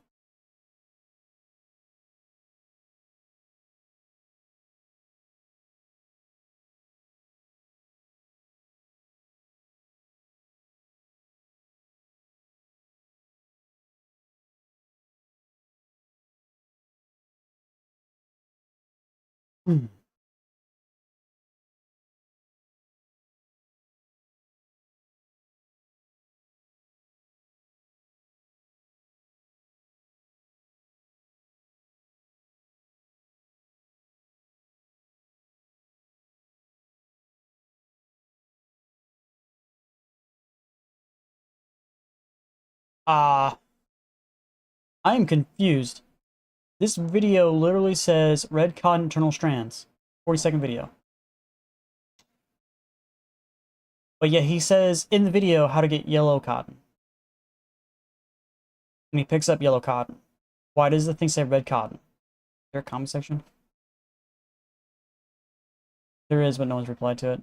Hmm. I am confused. This video literally says red cotton internal strands. 40-second video. But yeah, he says in the video how to get yellow cotton. And he picks up yellow cotton. Why does the thing say red cotton? Is there a comment section? There is, but no one's replied to it.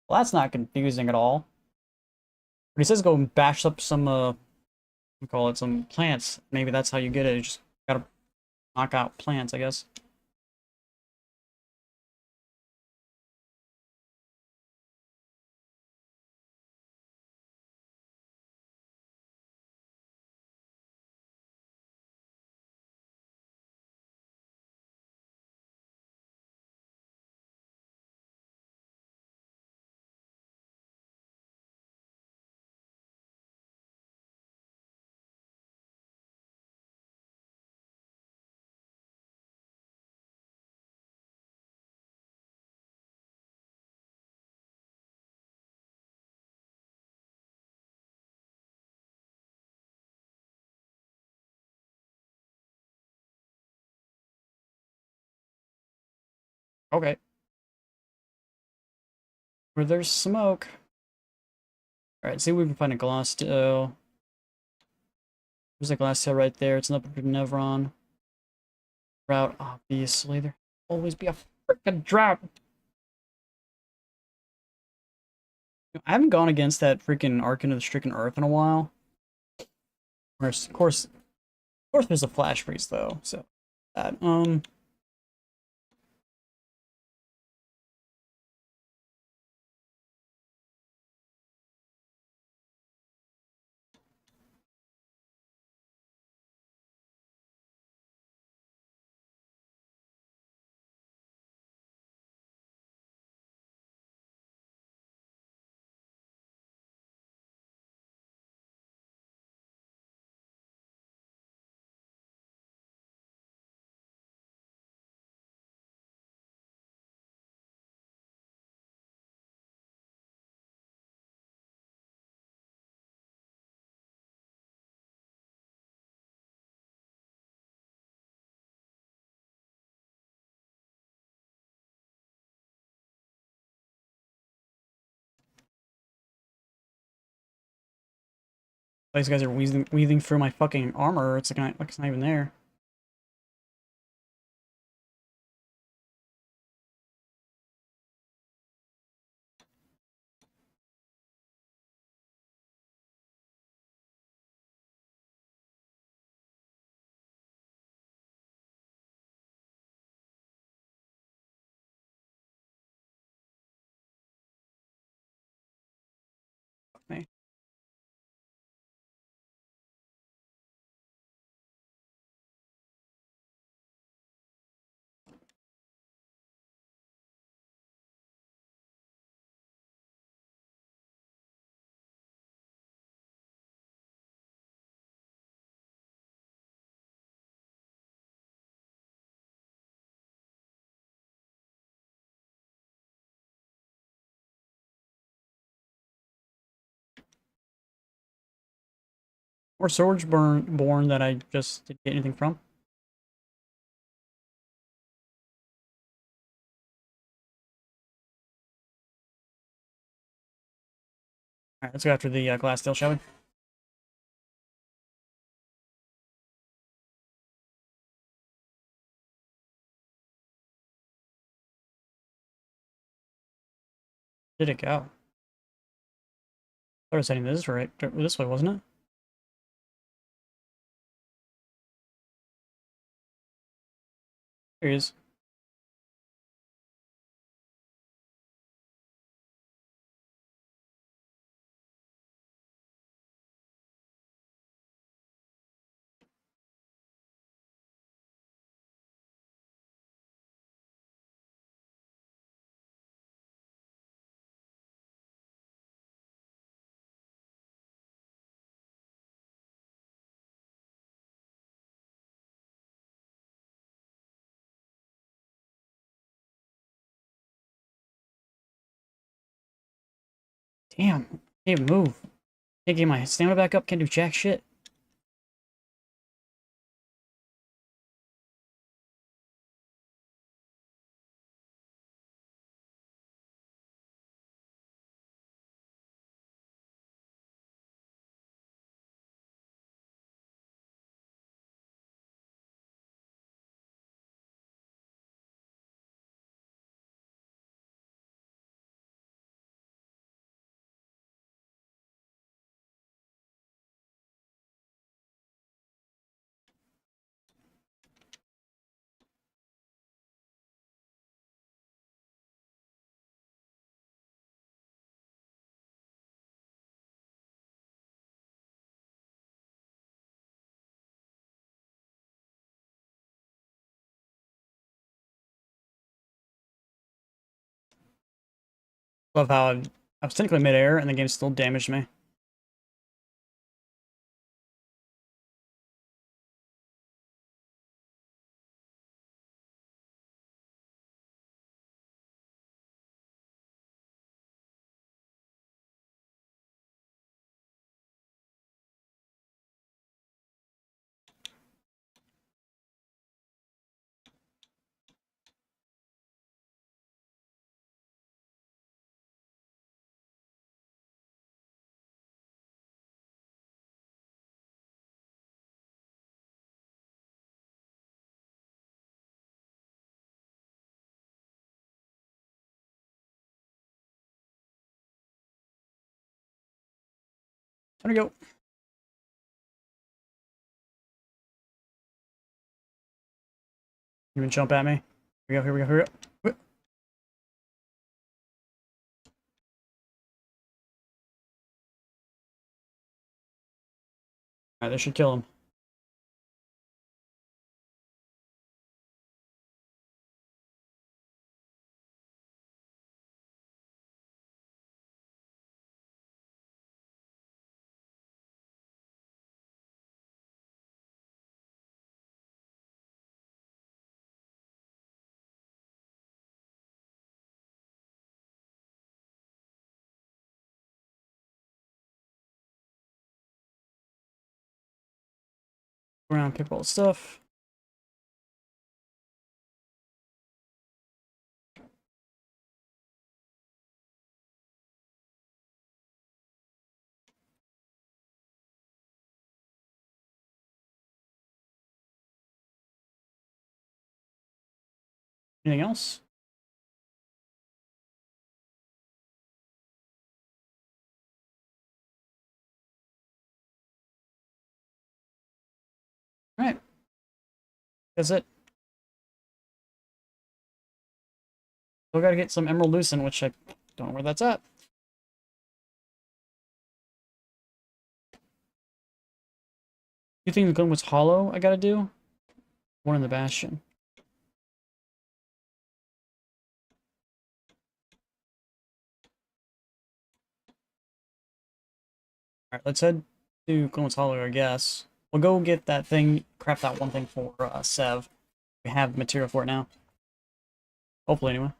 Well, that's not confusing at all. But he says go and bash up some, we call it some plants. Maybe that's how you get it. You just gotta knock out plants, I guess. Okay. Where there's smoke. Alright, see if we can find a glass tail. There's a glass tail right there. It's an upper Nevron route, obviously. There always be a freaking drought. I haven't gone against that freaking Ark into the Stricken Earth in a while. Of course, there's a flash freeze though, so that these guys are weaving through my fucking armor. It's like it's not even there. Fuck me. Or Swords born that I just didn't get anything from. Alright, let's go after the glass tail, shall we? Where did it go? I was heading this way, wasn't it? Here he is. Damn, can't even move. Can't get my stamina back up, can't do jack shit. Love how I was technically mid-air and the game still damaged me. There we go. You can jump at me. Here we go, here we go, here we go. Alright, this should kill him. Around, pick up all the stuff. Anything else? Alright. That's it. Still gotta get some Emerald Lucent, which I don't know where that's at. You think the gun was hollow I gotta do? One in the Bastion. Alright, let's head to Glenwood's Hollow, I guess. We'll go get that thing, craft that one thing for Sev. We have the material for it now. Hopefully, anyway.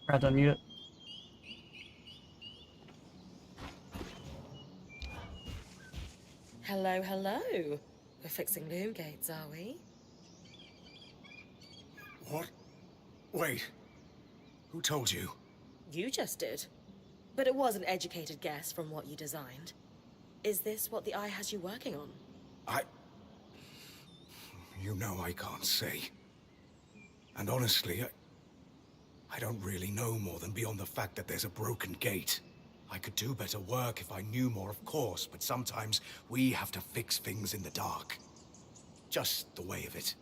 Forgot to unmute it. Hello, hello. We're fixing loom gates, are we? What? Wait. Who told you? You just did. But it was an educated guess from what you designed. Is this what the Eye has you working on? You know I can't say. And honestly, I don't really know more than beyond the fact that there's a broken gate. I could do better work if I knew more, of course, but sometimes we have to fix things in the dark. Just the way of it.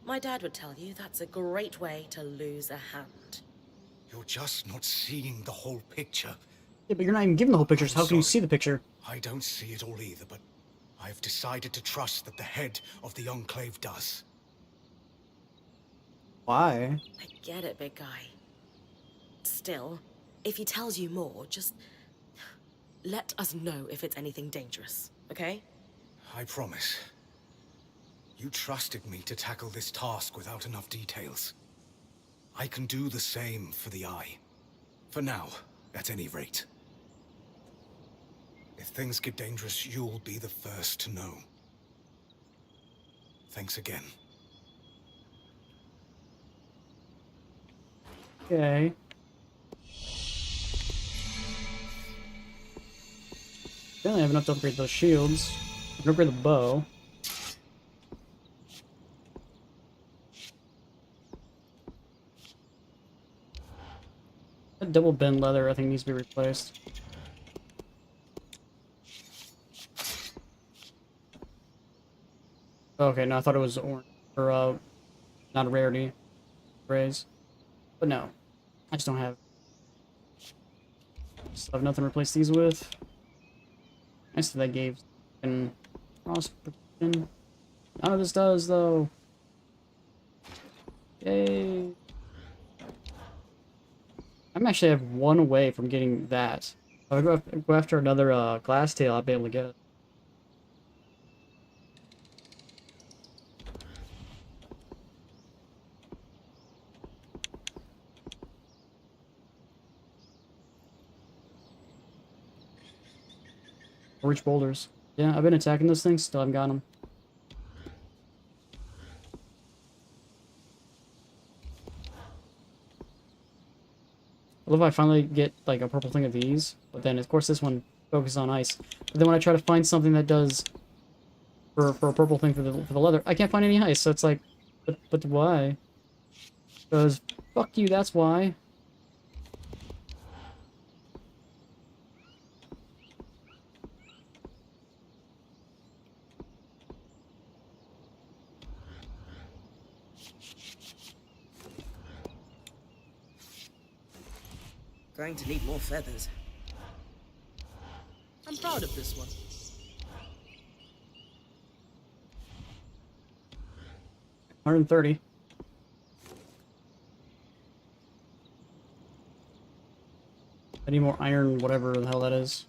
My dad would tell you that's a great way to lose a hand. You're just not seeing the whole picture. Yeah, but you're not even given the whole picture, so how can you see the picture? I don't see it all either, but I've decided to trust that the head of the Enclave does. Why? I get it, big guy. Still, if he tells you more, just let us know if it's anything dangerous, okay? I promise. You trusted me to tackle this task without enough details. I can do the same for the Eye. For now, at any rate. If things get dangerous, you'll be the first to know. Thanks again. Okay. Apparently I have enough to upgrade those shields. I can upgrade the bow. That double bend leather I think needs to be replaced. Okay, no, I thought it was orange. Or, not a rarity. Raise. But no. I just don't have... Just have nothing to replace these with. Nice that gave... And cross protection. None of this does, though. Yay. I'm actually have one away from getting that. If I go after another glass tail, I'll be able to get it. Reach boulders. Yeah, I've been attacking those things, still haven't got them. I love how I finally get like a purple thing of these, but then of course this one focuses on ice. But then when I try to find something that does for a purple thing for the leather, I can't find any ice. So it's like, but why? Because fuck you, that's why. Going to need more feathers. I'm proud of this one. $130. I need more iron, whatever the hell that is.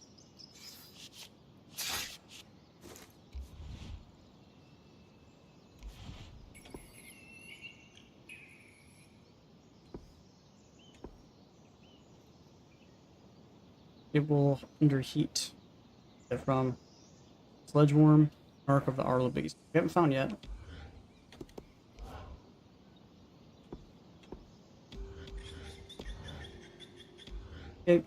It will underheat. From Sledgeworm, Mark of the Arlo Beast. We haven't found yet. Okay.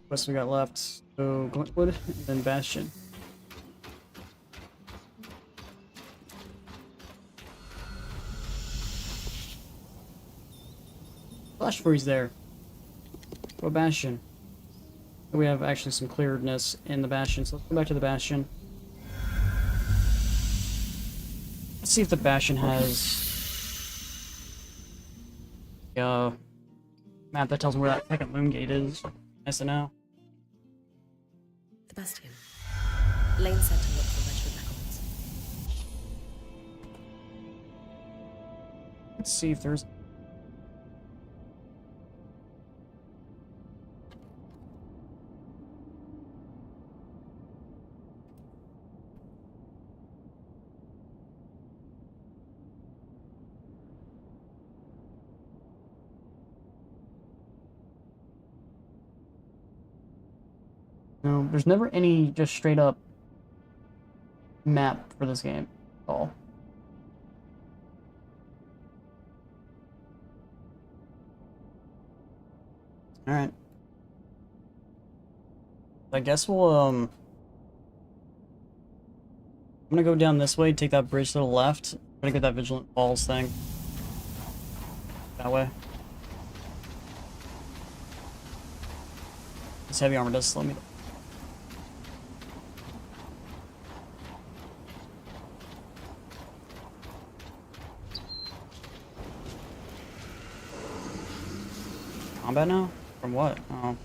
What we got left? So Glintwood and then Bastion. Flash Freeze there. What Bastion? We have actually some clearedness in the Bastion, so let's go back to the Bastion. Let's see if the Bastion has a map that tells me where that second loom gate is. Nice to know. The Bastion. Lane said to look for regiment records. Let's see if there's... No, there's never any just straight up map for this game at all. Alright. I guess we'll, I'm gonna go down this way, take that bridge to the left. I'm gonna get that Vigilant Falls thing. That way. This heavy armor does slow me down. Combat now? From what? Oh.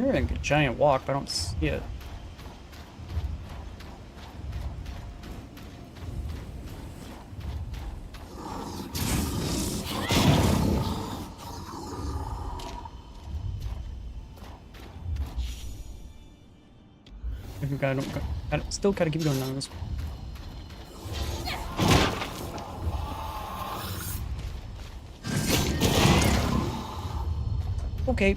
You're in a giant walk, but I don't see it. Still gotta keep going on this. Okay.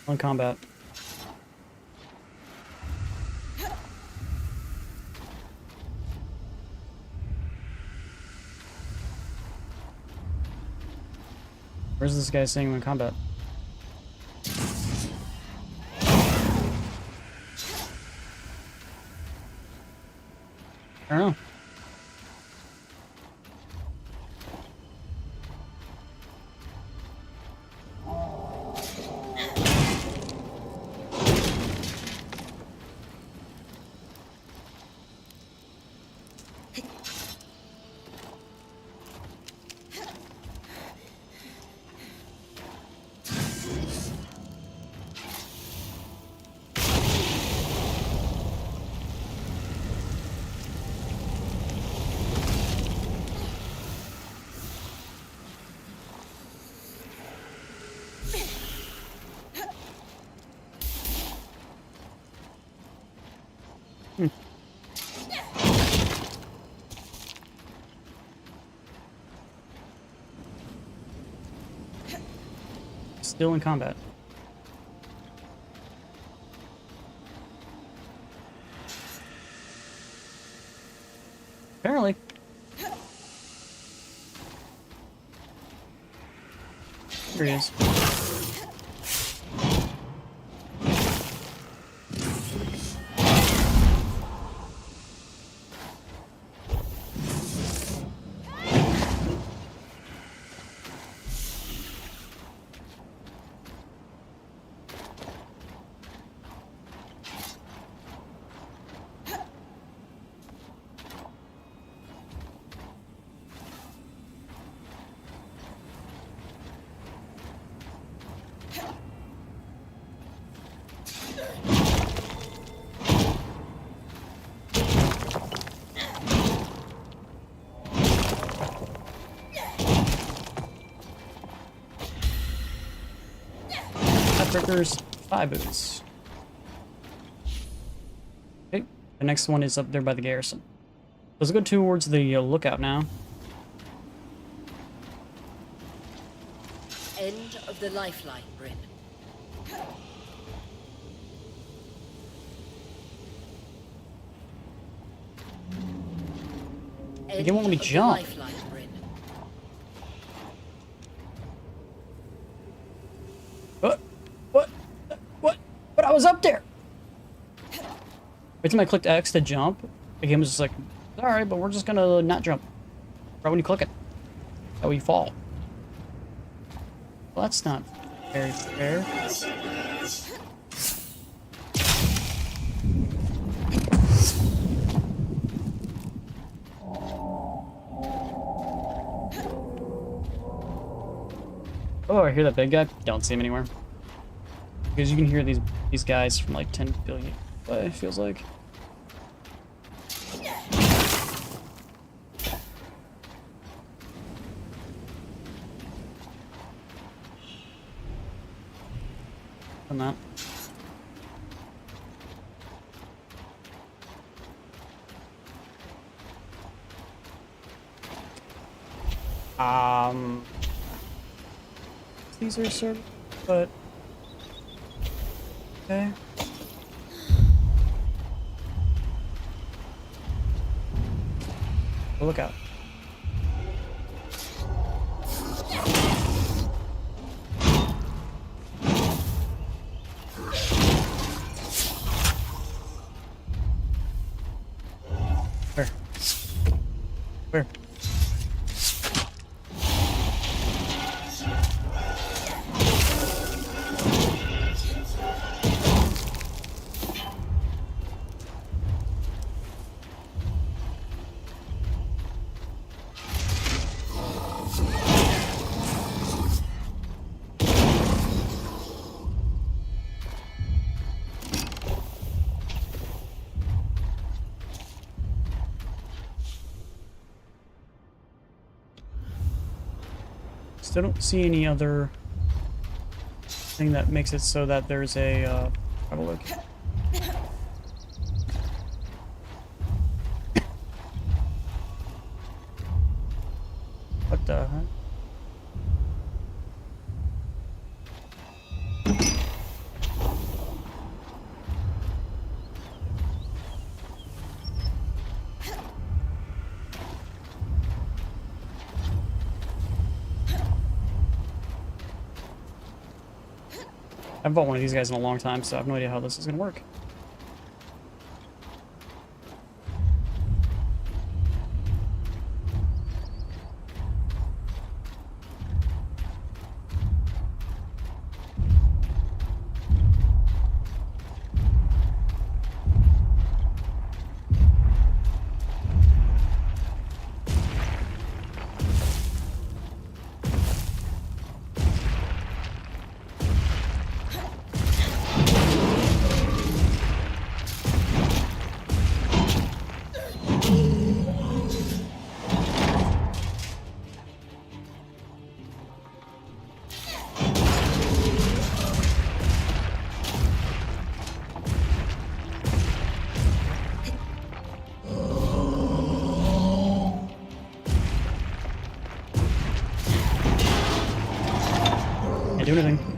On combat. Where's this guy saying when combat? I don't know. Still in combat. Apparently. Here he is. Triggers 5 boots. Okay, the next one is up there by the garrison. Let's go towards the lookout now. End of the lifeline, Bryn. They didn't want me to jump. Lifeline, Bryn. But I was up there! Every time I clicked X to jump, the game was just like, alright, but we're just gonna not jump. Right when you click it. That way you fall. Well, that's not very fair. Oh, I hear that big guy. Don't see him anywhere. Because you can hear these guys from like 10 billion away, it feels like. On that. These are sort of, but okay. Oh, look out. Where? Still don't see any other thing that makes it so that there's a travel location. What the heck? I haven't bought one of these guys in a long time, so I have no idea how this is gonna work. Can't do anything.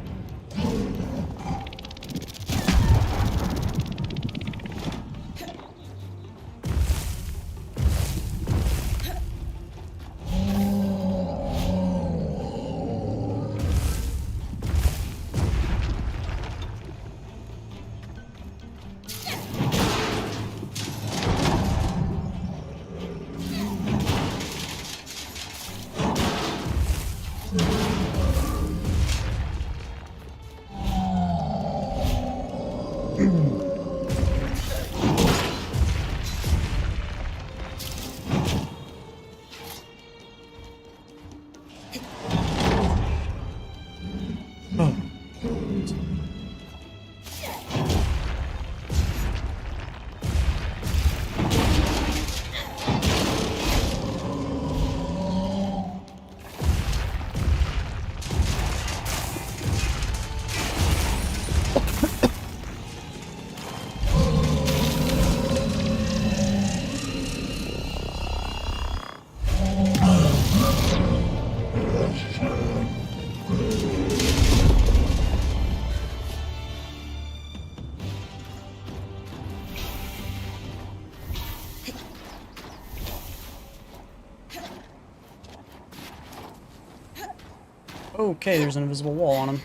Okay, there's an invisible wall on him.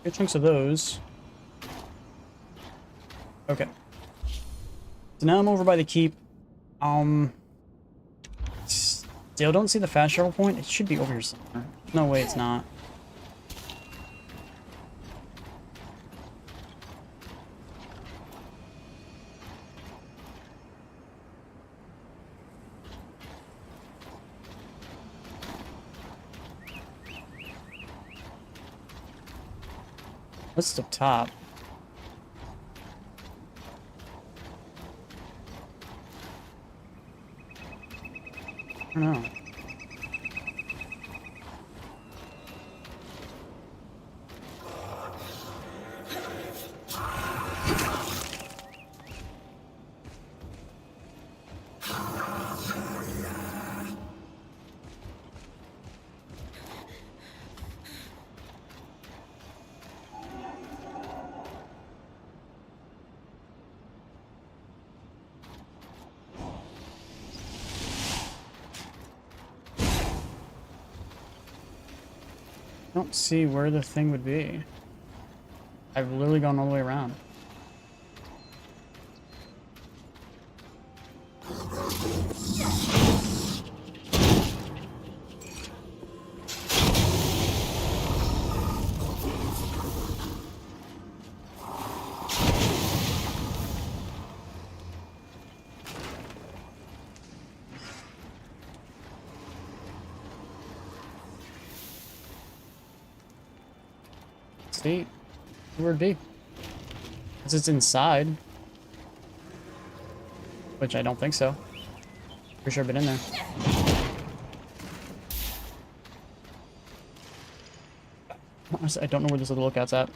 Good chunks of those. Okay. So now I'm over by the keep. Still don't see the fast travel point. It should be over here somewhere. No way it's not. What's up top? I don't know. Don't see where the thing would be. I've literally gone all the way around. see where it'd be. Because it's inside. Which I don't think so. Pretty sure I've been in there. Honestly, I don't know where this little lookout's at.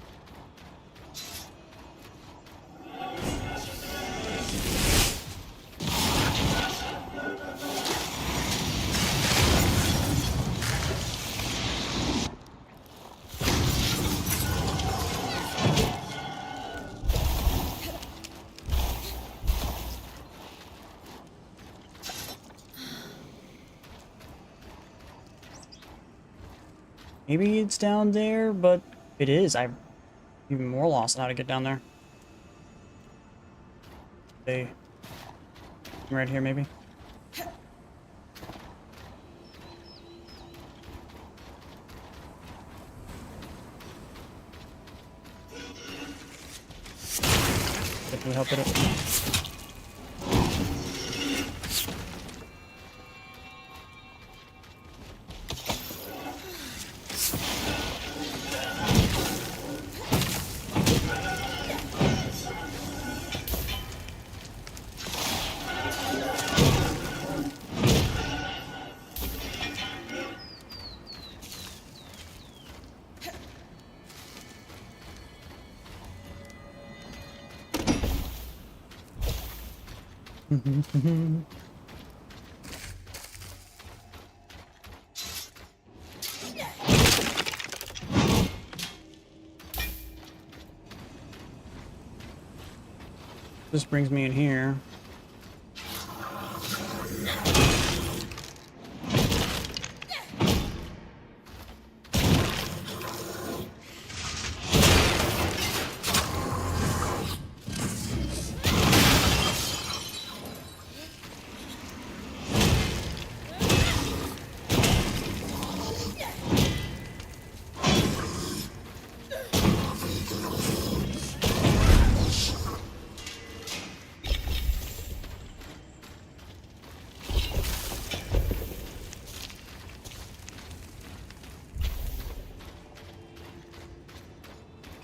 Maybe it's down there, but it is. I'm even more lost on how to get down there. Okay. Right here, maybe? Definitely help it. This brings me in here.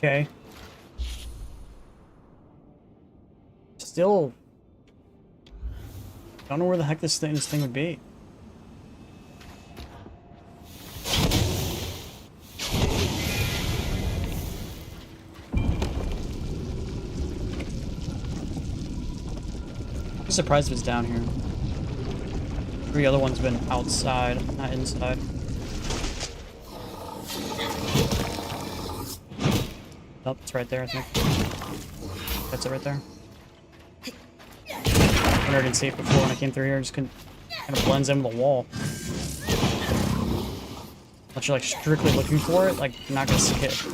Okay. Still don't know where the heck this thing would be. I'm surprised if it's down here. Three other ones been outside, not inside. Oh, it's right there, I think. That's it right there. I didn't see it before when I came through here. It just kind of blends in with the wall. Unless you're like strictly looking for it, like you're not gonna see it.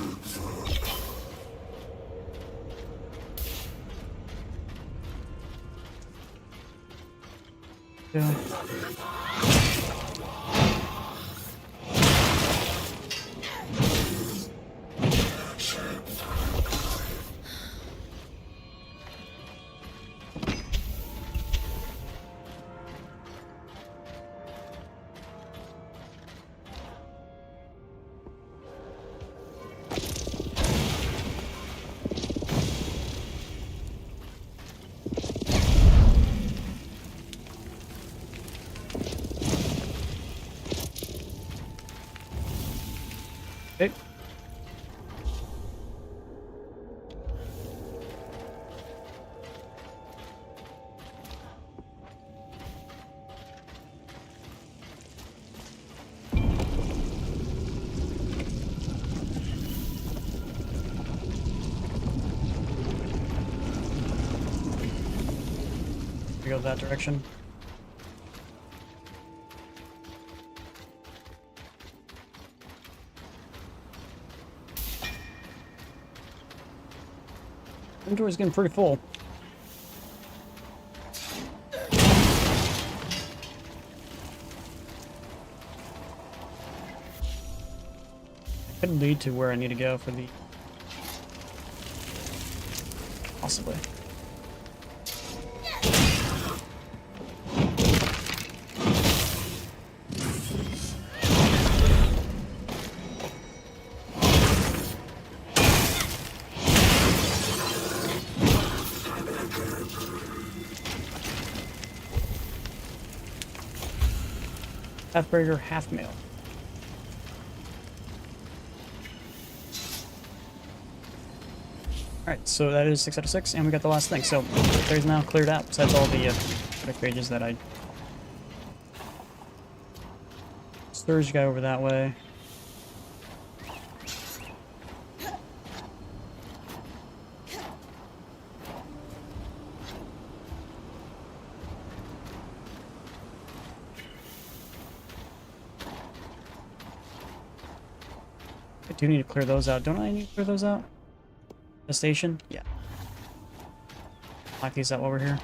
Yeah. Okay. We go that direction. Inventory's getting pretty full. Could lead to where I need to go for the... Possibly. Pathbreaker, half mail. Alright, so that is 6 out of 6, and we got the last thing. So, there's now cleared out, besides all the pages that I... Storage guy over that way. I do need to clear those out. Don't I need to clear those out? The station? Yeah. Lock these out while we're here.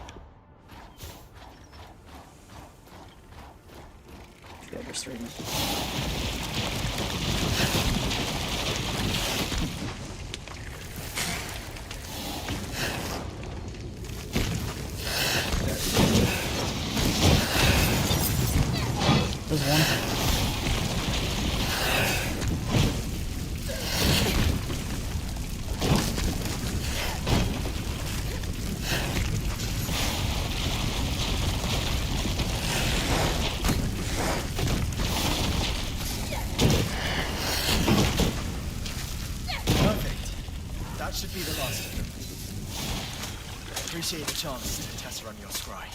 Yeah, there's 3 of them. There's one. Should be the last of them. Appreciate the chance to test run your scry.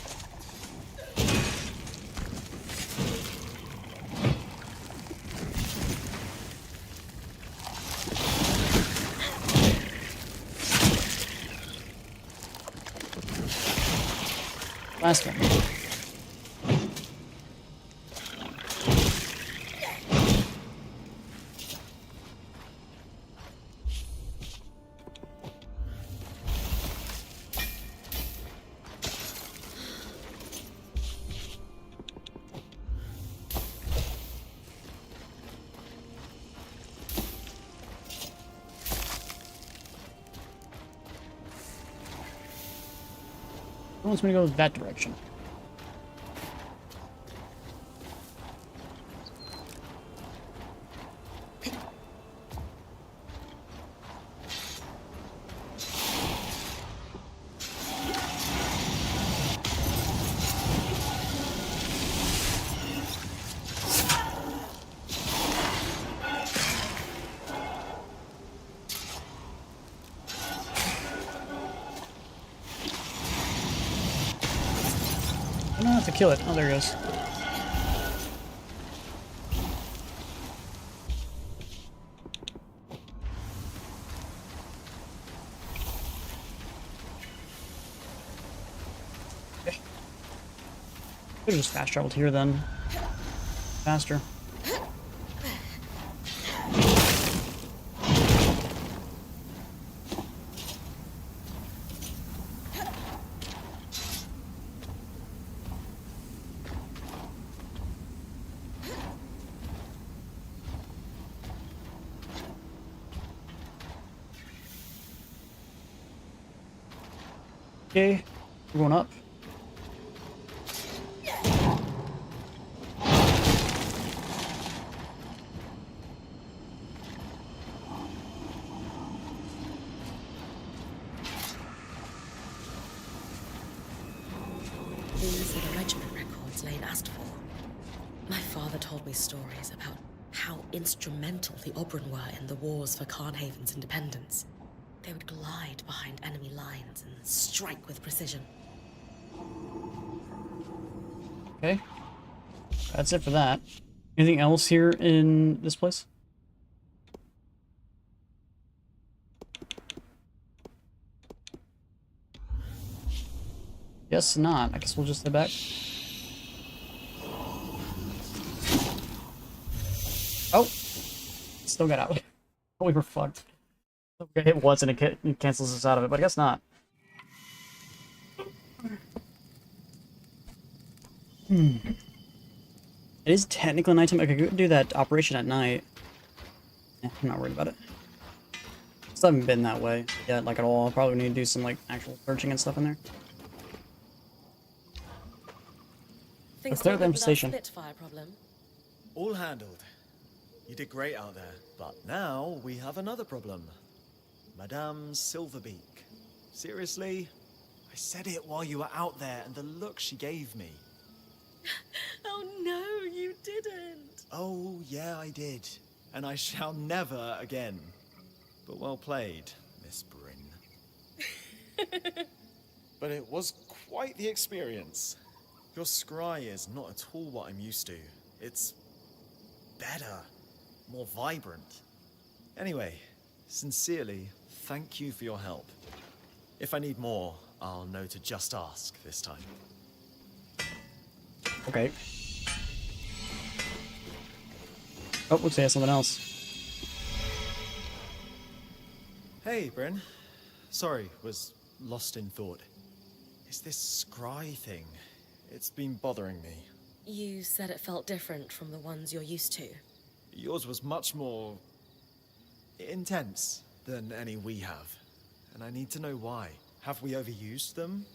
Last one. Who wants me to go that direction? I don't have to kill it. Oh, there it goes. Okay. Could've just fast traveled here then. Faster. Okay, we're going up. These are the regiment records Lane asked for. My father told me stories about how instrumental the Oberon were in the wars for Carnhaven's independence. They would glide behind enemy lines and strike with precision. Okay. That's it for that. Anything else here in this place? Yes, not. I guess we'll just head back. Oh! Still got out. We were fucked. We hit once and it cancels us out of it, but I guess not. It is technically nighttime. I could do that operation at night. I'm not worried about it. Still haven't been that way yet, like at all. I'll probably need to do some like actual searching and stuff in there. Things clear the went without station. Spitfire problem. All handled. You did great out there. But now we have another problem. Madame Silverbeak. Seriously? I said it while you were out there, and the look she gave me. Oh no, you didn't. Oh, yeah, I did. And I shall never again. But well played, Miss Bryn. But it was quite the experience. Your scry is not at all what I'm used to. It's better, more vibrant. Anyway, sincerely, thank you for your help. If I need more, I'll know to just ask this time. Okay. Oh, looks like he has something else. Hey, Bryn. Sorry, was lost in thought. It's this scry thing. It's been bothering me. You said it felt different from the ones you're used to. Yours was much more intense than any we have. And I need to know why. Have we overused them?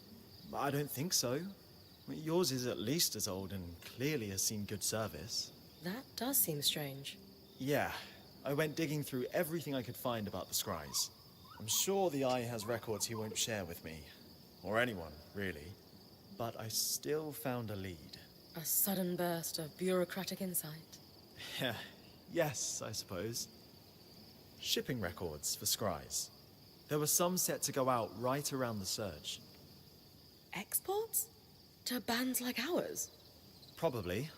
I don't think so. Yours is at least as old and clearly has seen good service. That does seem strange. Yeah, I went digging through everything I could find about the scries. I'm sure the Eye has records he won't share with me. Or anyone, really. But I still found a lead. A sudden burst of bureaucratic insight. Yeah, yes, I suppose. Shipping records for scries. There were some set to go out right around the surge. Exports? To bands like ours? Probably.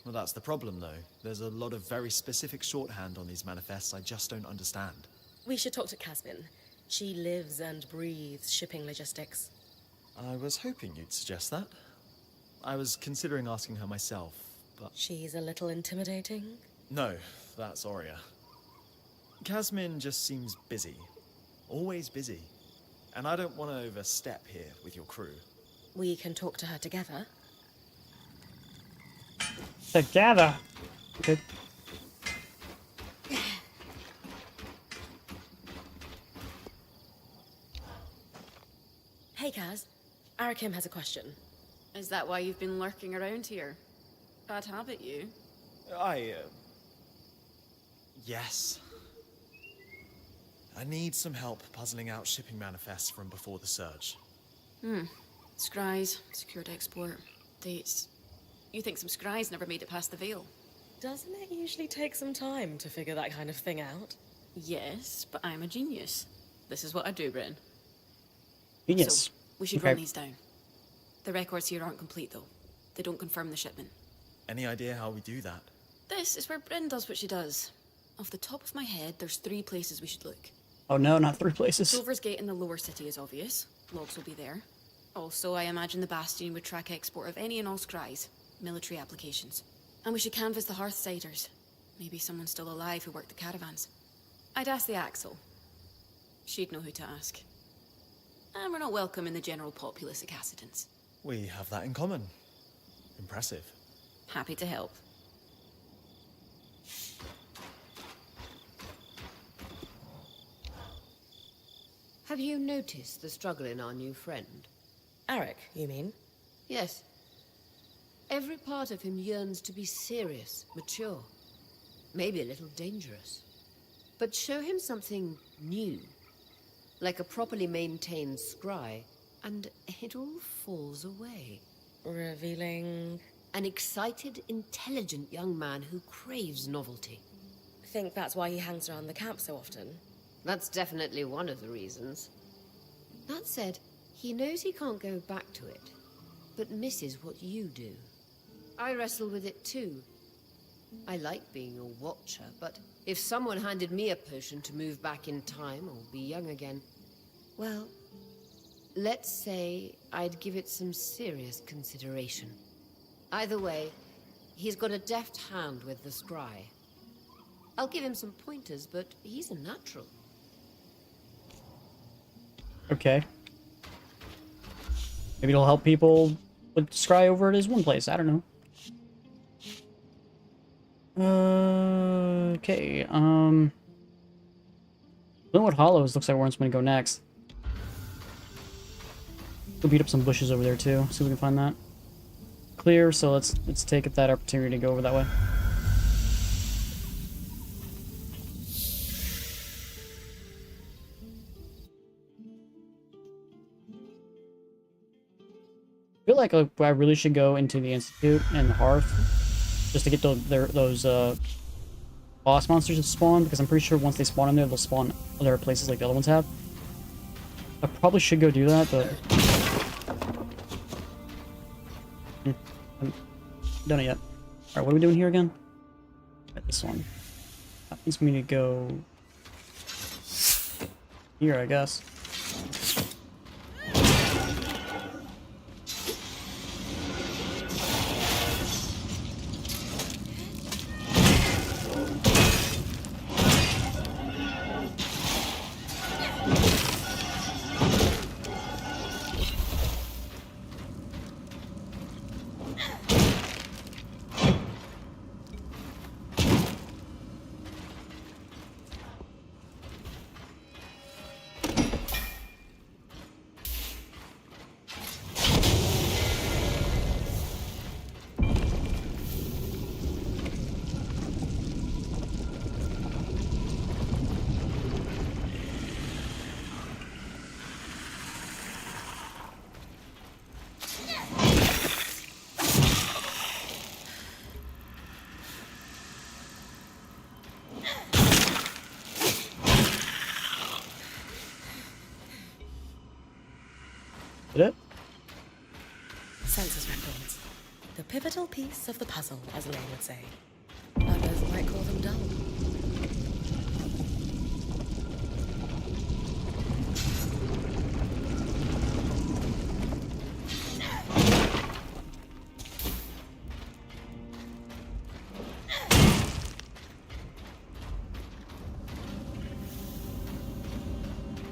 Well, that's the problem, though. There's a lot of very specific shorthand on these manifests I just don't understand. We should talk to Casmin. She lives and breathes shipping logistics. I was hoping you'd suggest that. I was considering asking her myself, but... She's a little intimidating? No, that's Aurea. Casmin just seems busy. Always busy. And I don't want to overstep here with your crew. We can talk to her together. Together. Okay. Hey, Kaz. Arakim has a question. Is that why you've been lurking around here? Bad habit, you. Yes. I need some help puzzling out shipping manifests from before the surge. Scries, secured export, dates. You think some scries never made it past the veil? Doesn't it usually take some time to figure that kind of thing out? Yes, but I'm a genius. This is what I do, Bryn. Genius. So, we should run these down. The records here aren't complete, though. They don't confirm the shipment. Any idea how we do that? This is where Bryn does what she does. Off the top of my head, there's 3 places we should look. Oh no, not 3 places. Silver's Gate in the lower city is obvious. Logs will be there. Also, I imagine the Bastion would track export of any and all scries. Military applications. And we should canvass the Hearthsiders. Maybe someone still alive who worked the caravans. I'd ask the Axel. She'd know who to ask. And we're not welcome in the general populace of Cassidans. We have that in common. Impressive. Happy to help. Have you noticed the struggle in our new friend? Arik, you mean? Yes. Every part of him yearns to be serious, mature, maybe a little dangerous. But show him something new, like a properly maintained scry, and it all falls away. Revealing... An excited, intelligent young man who craves novelty. Think that's why he hangs around the camp so often? That's definitely one of the reasons. That said, he knows he can't go back to it, but misses what you do. I wrestle with it too. I like being a watcher, but if someone handed me a potion to move back in time or be young again, well, let's say I'd give it some serious consideration. Either way, he's got a deft hand with the scry. I'll give him some pointers, but he's a natural. Okay. Maybe it'll help people with scry over at his one place. I don't know. Okay. Linwood Hollows looks like where I'm going to go next. Go beat up some bushes over there too. See if we can find that. Clear. So let's take that opportunity to go over that way. I feel like I really should go into the Institute and the Hearth just to get those boss monsters to spawn, because I'm pretty sure once they spawn in there, they'll spawn other places like the other ones have. I probably should go do that, but I haven't done it yet. Alright, what are we doing here again? Right, this one. That means we need to go here, I guess. Did it? Census records. The pivotal piece of the puzzle, as Lane would say. Others might call them dull.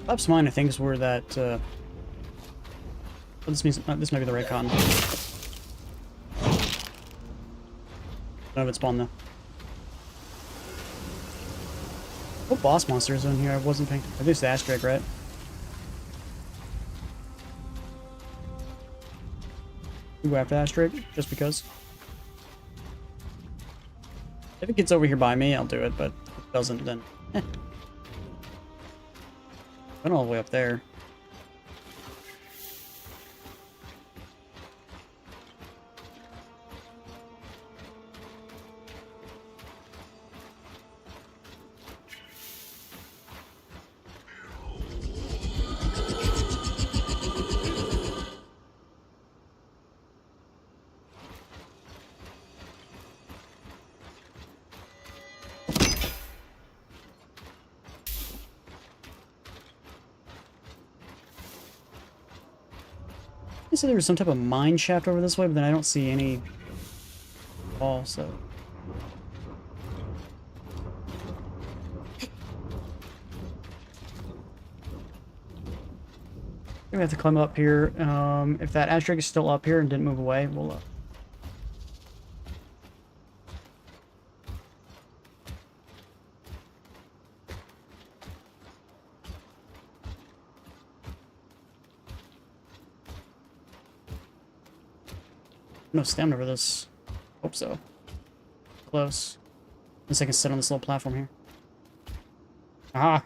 Perhaps mine, I think, is where that, this means this might be the right con. None of it spawned though. What boss monsters are in here? I wasn't paying. I think it's the Asterix, right? We go after Asterix just because. If it gets over here by me, I'll do it. But if it doesn't, then. Went all the way up there. I said there was some type of mine shaft over this way, but then I don't see any wall, so. We have to climb up here. If that Asterix is still up here and didn't move away, we'll no stamina for this. Hope so. Close. Unless I can sit on this little platform here. Aha!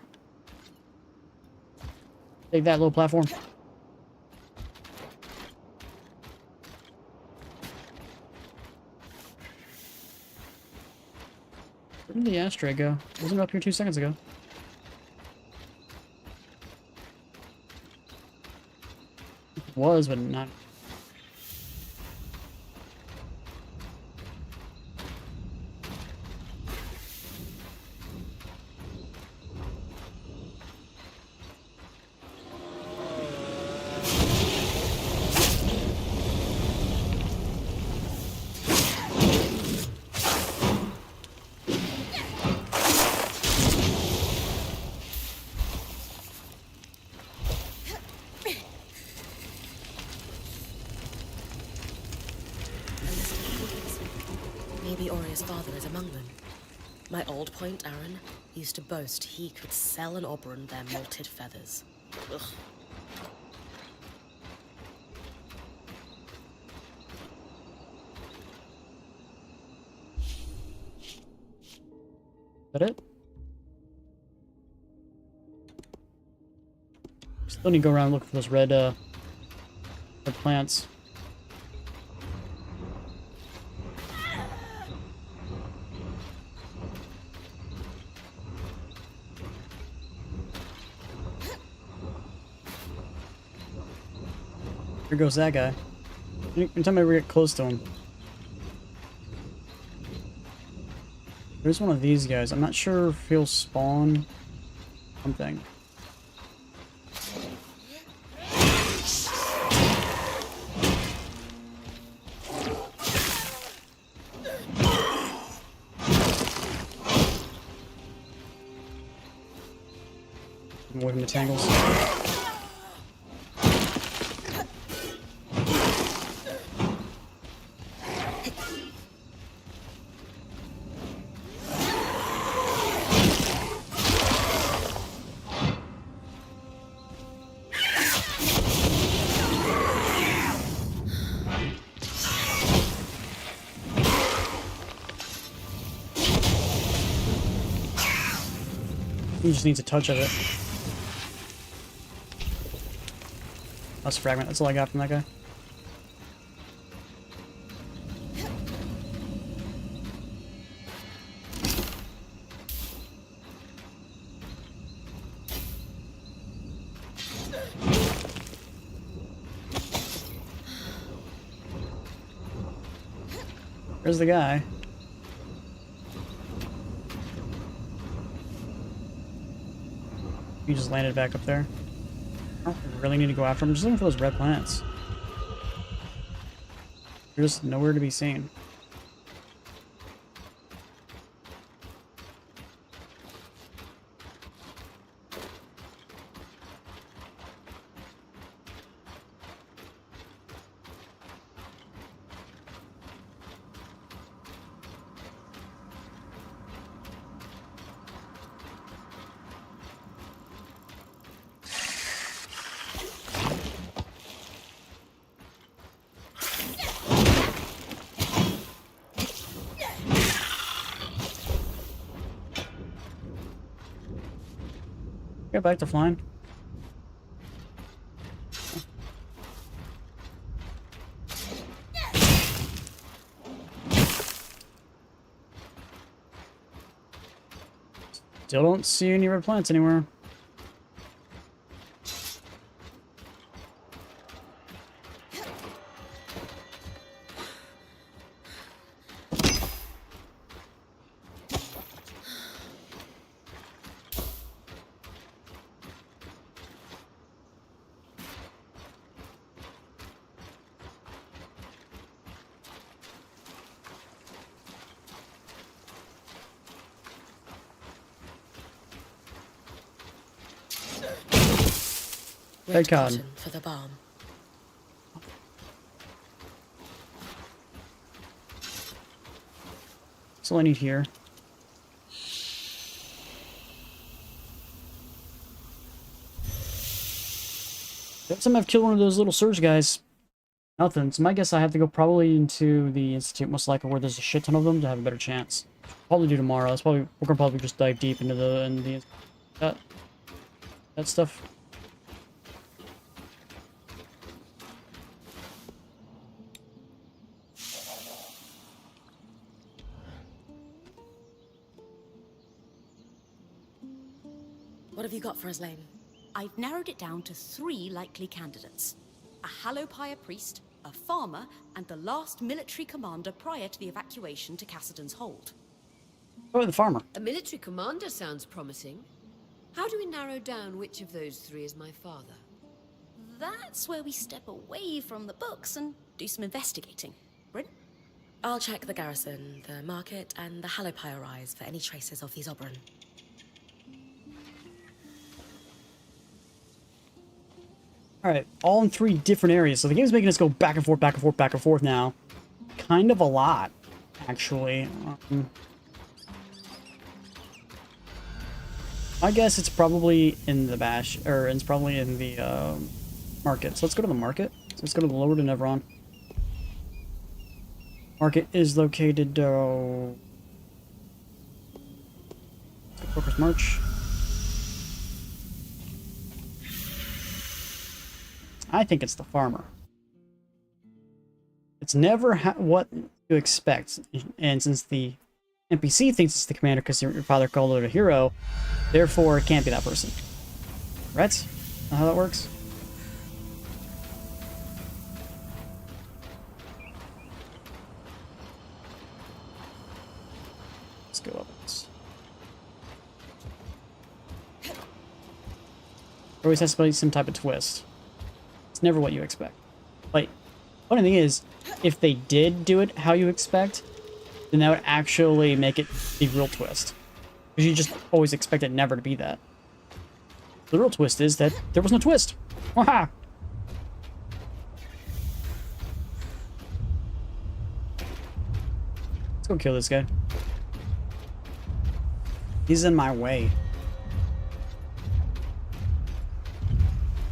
Take that little platform. Where did the Asterix go? Wasn't it up here 2 seconds ago? It was, but not. Maybe Oria's father is among them. My old point, Aaron, used to boast he could sell an Oberon their molted feathers. Ugh. Is that it? Still need to go around and look for those red plants. Here goes that guy. Anytime I ever get close to him. There's one of these guys. I'm not sure if he'll spawn something. I'm away from the tangles. He just needs a touch of it. That's fragment. That's all I got from that guy. There's the guy. He just landed back up there. I don't really need to go after him. I'm just looking for those red plants. They're just nowhere to be seen. Get back to flying. Still don't see any red plants anywhere. Red card. cotton for the balm. That's all I need here. Every time I've killed one of those little surge guys, nothing. So my guess I have to go probably into the Institute, most likely where there's a shit ton of them to have a better chance. Probably do tomorrow. That's probably we're gonna probably just dive deep into that stuff. What have you got for us, Lane? I've narrowed it down to 3 likely candidates. A Hallowpire priest, a farmer, and the last military commander prior to the evacuation to Cassidy's Hold. Oh, the farmer. A military commander sounds promising. How do we narrow down which of those 3 is my father? That's where we step away from the books and do some investigating. Bryn? I'll check the garrison, the market, and the Hallowpire Rise for any traces of these Oberon. Alright, all in 3 different areas. So the game's making us go back and forth, back and forth, back and forth now. Kind of a lot, actually. I guess it's probably in the bash, or it's probably in the market. So let's go to the market. So let's go to the Lower to Nevron. Market is located, Focus March. I think it's the farmer. It's never what you expect, and since the NPC thinks it's the commander because your father called it a hero, therefore it can't be that person. Right? Know how that works? go up this. Always has to be some type of twist. It's never what you expect. Like, funny thing is, if they did do it how you expect, then that would actually make it the real twist. Because you just always expect it never to be that. The real twist is that there was no twist. Waha! Let's go kill this guy. He's in my way.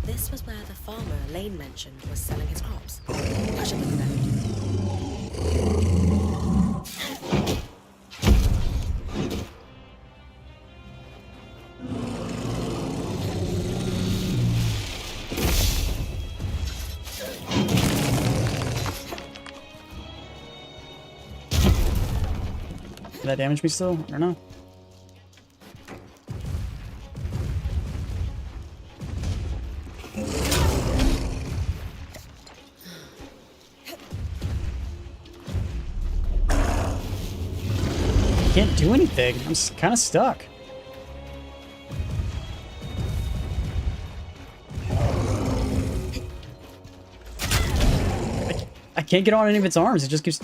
This was where the farmer Elaine mentioned was selling his crops. I should look there. Did that damage me still? I don't know. Can't do anything. I'm kind of stuck. I can't get on any of its arms. It just keeps...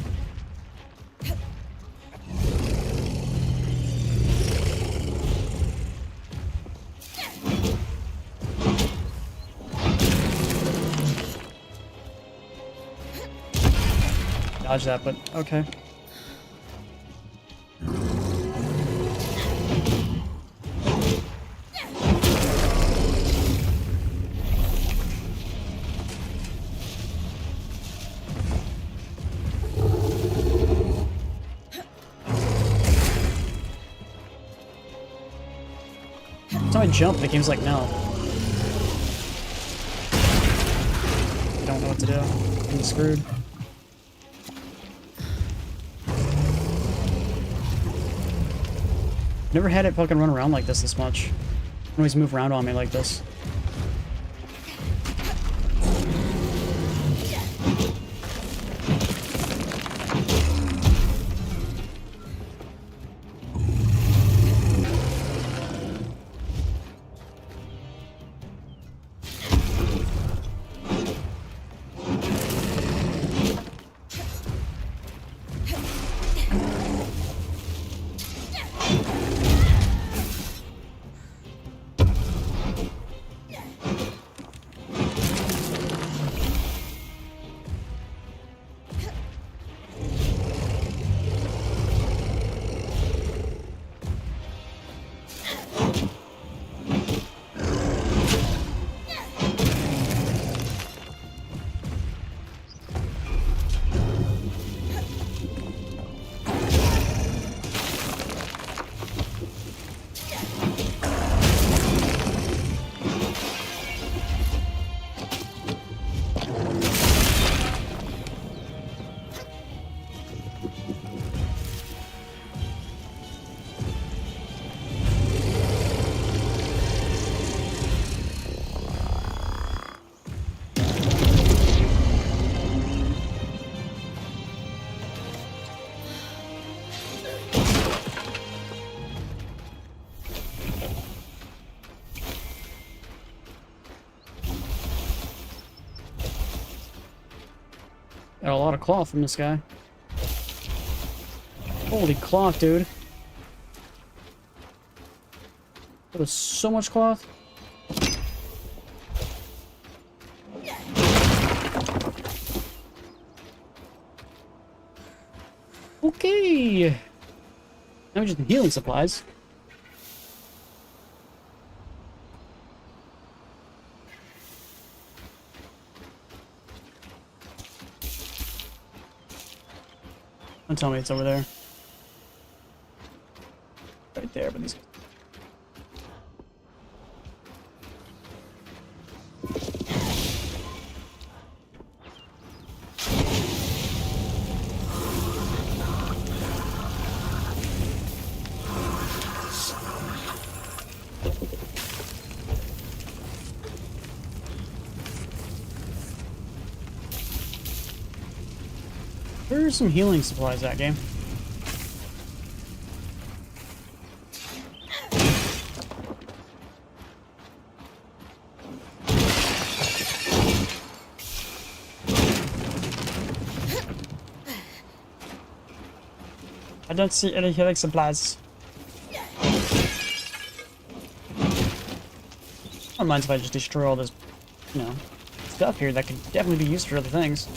Dodge that, but okay. Every time I jump, the game's like, no. I don't know what to do. I'm screwed. Never had it fucking run around like this much. It always move around on me like this. Got a lot of cloth from this guy. Holy cloth, dude. That was so much cloth. Okay. Now we're just healing supplies. Don't tell me it's over there. Right there, but these... Where's some healing supplies that game? I don't see any healing supplies. I don't mind if I just destroy all this, you know, stuff here that could definitely be used for other things.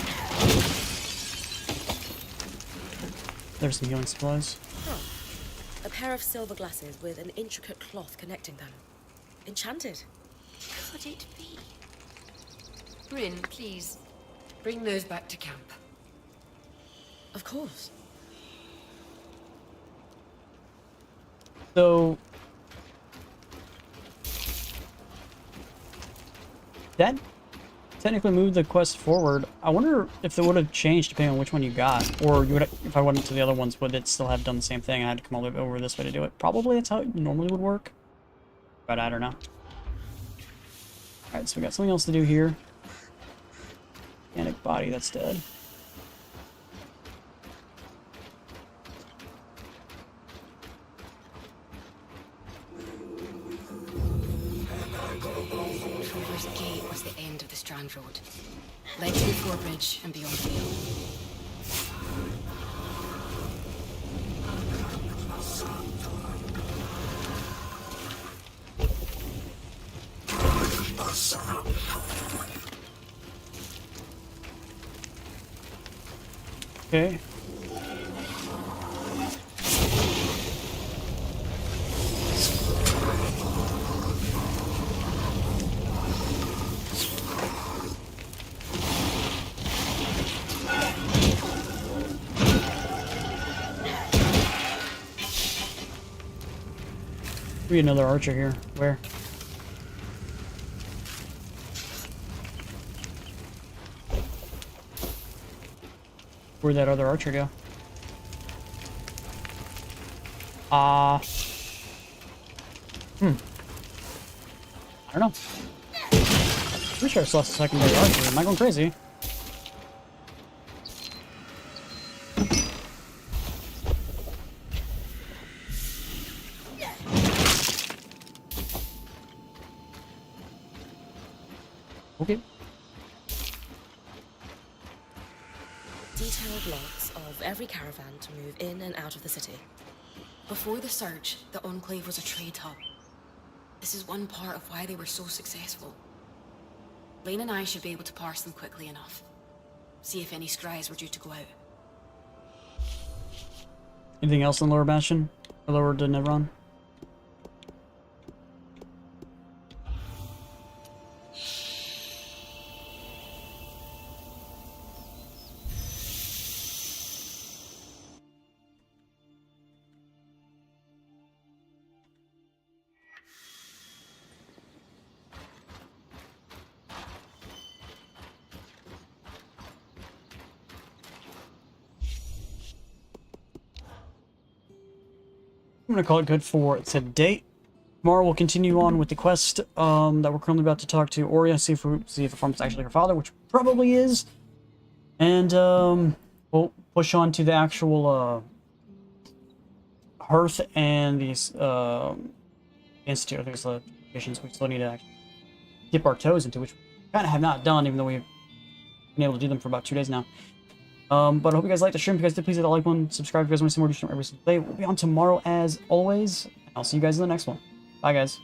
There's some healing supplies. Huh. A pair of silver glasses with an intricate cloth connecting them. Enchanted. Could it be? Bryn, please, bring those back to camp. Of course. So that technically moved the quest forward. I wonder if it would have changed depending on which one you got, or you would, if I went to the other ones, would it still have done the same thing? I had to come all the way over this way to do it. Probably that's how it normally would work, but I don't know. All right, so we got something else to do here. Organic body, that's dead. Clover's Gate was the end of the Strand Road. Led to the Forbridge and beyond the hill. Okay. Be another archer here. Where? Where'd that other archer go? I don't know. Pretty sure I saw a secondary archer. Am I going crazy? Okay. Detailed logs of every caravan to move in and out of the city. Before the Surge, the Enclave was a trade hub. This is one part of why they were so successful. Lane and I should be able to parse them quickly enough. See if any scries were due to go out. Anything else in Lower Bastion? Or Lower Denevron? I'm gonna call it good for today. Tomorrow we'll continue on with the quest that we're currently about to talk to Oria, see if the farm is actually her father, which probably is, and we'll push on to the actual hearth and these institute. I think it's locations we still need to actually dip our toes into, which we kind of have not done, even though we've been able to do them for about 2 days now. But I hope you guys liked the stream. If you guys did, please hit the like button, subscribe if you guys want to see more do stream every single day. We'll be on tomorrow as always. I'll see you guys in the next one. Bye, guys.